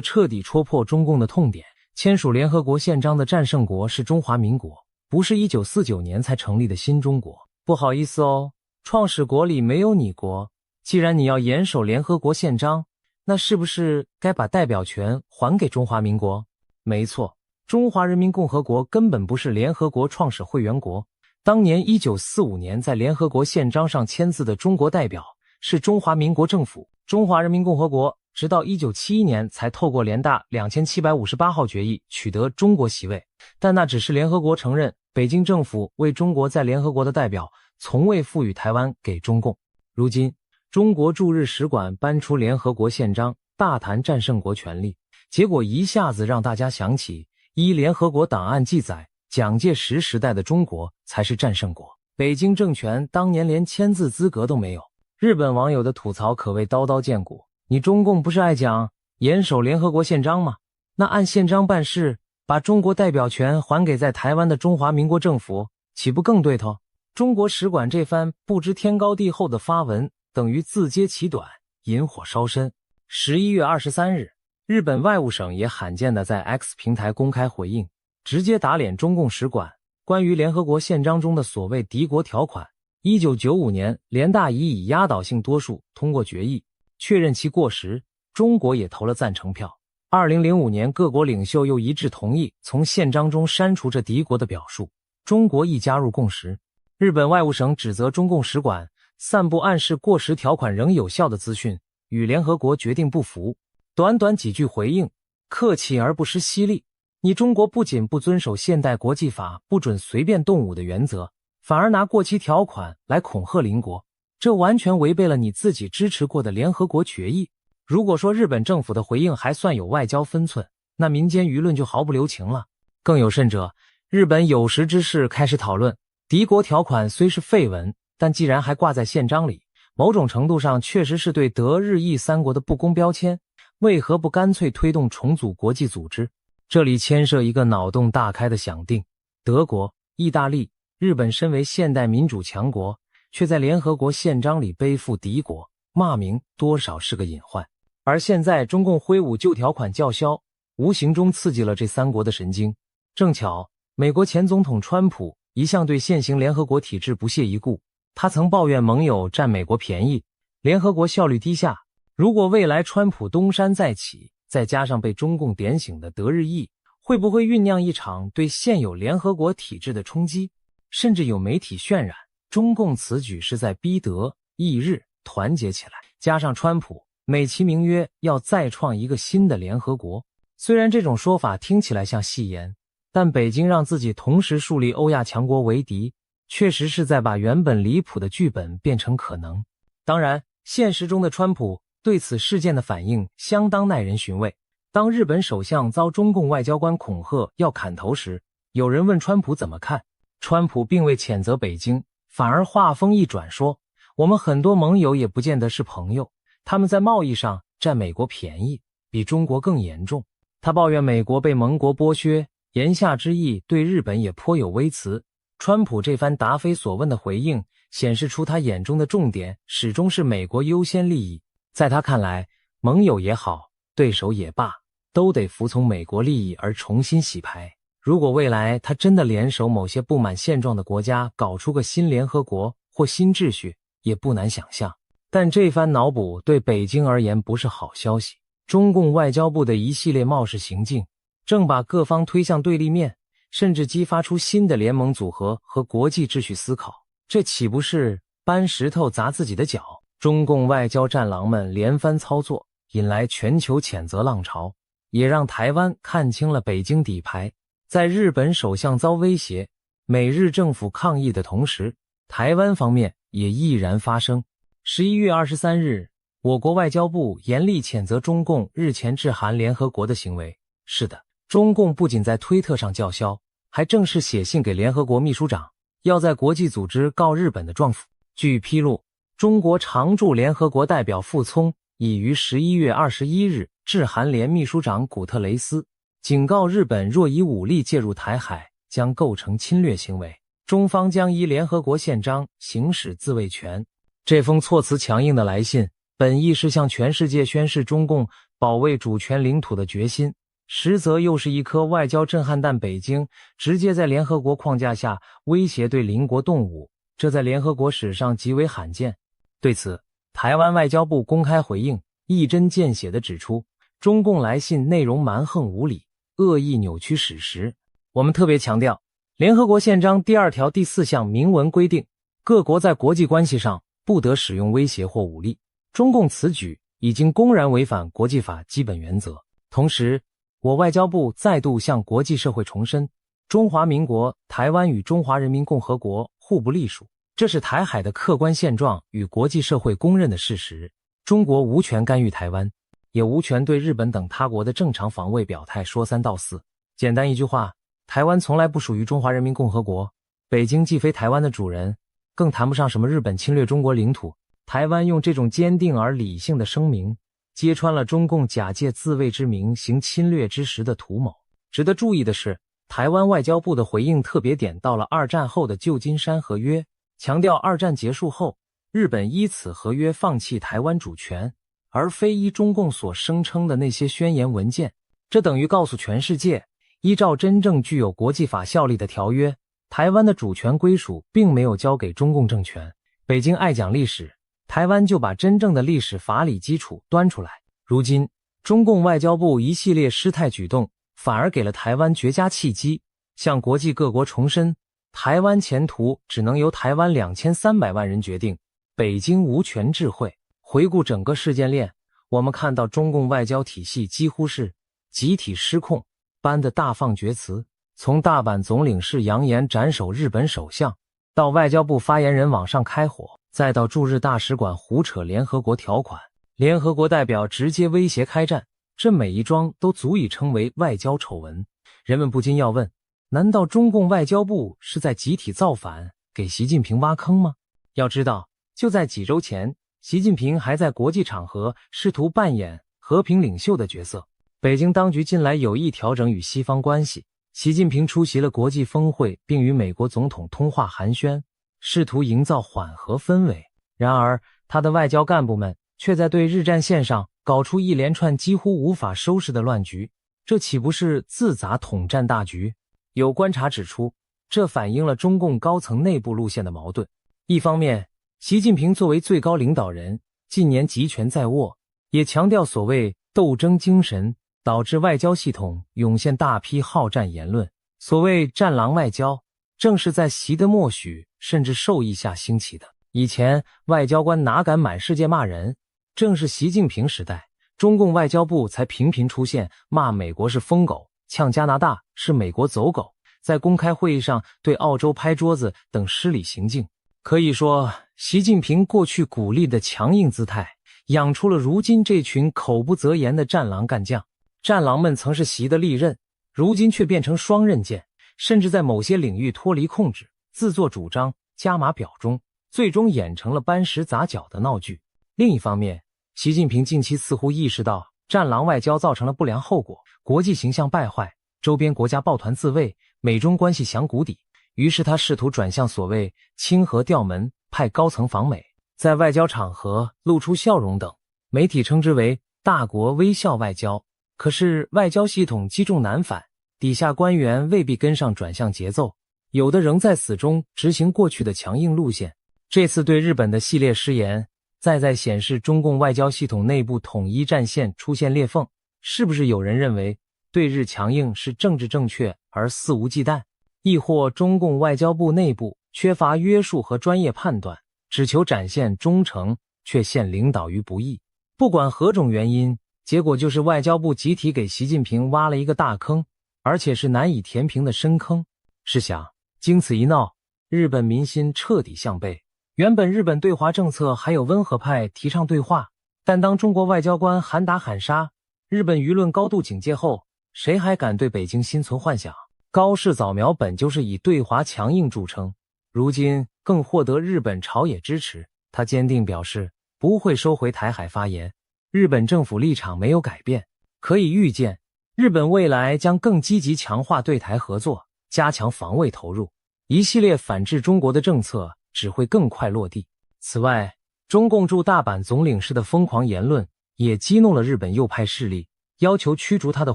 彻底戳破中共的痛点，签署联合国宪章的战胜国是中华民国，不是1949年才成立的新中国。不好意思哦，创始国里没有你国，既然你要严守联合国宪章，那是不是该把代表权还给中华民国？没错，中华人民共和国根本不是联合国创始会员国，当年1945年在联合国宪章上签字的中国代表是中华民国政府，中华人民共和国直到1971年才透过联大2758号决议取得中国席位，但那只是联合国承认北京政府为中国在联合国的代表，从未赋予台湾给中共。如今中国驻日使馆搬出联合国宪章，大谈战胜国权利，结果一下子让大家想起依联合国档案记载，蒋介石时代的中国才是战胜国，北京政权当年连签字资格都没有。日本网友的吐槽可谓刀刀见骨，你中共不是爱讲严守联合国宪章吗？那按宪章办事，把中国代表权还给在台湾的中华民国政府，岂不更对头？中国使馆这番不知天高地厚的发文，等于自揭其短，引火烧身。11月23日，日本外务省也罕见地在 X 平台公开回应，直接打脸中共使馆。关于联合国宪章中的所谓敌国条款，1995年联大已以压倒性多数通过决议，确认其过时，中国也投了赞成票。2005年各国领袖又一致同意从宪章中删除这敌国的表述，中国亦加入共识。日本外务省指责中共使馆散布暗示过时条款仍有效的资讯，与联合国决定不符。短短几句回应，客气而不失犀利。你中国不仅不遵守现代国际法不准随便动武的原则，反而拿过期条款来恐吓邻国，这完全违背了你自己支持过的联合国决议。如果说日本政府的回应还算有外交分寸，那民间舆论就毫不留情了。更有甚者，日本有识之士开始讨论，敌国条款虽是废文，但既然还挂在宪章里，某种程度上确实是对德日意三国的不公标签，为何不干脆推动重组国际组织？这里牵涉一个脑洞大开的想定，德国、意大利、日本身为现代民主强国，却在联合国宪章里背负敌国，骂名多少是个隐患。而现在中共挥舞旧条款叫嚣，无形中刺激了这三国的神经。正巧美国前总统川普一向对现行联合国体制不屑一顾，他曾抱怨盟友占美国便宜，联合国效率低下，如果未来川普东山再起，再加上被中共点醒的德日意，会不会酝酿一场对现有联合国体制的冲击？甚至有媒体渲染，中共此举是在逼德意日团结起来，加上川普美其名曰要再创一个新的联合国。虽然这种说法听起来像戏言，但北京让自己同时树立欧亚强国为敌，确实是在把原本离谱的剧本变成可能。当然，现实中的川普对此事件的反应相当耐人寻味。当日本首相遭中共外交官恐吓要砍头时，有人问川普怎么看，川普并未谴责北京，反而话锋一转说，我们很多盟友也不见得是朋友，他们在贸易上占美国便宜，比中国更严重。他抱怨美国被盟国剥削，言下之意对日本也颇有微词。川普这番答非所问的回应，显示出他眼中的重点始终是美国优先利益。在他看来，盟友也好，对手也罢，都得服从美国利益而重新洗牌。如果未来他真的联手某些不满现状的国家搞出个新联合国或新秩序，也不难想象。但这番脑补对北京而言不是好消息。中共外交部的一系列冒失行径，正把各方推向对立面，甚至激发出新的联盟组合和国际秩序思考。这岂不是搬石头砸自己的脚？中共外交战狼们连番操作，引来全球谴责浪潮，也让台湾看清了北京底牌。在日本首相遭威胁，美日政府抗议的同时，台湾方面也毅然发声。11月23日，我国外交部严厉谴责中共日前致函联合国的行为。是的，中共不仅在推特上叫嚣，还正式写信给联合国秘书长，要在国际组织告日本的状府。据披露，中国常驻联合国代表傅聪已于11月21日致函联秘书长古特雷斯，警告日本若以武力介入台海，将构成侵略行为，中方将依联合国宪章行使自卫权。这封措辞强硬的来信，本意是向全世界宣示中共保卫主权领土的决心，实则又是一颗外交震撼弹。北京直接在联合国框架下威胁对邻国动武，这在联合国史上极为罕见。对此，台湾外交部公开回应，一针见血地指出，中共来信内容蛮横无理，恶意扭曲史实。我们特别强调，联合国宪章第2条第4项明文规定，各国在国际关系上不得使用威胁或武力。中共此举已经公然违反国际法基本原则。同时，我外交部再度向国际社会重申，中华民国台湾与中华人民共和国互不隶属，这是台海的客观现状与国际社会公认的事实。中国无权干预台湾，也无权对日本等他国的正常防卫表态说三道四。简单一句话，台湾从来不属于中华人民共和国，北京既非台湾的主人，更谈不上什么日本侵略中国领土。台湾用这种坚定而理性的声明，揭穿了中共假借自卫之名行侵略之实的图谋。值得注意的是，台湾外交部的回应特别点到了二战后的旧金山合约，强调二战结束后，日本依此合约放弃台湾主权，而非依中共所声称的那些宣言文件。这等于告诉全世界，依照真正具有国际法效力的条约，台湾的主权归属并没有交给中共政权。北京爱讲历史，台湾就把真正的历史法理基础端出来。如今，中共外交部一系列失态举动，反而给了台湾绝佳契机，向国际各国重申，台湾前途只能由台湾2300万人决定，北京无权智慧。回顾整个事件链，我们看到中共外交体系几乎是集体失控般的大放厥词，从大阪总领事扬言斩首日本首相，到外交部发言人网上开火，再到驻日大使馆胡扯联合国条款，联合国代表直接威胁开战，这每一桩都足以称为外交丑闻。人们不禁要问，难道中共外交部是在集体造反，给习近平挖坑吗？要知道，就在几周前，习近平还在国际场合试图扮演和平领袖的角色。北京当局近来有意调整与西方关系，习近平出席了国际峰会，并与美国总统通话寒暄，试图营造缓和氛围。然而，他的外交干部们却在对日战线上搞出一连串几乎无法收拾的乱局，这岂不是自砸统战大局？有观察指出，这反映了中共高层内部路线的矛盾。一方面，习近平作为最高领导人，近年集权在握，也强调所谓斗争精神，导致外交系统涌现大批好战言论。所谓战狼外交，正是在习的默许甚至授意下兴起的。以前外交官哪敢满世界骂人，正是习近平时代，中共外交部才频频出现骂美国是疯狗，呛加拿大是美国走狗，在公开会议上对澳洲拍桌子等失礼行径。可以说，习近平过去鼓励的强硬姿态，养出了如今这群口不择言的战狼干将。战狼们曾是习的利刃，如今却变成双刃剑，甚至在某些领域脱离控制，自作主张，加码表忠，最终演成了搬石砸脚的闹剧。另一方面，习近平近期似乎意识到战狼外交造成了不良后果，国际形象败坏，周边国家抱团自卫，美中关系响谷底。于是他试图转向所谓清河调门，派高层访美，在外交场合露出笑容等，媒体称之为大国微笑外交。可是外交系统积重难返，底下官员未必跟上转向节奏，有的仍在死忠执行过去的强硬路线。这次对日本的系列失言，再显示中共外交系统内部统一战线出现裂缝。是不是有人认为对日强硬是政治正确而肆无忌惮，亦或中共外交部内部缺乏约束和专业判断，只求展现忠诚，却陷领导于不义？不管何种原因，结果就是外交部集体给习近平挖了一个大坑，而且是难以填平的深坑。试想，经此一闹，日本民心彻底向背。原本日本对华政策还有温和派提倡对话，但当中国外交官喊打喊杀，日本舆论高度警戒后，谁还敢对北京心存幻想？高市早苗本就是以对华强硬著称，如今更获得日本朝野支持，他坚定表示不会收回台海发言。日本政府立场没有改变，可以预见，日本未来将更积极强化对台合作，加强防卫投入，一系列反制中国的政策只会更快落地。此外，中共驻大阪总领事的疯狂言论也激怒了日本右派势力，要求驱逐他的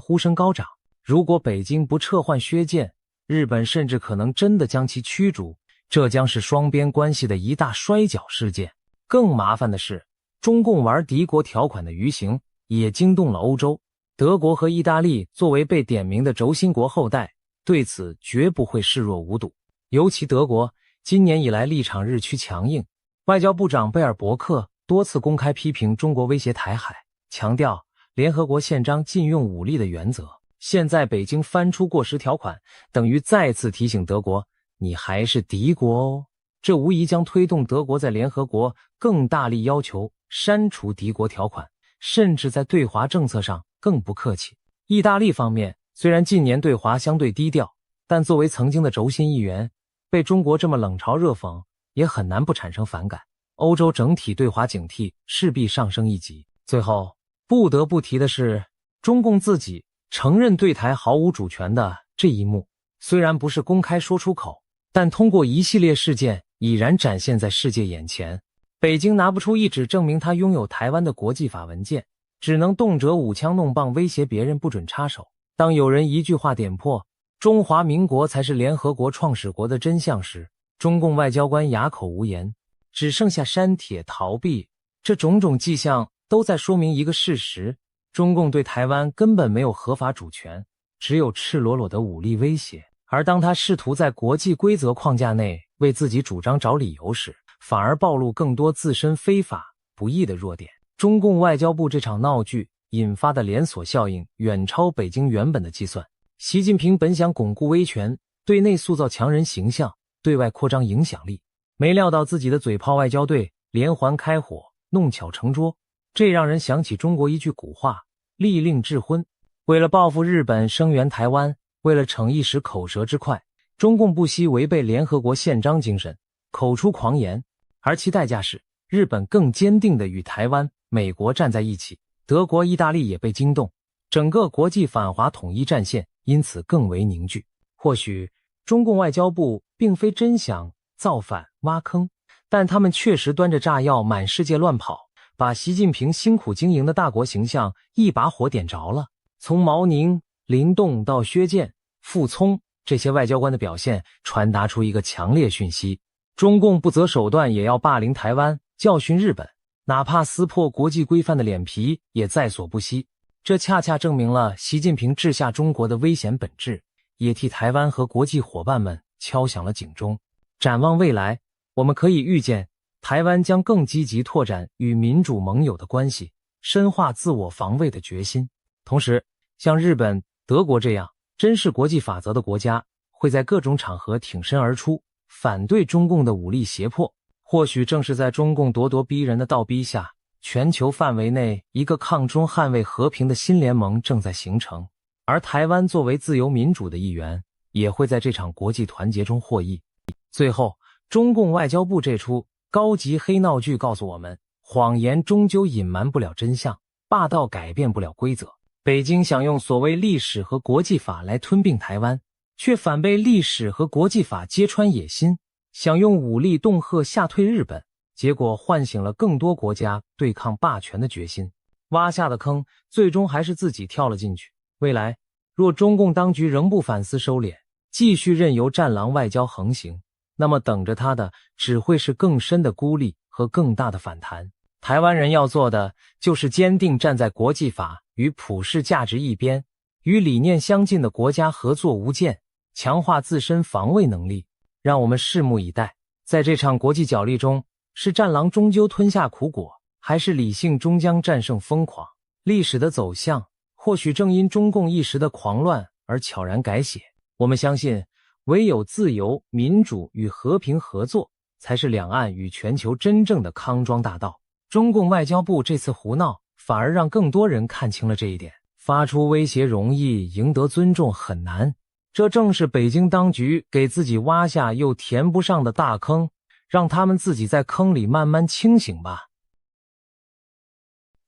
呼声高涨。如果北京不撤换薛舰，日本甚至可能真的将其驱逐，这将是双边关系的一大摔跤事件。更麻烦的是，中共玩敌国条款的余行也惊动了欧洲。德国和意大利作为被点名的轴心国后代，对此绝不会视若无睹。尤其德国今年以来立场日趋强硬，外交部长贝尔伯克多次公开批评中国威胁台海，强调联合国宪章禁用武力的原则。现在北京翻出过时条款，等于再次提醒德国，你还是敌国哦。这无疑将推动德国在联合国更大力要求删除敌国条款，甚至在对华政策上更不客气。意大利方面虽然近年对华相对低调，但作为曾经的轴心一员，被中国这么冷嘲热讽，也很难不产生反感。欧洲整体对华警惕势必上升一级。最后不得不提的是，中共自己承认对台毫无主权的这一幕，虽然不是公开说出口，但通过一系列事件已然展现在世界眼前。北京拿不出一纸证明他拥有台湾的国际法文件，只能动辄舞枪弄棒威胁别人不准插手。当有人一句话点破中华民国才是联合国创始国的真相时，中共外交官哑口无言，只剩下删帖逃避。这种种迹象都在说明一个事实，中共对台湾根本没有合法主权，只有赤裸裸的武力威胁。而当他试图在国际规则框架内为自己主张找理由时，反而暴露更多自身非法不义的弱点。中共外交部这场闹剧引发的连锁效应远超北京原本的计算。习近平本想巩固威权，对内塑造强人形象，对外扩张影响力，没料到自己的嘴炮外交队连环开火，弄巧成拙。这让人想起中国一句古话，利令智昏。为了报复日本声援台湾，为了逞一时口舌之快，中共不惜违背联合国宪章精神，口出狂言，而其代价是日本更坚定地与台湾、美国站在一起，德国、意大利也被惊动，整个国际反华统一战线因此更为凝聚。或许中共外交部并非真想造反挖坑，但他们确实端着炸药满世界乱跑，把习近平辛苦经营的大国形象一把火点着了。从毛宁、林动到薛舰、傅聪，这些外交官的表现传达出一个强烈讯息：中共不择手段也要霸凌台湾，教训日本，哪怕撕破国际规范的脸皮也在所不惜。这恰恰证明了习近平治下中国的危险本质，也替台湾和国际伙伴们敲响了警钟。展望未来，我们可以预见，台湾将更积极拓展与民主盟友的关系，深化自我防卫的决心。同时，像日本、德国这样珍视国际法则的国家，会在各种场合挺身而出，反对中共的武力胁迫。或许正是在中共咄咄逼人的倒逼下，全球范围内一个抗中捍卫和平的新联盟正在形成，而台湾作为自由民主的一员，也会在这场国际团结中获益。最后，中共外交部这出高级黑闹剧告诉我们，谎言终究隐瞒不了真相，霸道改变不了规则。北京想用所谓历史和国际法来吞并台湾，却反被历史和国际法揭穿野心，想用武力恫吓吓退日本，结果唤醒了更多国家对抗霸权的决心。挖下的坑，最终还是自己跳了进去。未来，若中共当局仍不反思收敛，继续任由战狼外交横行，那么等着他的只会是更深的孤立和更大的反弹。台湾人要做的，就是坚定站在国际法与普世价值一边，与理念相近的国家合作无间，强化自身防卫能力。让我们拭目以待，在这场国际角力中，是战狼终究吞下苦果，还是理性终将战胜疯狂？历史的走向，或许正因中共一时的狂乱而悄然改写。我们相信，唯有自由、民主与和平合作，才是两岸与全球真正的康庄大道。中共外交部这次胡闹，反而让更多人看清了这一点。发出威胁容易，赢得尊重很难。这正是北京当局给自己挖下又填不上的大坑，让他们自己在坑里慢慢清醒吧。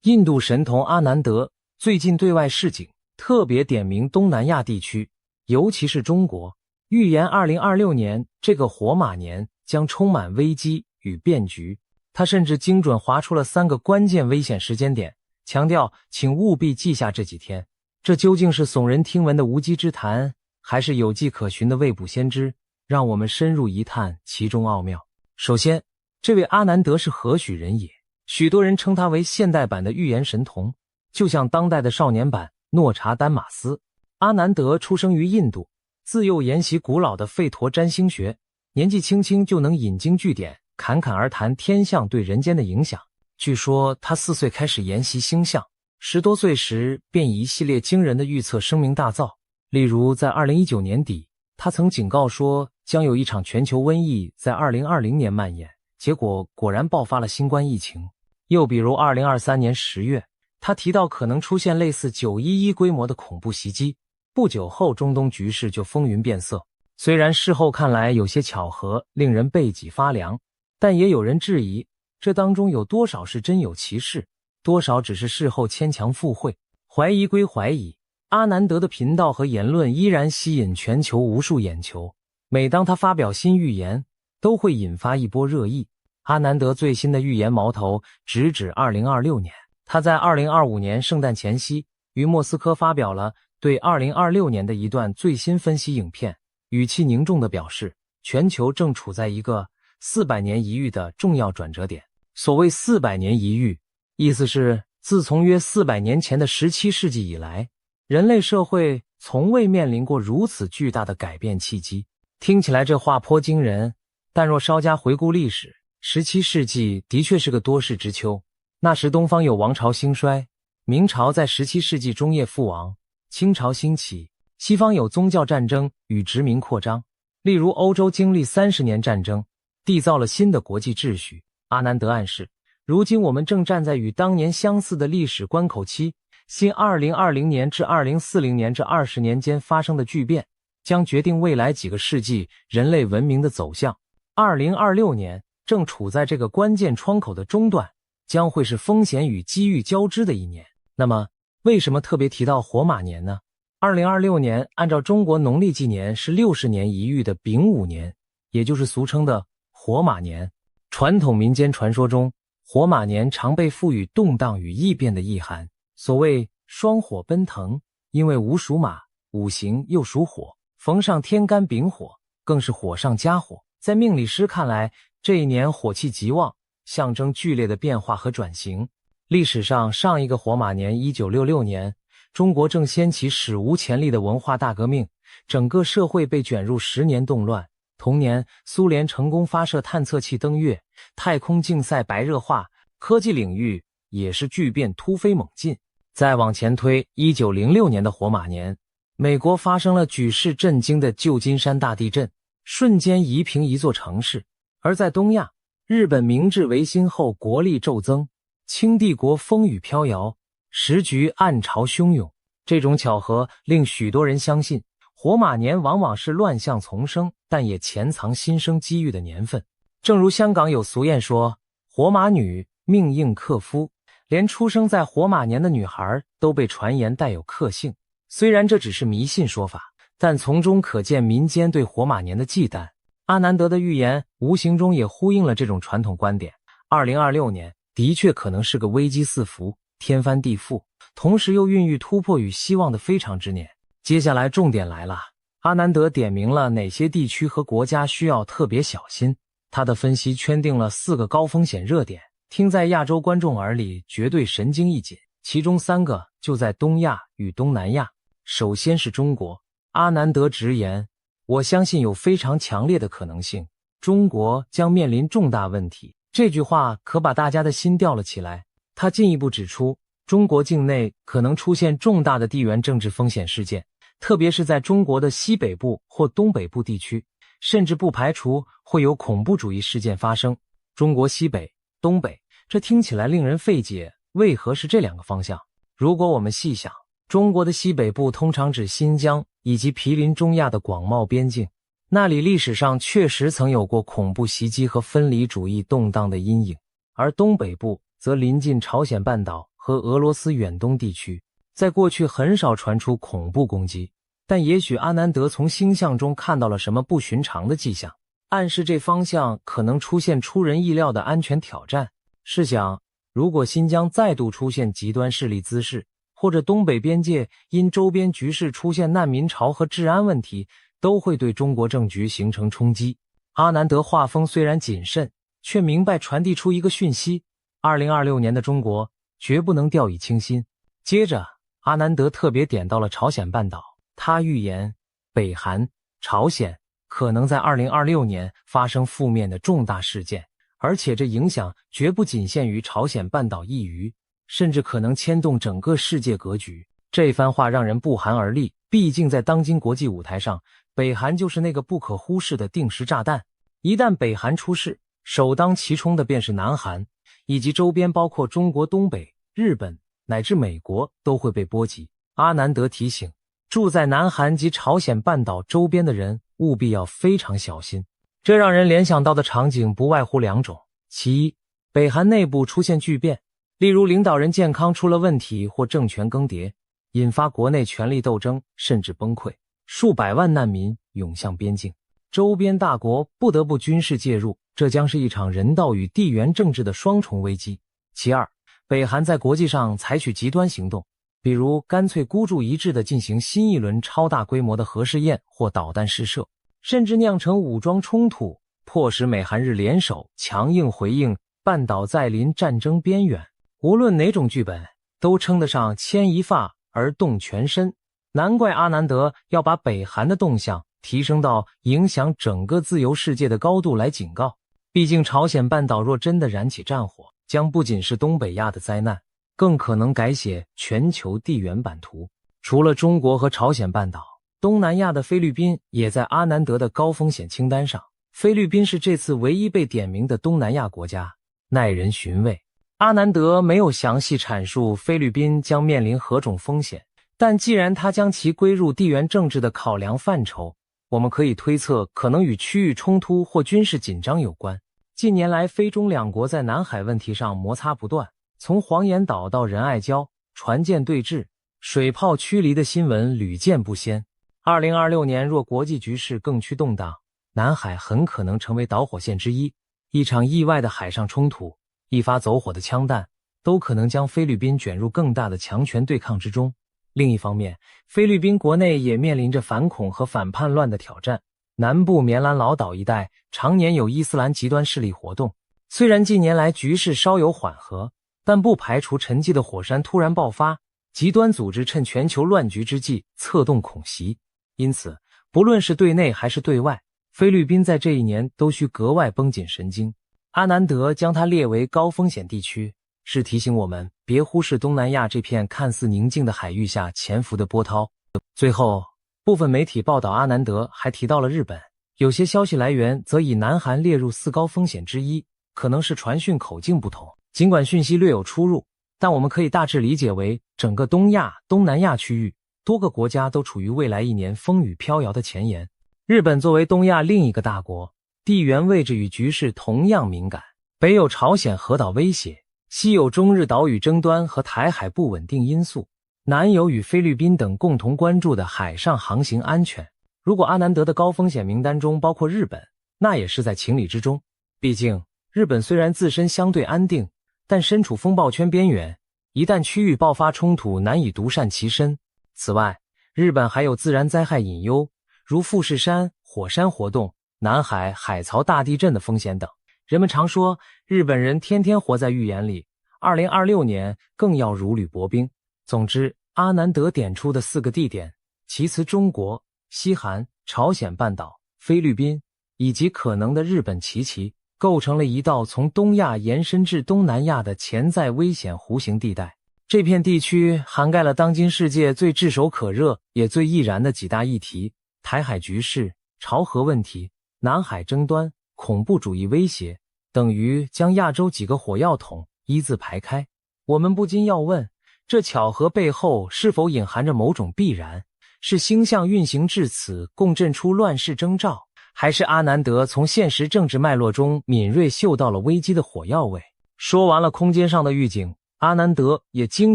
印度神童阿南德最近对外示警，特别点名东南亚地区，尤其是中国，预言2026年这个火马年将充满危机与变局。他甚至精准划出了3个关键危险时间点，强调请务必记下这几天。这究竟是耸人听闻的无稽之谈，还是有迹可循的未卜先知？让我们深入一探其中奥妙。首先，这位阿南德是何许人也？许多人称他为现代版的预言神童，就像当代的少年版诺查丹马斯。阿南德出生于印度，自幼研习古老的吠陀占星学，年纪轻轻就能引经据典，侃侃而谈天象对人间的影响。据说他4岁开始研习星象，10多岁时便以一系列惊人的预测声名大噪。例如在2019年底，他曾警告说将有一场全球瘟疫在2020年蔓延，结果果然爆发了新冠疫情。又比如2023年10月，他提到可能出现类似911规模的恐怖袭击，不久后中东局势就风云变色。虽然事后看来有些巧合，令人背脊发凉，但也有人质疑，这当中有多少是真有其事，多少只是事后牵强附会。怀疑归怀疑，阿南德的频道和言论依然吸引全球无数眼球。每当他发表新预言，都会引发一波热议。阿南德最新的预言矛头直指2026年。他在2025年圣诞前夕于莫斯科发表了对2026年的一段最新分析影片，语气凝重地表示，全球正处在一个400年一遇的重要转折点。所谓400年一遇，意思是自从约400年前的17世纪以来，人类社会从未面临过如此巨大的改变契机。听起来这话颇惊人，但若稍加回顾历史，17世纪的确是个多事之秋。那时东方有王朝兴衰，明朝在17世纪中叶覆亡，清朝兴起，西方有宗教战争与殖民扩张。例如欧洲经历30年战争，缔造了新的国际秩序。阿南德暗示，如今我们正站在与当年相似的历史关口期，新2020年至2040年这20年间发生的巨变，将决定未来几个世纪人类文明的走向。2026年正处在这个关键窗口的中段，将会是风险与机遇交织的一年。那么，为什么特别提到火马年呢？2026年按照中国农历纪年是60年一遇的丙午年，也就是俗称的火马年。传统民间传说中，火马年常被赋予动荡与异变的意涵。所谓双火奔腾，因为午属马，五行又属火，逢上天干丙火，更是火上加火。在命理师看来，这一年火气极旺，象征剧烈的变化和转型。历史上上一个火马年1966年，中国正掀起史无前例的文化大革命，整个社会被卷入10年动乱。同年，苏联成功发射探测器登月，太空竞赛白热化，科技领域也是巨变突飞猛进。再往前推，1906年的火马年，美国发生了举世震惊的旧金山大地震，瞬间夷平一座城市。而在东亚，日本明治维新后国力骤增，清帝国风雨飘摇，时局暗潮汹涌。这种巧合令许多人相信，火马年往往是乱象丛生，但也潜藏新生机遇的年份。正如香港有俗谚说，火马女命应克夫，连出生在火马年的女孩都被传言带有克性。虽然这只是迷信说法，但从中可见民间对火马年的忌惮。阿南德的预言无形中也呼应了这种传统观点。2026年的确可能是个危机四伏、天翻地覆，同时又孕育突破与希望的非常之年。接下来重点来了，阿南德点明了哪些地区和国家需要特别小心。他的分析圈定了4个高风险热点，听在亚洲观众耳里绝对神经一紧，其中3个就在东亚与东南亚。首先是中国，阿南德直言，我相信有非常强烈的可能性，中国将面临重大问题。这句话可把大家的心吊了起来。他进一步指出，中国境内可能出现重大的地缘政治风险事件，特别是在中国的西北部或东北部地区，甚至不排除会有恐怖主义事件发生。中国西北、东北，这听起来令人费解，为何是这2个方向？如果我们细想，中国的西北部通常指新疆以及毗邻中亚的广袤边境，那里历史上确实曾有过恐怖袭击和分离主义动荡的阴影。而东北部则临近朝鲜半岛和俄罗斯远东地区，在过去很少传出恐怖攻击，但也许阿南德从星象中看到了什么不寻常的迹象，暗示这方向可能出现出人意料的安全挑战。试想，如果新疆再度出现极端势力滋事，或者东北边界因周边局势出现难民潮和治安问题，都会对中国政局形成冲击。阿南德话锋虽然谨慎，却明白传递出一个讯息：2026年的中国绝不能掉以轻心。接着，阿南德特别点到了朝鲜半岛，他预言北韩、朝鲜可能在2026年发生负面的重大事件，而且这影响绝不仅限于朝鲜半岛一隅，甚至可能牵动整个世界格局。这番话让人不寒而栗，毕竟在当今国际舞台上，北韩就是那个不可忽视的定时炸弹。一旦北韩出事，首当其冲的便是南韩，以及周边包括中国东北、日本乃至美国都会被波及。阿南德提醒，住在南韩及朝鲜半岛周边的人务必要非常小心。这让人联想到的场景不外乎2种，其一，北韩内部出现巨变，例如领导人健康出了问题或政权更迭，引发国内权力斗争甚至崩溃，数百万难民涌向边境，周边大国不得不军事介入，这将是一场人道与地缘政治的双重危机。其二，北韩在国际上采取极端行动，比如干脆孤注一掷地进行新一轮超大规模的核试验或导弹试射，甚至酿成武装冲突，迫使美韩日联手强硬回应，半岛在临战争边缘。无论哪种剧本，都称得上牵一发而动全身。难怪阿南德要把北韩的动向提升到影响整个自由世界的高度来警告。毕竟朝鲜半岛若真的燃起战火，将不仅是东北亚的灾难，更可能改写全球地缘版图。除了中国和朝鲜半岛，东南亚的菲律宾也在阿南德的高风险清单上。菲律宾是这次唯一被点名的东南亚国家，耐人寻味。阿南德没有详细阐述菲律宾将面临何种风险，但既然他将其归入地缘政治的考量范畴，我们可以推测可能与区域冲突或军事紧张有关。近年来，非中两国在南海问题上摩擦不断，从黄岩岛到仁爱礁，船舰对峙、水炮驱离的新闻屡见不鲜。2026年若国际局势更趋动荡，南海很可能成为导火线之一。一场意外的海上冲突，一发走火的枪弹，都可能将菲律宾卷入更大的强权对抗之中。另一方面，菲律宾国内也面临着反恐和反叛乱的挑战。南部棉兰老岛一带常年有伊斯兰极端势力活动，虽然近年来局势稍有缓和，但不排除沉寂的火山突然爆发，极端组织趁全球乱局之际策动恐袭。因此，不论是对内还是对外，菲律宾在这一年都需格外绷紧神经。阿南德将它列为高风险地区，是提醒我们别忽视东南亚这片看似宁静的海域下潜伏的波涛。最后，部分媒体报道阿南德还提到了日本，有些消息来源则以南韩列入4高风险之一，可能是传讯口径不同。尽管讯息略有出入，但我们可以大致理解为整个东亚、东南亚区域多个国家都处于未来一年风雨飘摇的前沿。日本作为东亚另一个大国，地缘位置与局势同样敏感，北有朝鲜核岛威胁，西有中日岛屿争端和台海不稳定因素，南有与菲律宾等共同关注的海上航行安全。如果阿南德的高风险名单中包括日本，那也是在情理之中。毕竟，日本虽然自身相对安定，但身处风暴圈边缘，一旦区域爆发冲突，难以独善其身。此外，日本还有自然灾害隐忧，如富士山火山活动、南海海槽大地震的风险等。人们常说，日本人天天活在预言里，2026年更要如履薄冰。总之，阿南德点出的4个地点，其次中国、西韩、朝鲜半岛、菲律宾以及可能的日本奇奇，构成了一道从东亚延伸至东南亚的潜在危险弧形地带。这片地区涵盖了当今世界最炙手可热也最易燃的几大议题：台海局势、朝核问题、南海争端、恐怖主义威胁，等于将亚洲几个火药桶一字排开。我们不禁要问，这巧合背后是否隐含着某种必然？是星象运行至此共振出乱世征兆，还是阿南德从现实政治脉络中敏锐嗅到了危机的火药味？说完了空间上的预警，阿南德也精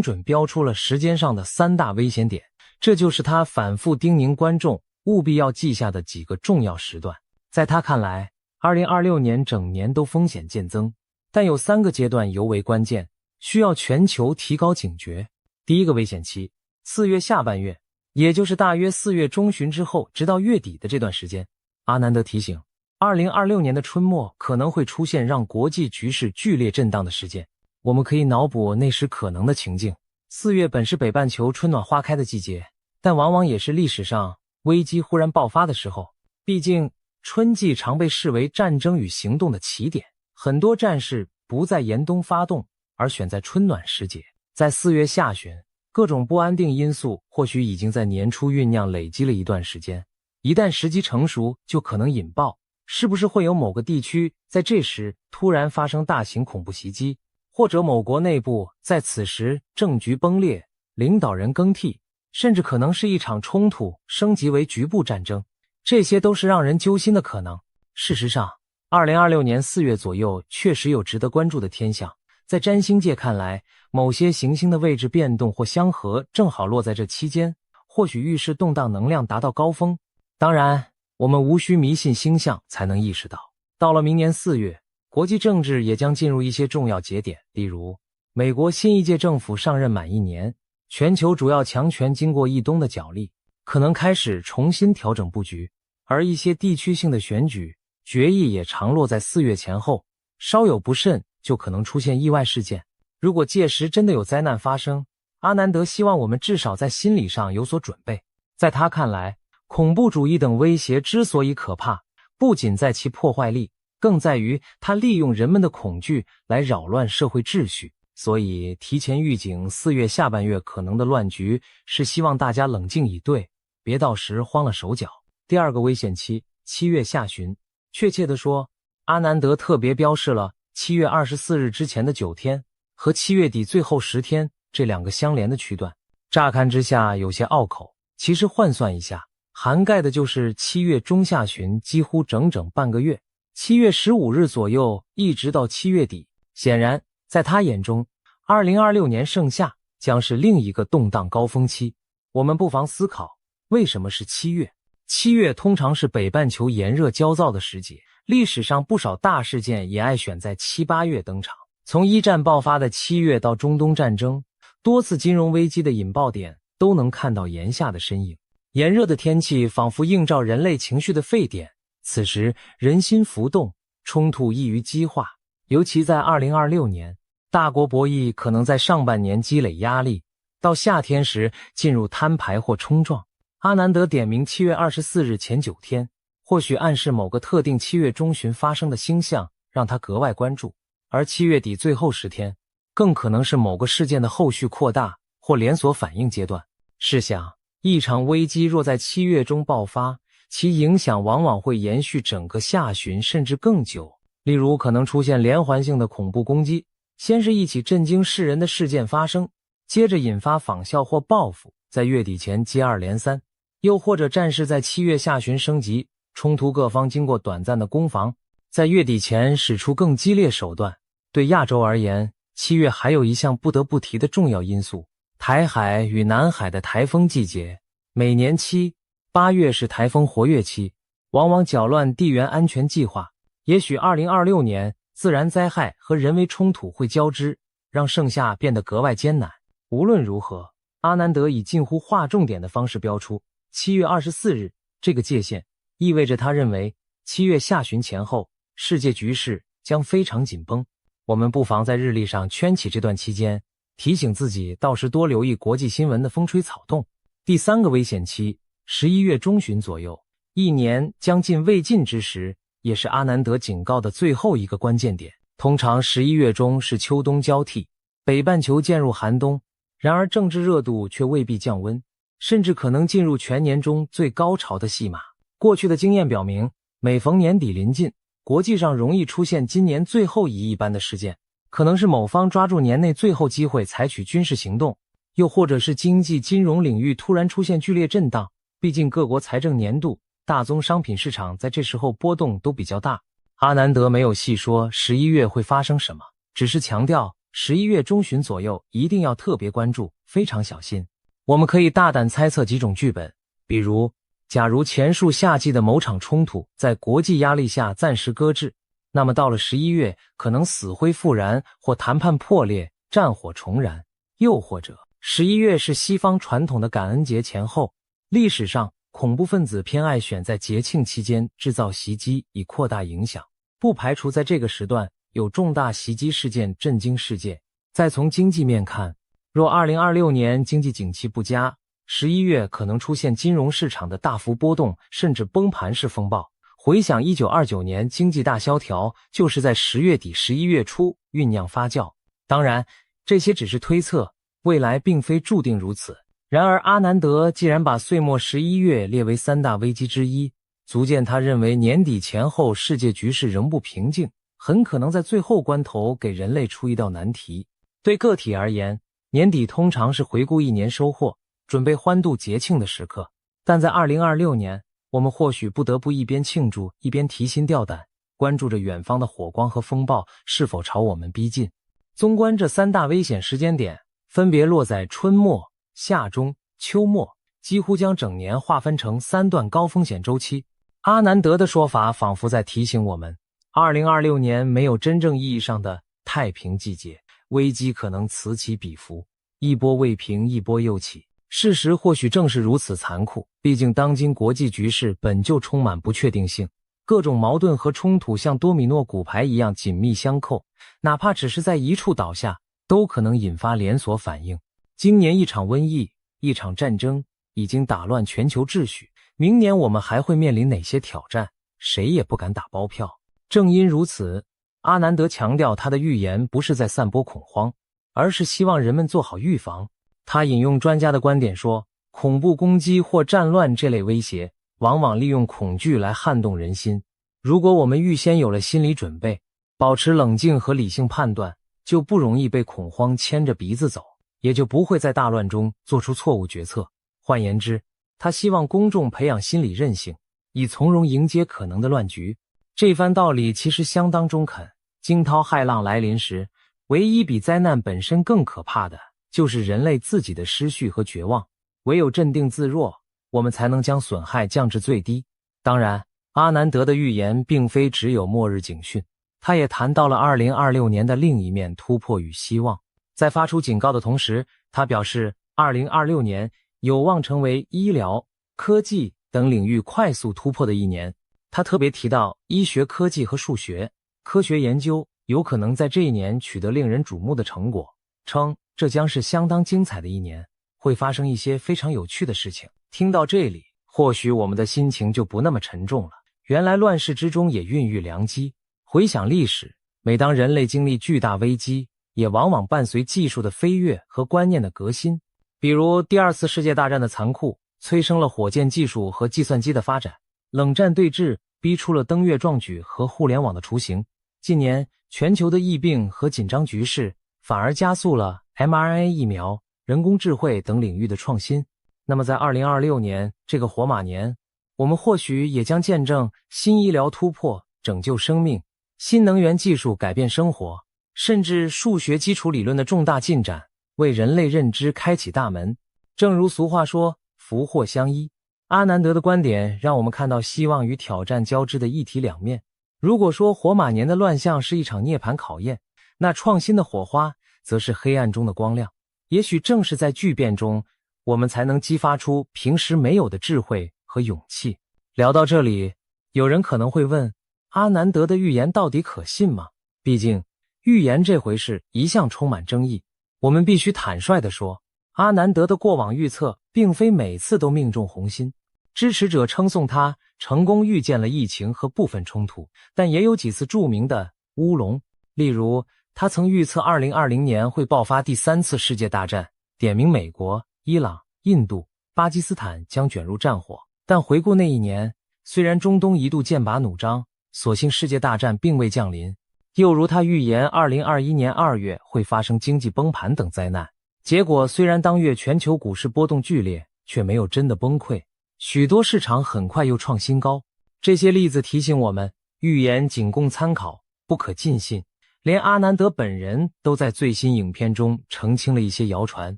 准标出了时间上的3大危险点，这就是他反复叮咛观众务必要记下的几个重要时段。在他看来，2026年整年都风险渐增，但有3个阶段尤为关键，需要全球提高警觉。第一个危险期，4月下半月，也就是大约4月中旬之后直到月底的这段时间。阿南德提醒，2026年的春末可能会出现让国际局势剧烈震荡的事件。我们可以脑补那时可能的情境。4月本是北半球春暖花开的季节，但往往也是历史上危机忽然爆发的时候。毕竟春季常被视为战争与行动的起点，很多战事不在严冬发动，而选在春暖时节。在4月下旬，各种不安定因素或许已经在年初酝酿累积了一段时间，一旦时机成熟，就可能引爆。是不是会有某个地区在这时突然发生大型恐怖袭击，或者某国内部在此时政局崩裂，领导人更替，甚至可能是一场冲突升级为局部战争，这些都是让人揪心的可能。事实上，2026年4月左右确实有值得关注的天象。在占星界看来，某些行星的位置变动或相合正好落在这期间，或许预示动荡能量达到高峰。当然，我们无需迷信星象才能意识到，到了明年4月，国际政治也将进入一些重要节点，例如美国新一届政府上任满1年，全球主要强权经过一冬的角力，可能开始重新调整布局，而一些地区性的选举决议也常落在4月前后，稍有不慎就可能出现意外事件。如果届时真的有灾难发生，阿南德希望我们至少在心理上有所准备。在他看来，恐怖主义等威胁之所以可怕，不仅在其破坏力，更在于它利用人们的恐惧来扰乱社会秩序。所以提前预警4月下半月可能的乱局，是希望大家冷静以对，别到时慌了手脚。第二个危险期，7月下旬，确切地说，阿南德特别标示了7月24日之前的9天和7月底最后10天这2个相连的区段。乍看之下有些拗口，其实换算一下，涵盖的就是7月中下旬几乎整整半个月，7月15日左右一直到7月底。显然，在他眼中，2026年盛夏将是另一个动荡高峰期。我们不妨思考，为什么是7月？7月通常是北半球炎热焦躁的时节，历史上不少大事件也爱选在7、8月登场。从一战爆发的7月到中东战争，多次金融危机的引爆点都能看到炎夏的身影。炎热的天气仿佛映照人类情绪的沸点，此时人心浮动，冲突易于激化，尤其在2026年，大国博弈可能在上半年积累压力，到夏天时进入摊牌或冲撞。阿南德点名7月24日前9天，或许暗示某个特定7月中旬发生的星象让他格外关注，而7月底最后10天更可能是某个事件的后续扩大或连锁反应阶段。试想，一场危机若在7月中爆发，其影响往往会延续整个下旬甚至更久。例如，可能出现连环性的恐怖攻击，先是一起震惊世人的事件发生，接着引发仿效或报复，在月底前接二连三。又或者战事在7月下旬升级，冲突各方经过短暂的攻防，在月底前使出更激烈手段。对亚洲而言，7月还有一项不得不提的重要因素，台海与南海的台风季节。每年7、8月是台风活跃期，往往搅乱地缘安全计划。也许2026年自然灾害和人为冲突会交织，让盛夏变得格外艰难。无论如何，阿南德以近乎划重点的方式标出7月24日这个界限，意味着他认为7月下旬前后世界局势将非常紧绷。我们不妨在日历上圈起这段期间，提醒自己到时多留意国际新闻的风吹草动。第3个危险期11月中旬左右，一年将近未尽之时，也是阿南德警告的最后一个关键点。通常11月中是秋冬交替，北半球渐入寒冬，然而政治热度却未必降温，甚至可能进入全年中最高潮的戏码。过去的经验表明，每逢年底临近，国际上容易出现今年最后一般的事件，可能是某方抓住年内最后机会采取军事行动，又或者是经济金融领域突然出现剧烈震荡。毕竟各国财政年度大宗商品市场在这时候波动都比较大。阿南德没有细说11月会发生什么，只是强调11月中旬左右一定要特别关注，非常小心。我们可以大胆猜测几种剧本，比如假如前述夏季的某场冲突在国际压力下暂时搁置，那么到了11月可能死灰复燃，或谈判破裂，战火重燃。又或者11月是西方传统的感恩节前后，历史上恐怖分子偏爱选在节庆期间制造袭击以扩大影响，不排除在这个时段有重大袭击事件震惊世界。再从经济面看，若2026年经济景气不佳，11月可能出现金融市场的大幅波动，甚至崩盘式风暴。回想1929年经济大萧条，就是在10月底11月初酝酿发酵。当然，这些只是推测，未来并非注定如此。然而阿南德既然把岁末11月列为3大危机之一，足见他认为年底前后世界局势仍不平静，很可能在最后关头给人类出一道难题。对个体而言，年底通常是回顾一年收获，准备欢度节庆的时刻。但在2026年，我们或许不得不一边庆祝，一边提心吊胆，关注着远方的火光和风暴是否朝我们逼近。纵观这3大危险时间点，分别落在春末、夏中、秋末，几乎将整年划分成3段高风险周期。阿南德的说法仿佛在提醒我们，2026年没有真正意义上的太平季节，危机可能此起彼伏，一波未平一波又起。事实或许正是如此残酷，毕竟当今国际局势本就充满不确定性，各种矛盾和冲突像多米诺骨牌一样紧密相扣，哪怕只是在一处倒下，都可能引发连锁反应。今年一场瘟疫，一场战争已经打乱全球秩序，明年我们还会面临哪些挑战，谁也不敢打包票。正因如此，阿南德强调他的预言不是在散播恐慌，而是希望人们做好预防。他引用专家的观点说，恐怖攻击或战乱这类威胁往往利用恐惧来撼动人心。如果我们预先有了心理准备，保持冷静和理性判断，就不容易被恐慌牵着鼻子走，也就不会在大乱中做出错误决策。换言之，他希望公众培养心理韧性，以从容迎接可能的乱局。这番道理其实相当中肯。惊涛骇浪来临时，唯一比灾难本身更可怕的就是人类自己的失序和绝望。唯有镇定自若，我们才能将损害降至最低。当然，阿南德的预言并非只有末日警讯，他也谈到了2026年的另一面突破与希望。在发出警告的同时，他表示2026年有望成为医疗、科技等领域快速突破的一年。他特别提到医学科技和数学、科学研究、有可能在这一年取得令人瞩目的成果，称这将是相当精彩的一年，会发生一些非常有趣的事情。听到这里，或许我们的心情就不那么沉重了。原来乱世之中也孕育良机。回想历史，每当人类经历巨大危机，也往往伴随技术的飞跃和观念的革新。比如第二次世界大战的残酷，催生了火箭技术和计算机的发展；冷战对峙逼出了登月壮举和互联网的雏形。近年，全球的疫病和紧张局势反而加速了 mRNA 疫苗、人工智慧等领域的创新。那么在2026年这个火马年，我们或许也将见证新医疗突破拯救生命，新能源技术改变生活，甚至数学基础理论的重大进展为人类认知开启大门。正如俗话说，福祸相依。阿南德的观点让我们看到希望与挑战交织的一体两面。如果说火马年的乱象是一场涅槃考验，那创新的火花则是黑暗中的光亮。也许正是在巨变中，我们才能激发出平时没有的智慧和勇气。聊到这里，有人可能会问，阿南德的预言到底可信吗？毕竟预言这回事一向充满争议。我们必须坦率地说，阿南德的过往预测并非每次都命中红心。支持者称颂他成功预见了疫情和部分冲突，但也有几次著名的乌龙。例如，他曾预测2020年会爆发第3次世界大战，点名美国、伊朗、印度、巴基斯坦将卷入战火。但回顾那一年，虽然中东一度剑拔弩张，所幸世界大战并未降临。又如他预言2021年2月会发生经济崩盘等灾难，结果虽然当月全球股市波动剧烈，却没有真的崩溃，许多市场很快又创新高。这些例子提醒我们，预言仅供参考，不可尽信。连阿南德本人都在最新影片中澄清了一些谣传。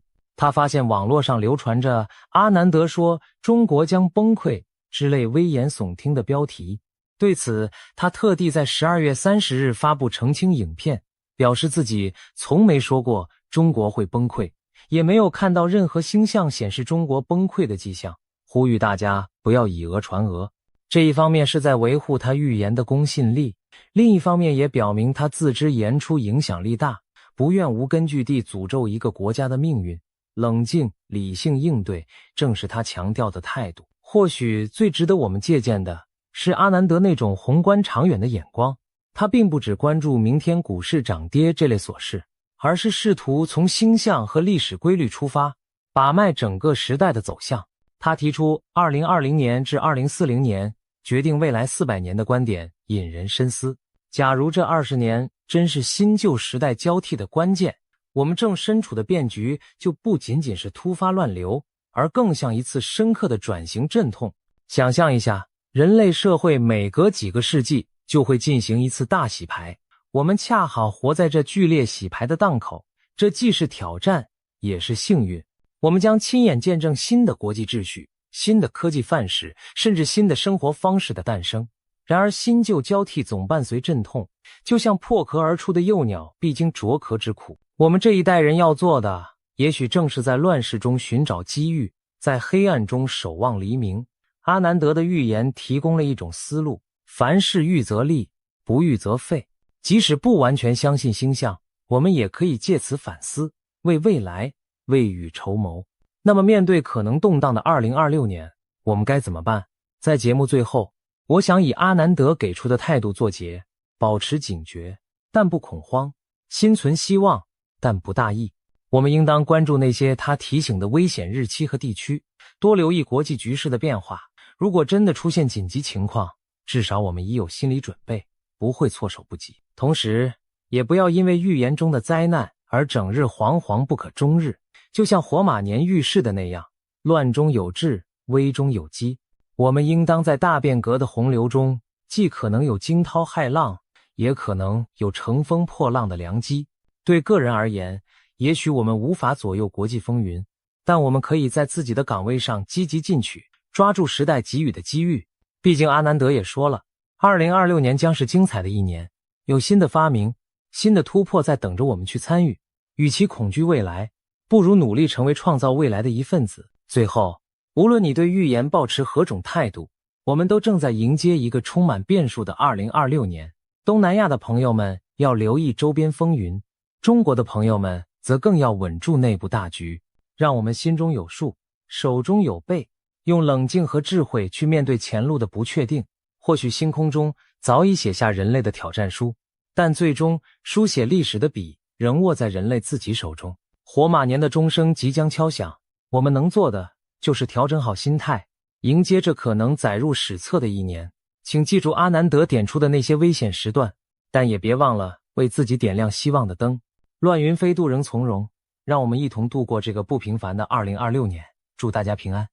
他发现网络上流传着阿南德说中国将崩溃之类危言耸听的标题。对此，他特地在12月30日发布澄清影片，表示自己从没说过中国会崩溃，也没有看到任何星象显示中国崩溃的迹象，呼吁大家不要以讹传讹。这一方面是在维护他预言的公信力，另一方面也表明他自知言出影响力大，不愿无根据地诅咒一个国家的命运。冷静理性应对正是他强调的态度。或许最值得我们借鉴的是阿南德那种宏观长远的眼光，他并不只关注明天股市涨跌这类琐事，而是试图从星象和历史规律出发，把脉整个时代的走向。他提出2020年至2040年决定未来400年的观点引人深思。假如这20年真是新旧时代交替的关键，我们正身处的变局就不仅仅是突发乱流，而更像一次深刻的转型阵痛。想象一下，人类社会每隔几个世纪就会进行一次大洗牌，我们恰好活在这剧烈洗牌的档口，这既是挑战，也是幸运。我们将亲眼见证新的国际秩序、新的科技范式，甚至新的生活方式的诞生。然而新旧交替总伴随阵痛，就像破壳而出的幼鸟必经啄壳之苦。我们这一代人要做的，也许正是在乱世中寻找机遇，在黑暗中守望黎明。阿南德的预言提供了一种思路，凡事预则立，不预则废。即使不完全相信星象，我们也可以借此反思，为未来未雨绸缪。那么面对可能动荡的2026年，我们该怎么办？在节目最后，我想以阿南德给出的态度作结，保持警觉，但不恐慌，心存希望，但不大意。我们应当关注那些他提醒的危险日期和地区，多留意国际局势的变化。如果真的出现紧急情况，至少我们已有心理准备，不会措手不及。同时，也不要因为预言中的灾难而整日惶惶不可终日。就像火马年预示的那样，乱中有治，危中有机。我们应当在大变革的洪流中，既可能有惊涛骇浪，也可能有乘风破浪的良机。对个人而言，也许我们无法左右国际风云，但我们可以在自己的岗位上积极进取，抓住时代给予的机遇。毕竟阿南德也说了，2026年将是精彩的一年，有新的发明，新的突破在等着我们去参与。与其恐惧未来，不如努力成为创造未来的一份子。最后，无论你对预言抱持何种态度，我们都正在迎接一个充满变数的2026年。东南亚的朋友们要留意周边风云；中国的朋友们则更要稳住内部大局，让我们心中有数，手中有备，用冷静和智慧去面对前路的不确定。或许星空中早已写下人类的挑战书，但最终书写历史的笔仍握在人类自己手中。火马年的钟声即将敲响，我们能做的就是调整好心态，迎接这可能载入史册的一年。请记住阿南德点出的那些危险时段，但也别忘了为自己点亮希望的灯。乱云飞渡仍从容，让我们一同度过这个不平凡的2026年。祝大家平安。